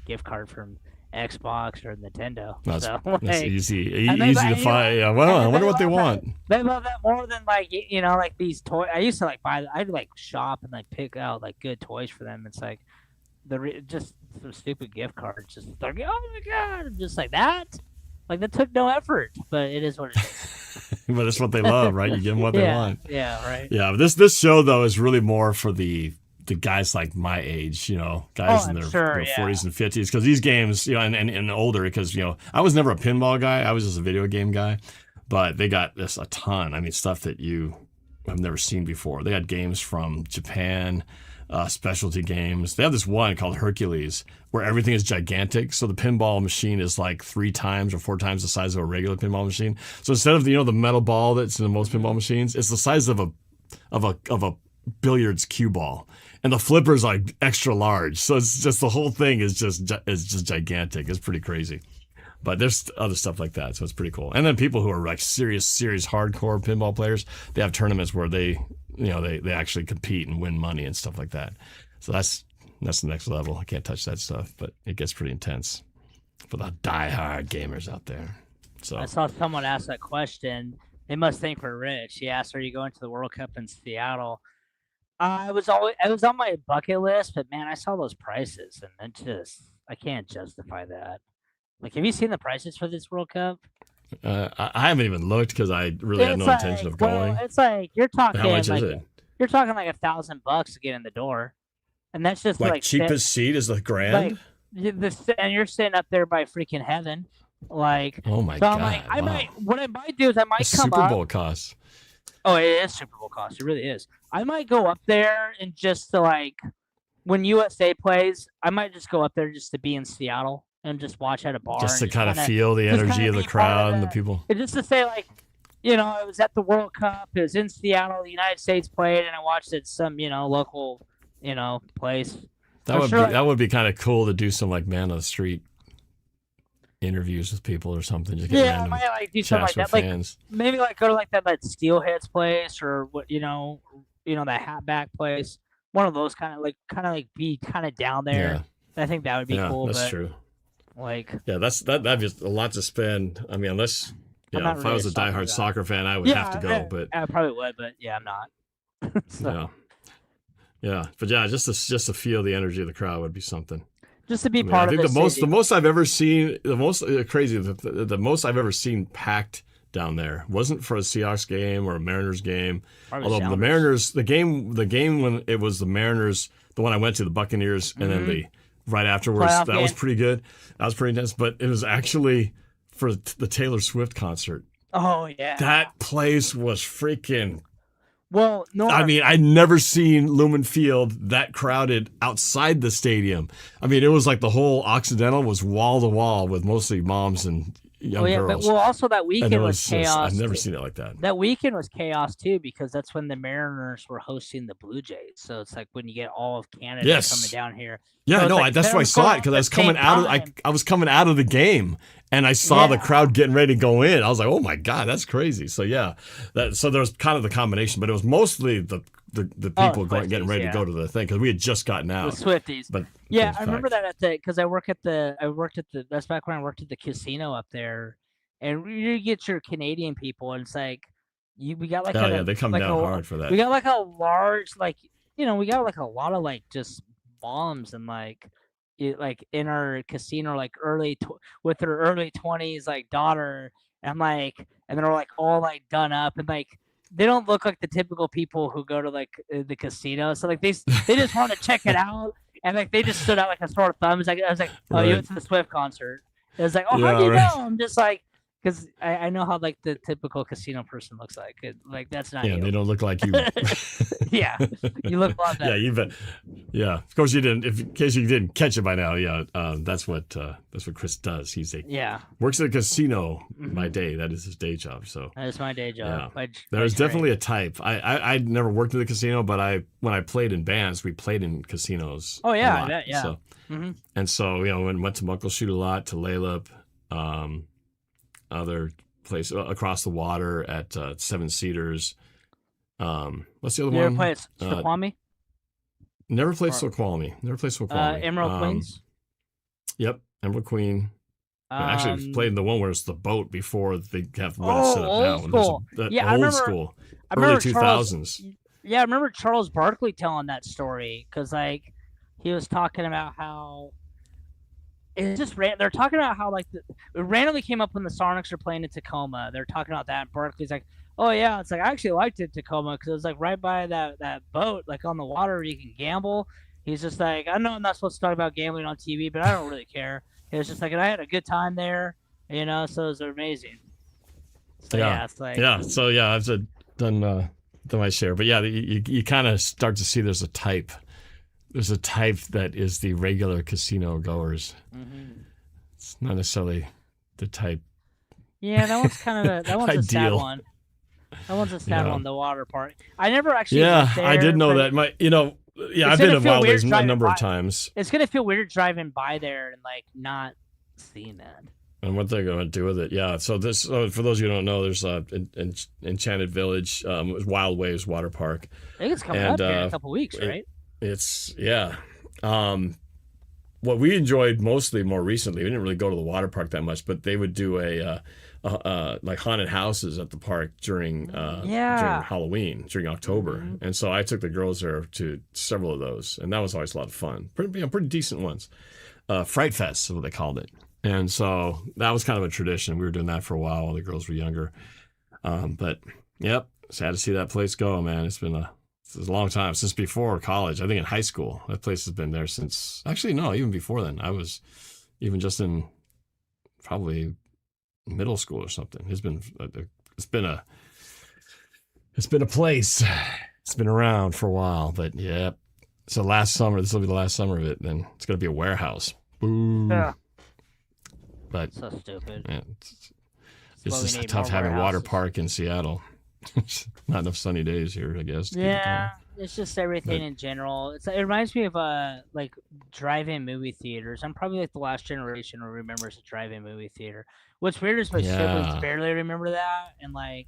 gift card from Xbox or Nintendo. That's, So that's like, easy and they easy buy- to find. Yeah, well, I and wonder they what they love want. They love that more than like like these toys. I used to like buy. I'd like shop and like pick out like good toys for them. It's like just some stupid gift cards. Just like, oh my god, just like that. Like that took no effort, but it is what it is. But it's what they love, right? You give them what they want. Yeah, right. Yeah, this show though is really more for the guys like my age, guys in I'm their, sure, their yeah. 40s and 50s, because these games, and older, because I was never a pinball guy. I was just a video game guy, but they got this a ton. I mean, stuff that you have never seen before. They had games from Japan, specialty games. They have this one called Hercules, where everything is gigantic. So the pinball machine is like 3 times or 4 times the size of a regular pinball machine. So instead of the metal ball that's in most pinball machines, it's the size of a billiards cue ball, and the flipper's like extra large. So it's just the whole thing is just gigantic. It's pretty crazy. But there's other stuff like that, so it's pretty cool. And then people who are like serious hardcore pinball players, they have tournaments where they actually compete and win money and stuff like that. So that's the next level. I can't touch that stuff, but it gets pretty intense for the diehard gamers out there. So I saw someone ask that question. They must think we're rich. He asked, "Are you going to the World Cup in Seattle?" I was on my bucket list, but man, I saw those prices, and I can't justify that. Like, have you seen the prices for this World Cup? I haven't even looked because I really had no intention of going. Well, it's like you're talking How much like is it? you're talking like $1,000 to get in the door, and that's just Like cheapest seat is $1,000. and you're sitting up there by freaking heaven, like. Oh my So god! I'm like, what I might do is I might What's come Super up. Bowl costs? Oh, it is Super Bowl cost. It really is. I might go up there and just to like, when USA plays, I might just go up there just to be in Seattle and just watch at a bar. Just to and kind of feel the just energy kinda of the be part of crowd and the that. people. And just to say like, it was at the World Cup. It was in Seattle. The United States played, and I watched it some local place. That would be kind of cool to do some like man on the street interviews with people or something. Just get Yeah, I random might like do something chats like with that. Like fans. maybe like go to like that Steelheads place or what that Hatback place. One of those kind of like be kind of down there. Yeah, I think that would be yeah, cool. that's but, true. Like, Yeah, that'd be a lot to spend. I mean, unless I'm not if I really was a a soccer diehard guy. soccer fan, I would have to go. But I probably would, but yeah, I'm not. So, yeah, but yeah, just to feel the energy of the crowd would be something. just to be I mean, part I of think the most I've ever seen, the most the most I've ever seen packed down there wasn't for a Seahawks game or a Mariners game. Probably Although the Sounders. Mariners, the game when it was the Mariners, the one I went to, the Buccaneers, and then the right afterwards, Playoff that was game. pretty good. That was pretty intense. But it was actually for the Taylor Swift concert. Oh yeah. That place was freaking. Well, no. I mean, I'd never seen Lumen Field that crowded outside the stadium. I mean, it was like the whole Occidental was wall to wall with mostly moms and young girls. But also that And weekend it was was chaos. I've never too. seen it like that. That weekend was chaos too because that's when the Mariners were hosting the Blue Jays. So it's like when you get all of Canada Yes. coming down here. Yeah, So it's no, like that's why I they're saw going it because at I was the coming same out of time. I was coming out of the game and I saw the Yeah. crowd getting ready to go in. I was like, oh my god, that's crazy. So yeah, so there was kind of the combination, but it was mostly the people getting Swifties, ready yeah. to go to the thing because we had just gotten out. The Swifties. But Yeah, it was I remember packed. that because I worked at the that's back when I worked at the casino up there, and you get your Canadian people, and it's like we got like Oh yeah, they come like down a, hard for that. we got like a large we got like a lot of like just bombs and like in our casino like with her early 20s like daughter and they're like all like done up and like they don't look like the typical people who go to like the casino. So like they just want to check it out, and like they just stood out like a sore thumb. I was like, oh, you Right. went to the Swift concert. It was like, oh, how Yeah, do you right. know? I'm just like, because I know how like the typical casino person looks like. Like that's not Yeah, you. they don't look like you. Yeah, you look a lot better. Yeah, you bet. Yeah, of course you didn't. If in case you didn't catch it by now, yeah, that's what Chris does. He's a Yeah, works at a casino by day. That is his day job. So that is my day job. yeah, there's definitely a type. I never worked in the casino, but when I played in bands, we played in casinos. Oh yeah, a I lot. bet, yeah. So, Mm-hmm. and so went to Muckleshoot a lot, to Lalip, other place across the water at Seven Cedars. What's the other You ever one? play at Snoqualmie? Never played Snoqualmie. Never played Snoqualmie. Emerald Queens? Yep, Emerald Queen. I actually played in the one where it's the boat before they have what it's set up old now. school. Yeah, I old remember. school. I Early remember 2000s. Yeah, I remember Charles Barkley telling that story because like he was talking about how it's just they're talking about how like it randomly came up when the Sonics were playing in Tacoma. They're talking about that, and Barkley's like, "Oh yeah, it's like I actually liked it Tacoma because it was like right by that boat, like on the water where you can gamble." He's just like, "I know I'm not supposed to talk about gambling on TV, but I don't really care." It was just like, and I had a good time there, so it was amazing. So, yeah, it's like So yeah, I've done my share, but yeah, you kind of start to see there's a type. There's a type that is the regular casino goers. Mm-hmm. It's not necessarily the type. Yeah, that one's kind of that one's a sad Ideal. one. That one's a sad one. The water park. I never actually. Yeah, went there, I did know but that. I've been to feel weird Wildways a driving number of by. times. It's gonna feel weird driving by there and like not seeing that. And what they're going to do with it, yeah. So for those of you who don't know, there's Enchanted Village, Wild Waves Water Park. I think it's coming up here in a couple weeks, right? It's what we enjoyed mostly more recently. We didn't really go to the water park that much, but they would do like haunted houses at the park during Halloween, during October. Mm-hmm. And so I took the girls there to several of those, and that was always a lot of fun. Pretty decent ones. Fright Fest is what they called it. And so that was kind of a tradition. We were doing that for a while the girls were younger. But yep, sad to see that place go, man. It's been a long time, since before college. I think in high school. That place has been there since, actually, no, even before then. I was even just in probably middle school or something. It's been a place. It's been around for a while, but yeah. So this will be the last summer of it. Then it's going to be a warehouse. Boo. Yeah. But So stupid. yeah, That's it's why we just need tough more having water warehouses. park in Seattle. Not enough sunny days here, I guess. to keep it Yeah, going. it's just everything But- in general. It reminds me of like drive-in movie theaters. I'm probably like the last generation who remembers a drive-in movie theater. What's weird is my siblings Yeah. barely remember that, and like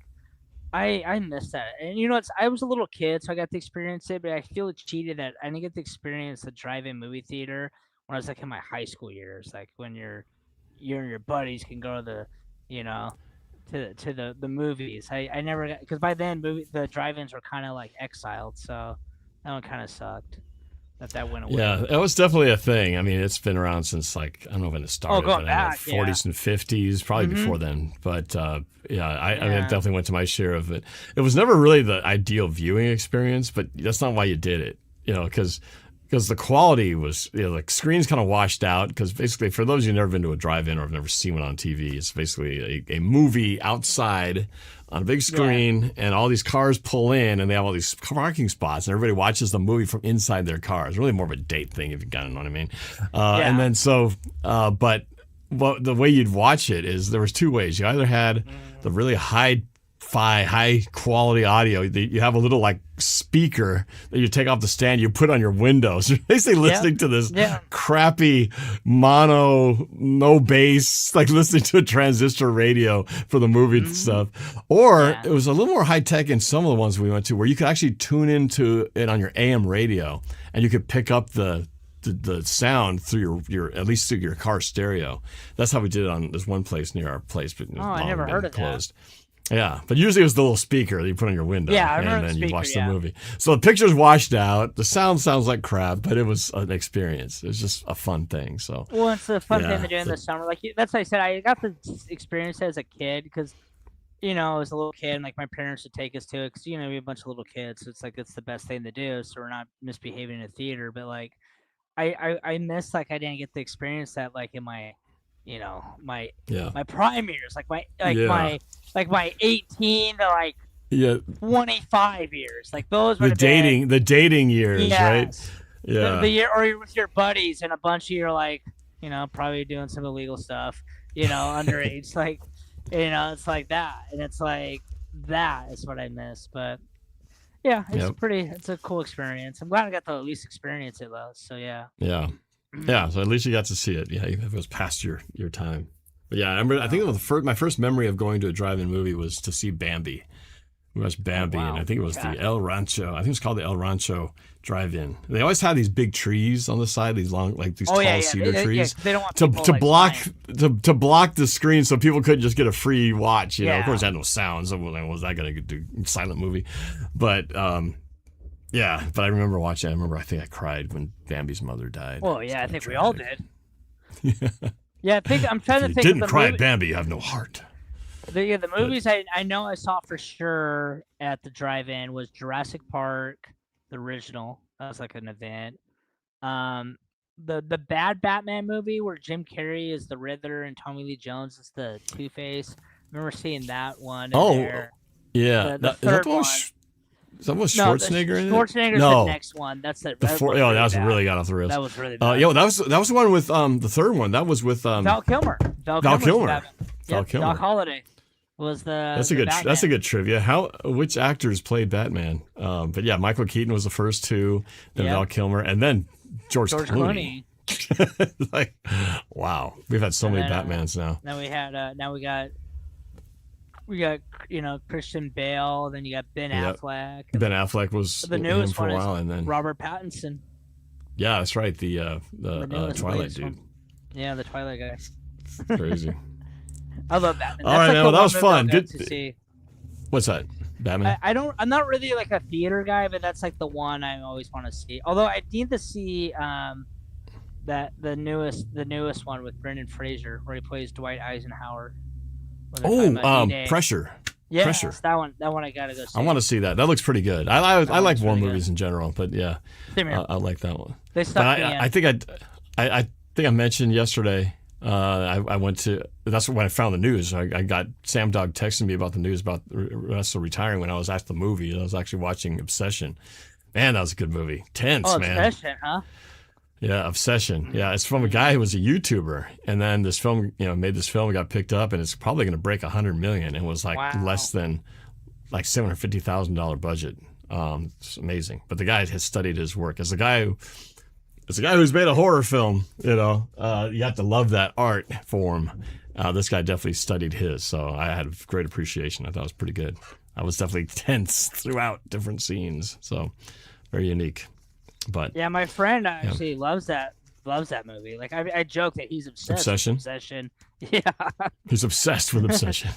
I miss that. And I was a little kid, so I got to experience it, but I feel cheated that I didn't get to experience the drive-in movie theater when I was like in my high school years, like when you and your buddies can go to the movies. I never got, because by then the drive-ins were kind of like exiled, so that one kind of sucked that went away. Yeah, that was definitely a thing. I mean, it's been around since like, I don't know when it started, going but I know back, 40s and 50s, probably Mhm. before then. But I mean, I Yeah. definitely went to my share of it. It was never really the ideal viewing experience, but that's not why you did it, because the quality was, the screen's kind of washed out, because basically, for those of you who've never been to a drive-in or have never seen one on TV, it's basically a movie outside on a big screen, and all these cars pull in, and they have all these parking spots, and everybody watches the movie from inside their car. It's really more of a date thing, if you kind of know what I mean. And then but the way you'd watch it is there was two ways. You either had the really high quality audio. You have a little like speaker that you take off the stand, you put on your windows. You're basically listening to this crappy mono, no bass, like listening to a transistor radio for the movie and stuff. Or it was a little more high tech in some of the ones we went to, where you could actually tune into it on your AM radio, and you could pick up the sound through your at least through your car stereo. That's how we did it on this one place near our place, but I never heard of that. closed. Yeah, but usually it was the little speaker that you put on your window, Yeah, I remember and then the you watch speaker, the movie. So the picture's washed out. The sound sounds like crap, but it was an experience. It was just a fun thing. So Well, it's a fun thing Yeah, to do in the summer. Like that's what I said. I got to experience it as a kid because, I was a little kid, and like my parents would take us to it because we have a bunch of little kids. So it's like it's the best thing to do, so we're not misbehaving in a theater. But like, I miss like I didn't get to experience that like in my my Yeah. my prime years, Yeah. my 18 to like Yeah. 25 years, like those The would have been. dating years, right? Yes. Yeah. The year, or you're with your buddies and a bunch of you are like, probably doing some illegal stuff, underage, like, it's like that, and it's like that is what I miss. But yeah, Yep. it's a cool experience. I'm glad I got to at least experience it though. So yeah. Yeah. Yeah. So at least you got to see it. Yeah. Even if it was past your time. But yeah, I remember. I think it was my first memory of going to a drive-in movie was to see Bambi. We watched Bambi, wow. and I think it was God. the El Rancho. I think it was called the El Rancho Drive-In. They always had these big trees on the side, these long, like these tall cedar trees, they don't want to people, to like, block flying. to block the screen so people couldn't just get a free watch. Of Yeah. course, it had no sound, so what was that going to do? Silent movie, but yeah. But I remember watching. I think I cried when Bambi's mother died. Well, yeah, I think we all did. Yeah. Yeah, I'm trying to If think. you didn't of the cry movie, at Bambi, you have no heart. the movies I know I saw for sure at the drive-in was Jurassic Park, the original. That was like an event. The bad Batman movie where Jim Carrey is the Riddler and Tommy Lee Jones is the Two-Face. I remember seeing that one. There. Yeah. The Is that third the one? one. Is that with No, Schwarzenegger in it? Schwarzenegger's No. the next one. That's the. That was bad. really got off the rails. That was really bad. Yeah, that was the one with the third one. That was with Val Kilmer. Val Kilmer. Kilmer. Val Kilmer. Doc Holliday was the. That's a good trivia. Which actors played Batman? But yeah, Michael Keaton was the first two, then Yeah. Val Kilmer, and then George Clooney. Like, wow, we've had so And many then, Batmans now. Then we had. Now we got Christian Bale. Then you got Ben Yep. Affleck. Ben Affleck was The him newest for a one while, is and then Robert Pattinson. yeah, that's right, the newest Twilight latest dude. one. Yeah, the Twilight guy. Crazy. I love Batman. All right, man. Well, that was fun. Good Good to see. What's that? Batman? I'm not really like a theater guy, but that's like the one I always want to see. Although I need to see the newest one with Brendan Fraser where he plays Dwight Eisenhower. Pressure. Yeah, Pressure. that one I gotta go see. I want to see that. That looks pretty good. I like war really movies in general, but yeah, Same here. I like that one. They But stuck me in. I think I mentioned yesterday. I went to. That's when I found the news. I got Sam Dog texting me about the news about Russell retiring when I was at the movie. I was actually watching Obsession. Man, that was a good movie. Tense, man. Obsession, huh? Yeah, Obsession. Yeah, it's from a guy who was a YouTuber, and then this film, made this film, got picked up, and it's probably going to break $100 million. It was like Wow. less than like $750,000 budget. It's amazing. But the guy has studied his work as a guy who's made a horror film. You have to love that art form. This guy definitely studied his, so I had a great appreciation. I thought it was pretty good. I was definitely tense throughout different scenes, so very unique. But Yeah, my friend actually loves that movie. Like I joke that he's obsessed Obsession? with Obsession. Yeah. he's obsessed with Obsession.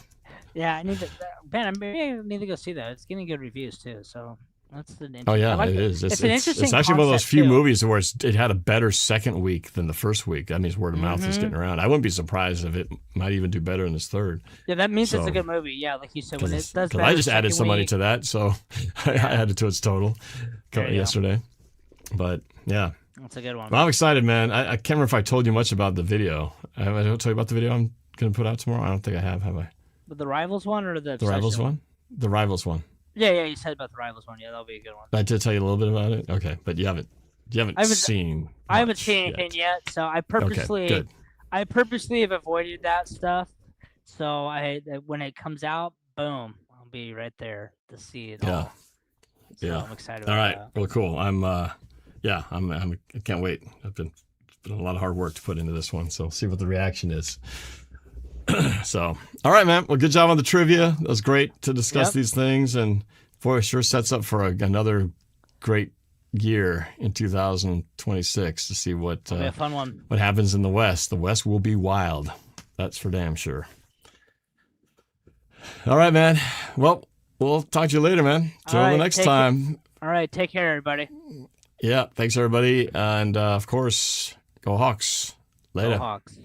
Yeah, I need to go see that. It's getting good reviews too, so that's the interesting. Oh yeah, I like it is. It's an interesting. It's actually one of those concept, few too. movies where it had a better second week than the first week. That means word of mouth is getting around. I wouldn't be surprised if it might even do better in this third. Yeah, that means it's So- a good movie. Yeah, like you said, when it does Because better I just added second some money week- to that, so I added to its total There you go. yesterday. But yeah, That's a good one. well, I'm excited, man. I can't remember if I told you much about the video. Have I told you about the video I'm going to put out tomorrow? I don't think I have I? But the Rivals one or the The Rivals Obsession one? The Rivals one. Yeah, you said about the Rivals one. Yeah, that'll be a good one. I did tell you a little bit about it. Okay, but you haven't seen. I haven't much seen anything yet, so I purposely good. have avoided that stuff. So when it comes out, boom, I'll be right there to see it Yeah. all. So Yeah. I'm excited All about right. that. Well, cool. I can't wait. It's been a lot of hard work to put into this one, so see what the reaction is. So, all right, man. Well, good job on the trivia. That was great to discuss Yep. these things, and boy, it sure sets up for another great year in 2026 to see what It'll be a fun one. what happens in the West. The West will be wild. That's for damn sure. All right, man. Well, we'll talk to you later, man. Till All the right, next take time. All right, take care, everybody. Yeah, thanks everybody, and of course, go Hawks. Later. Go Hawks.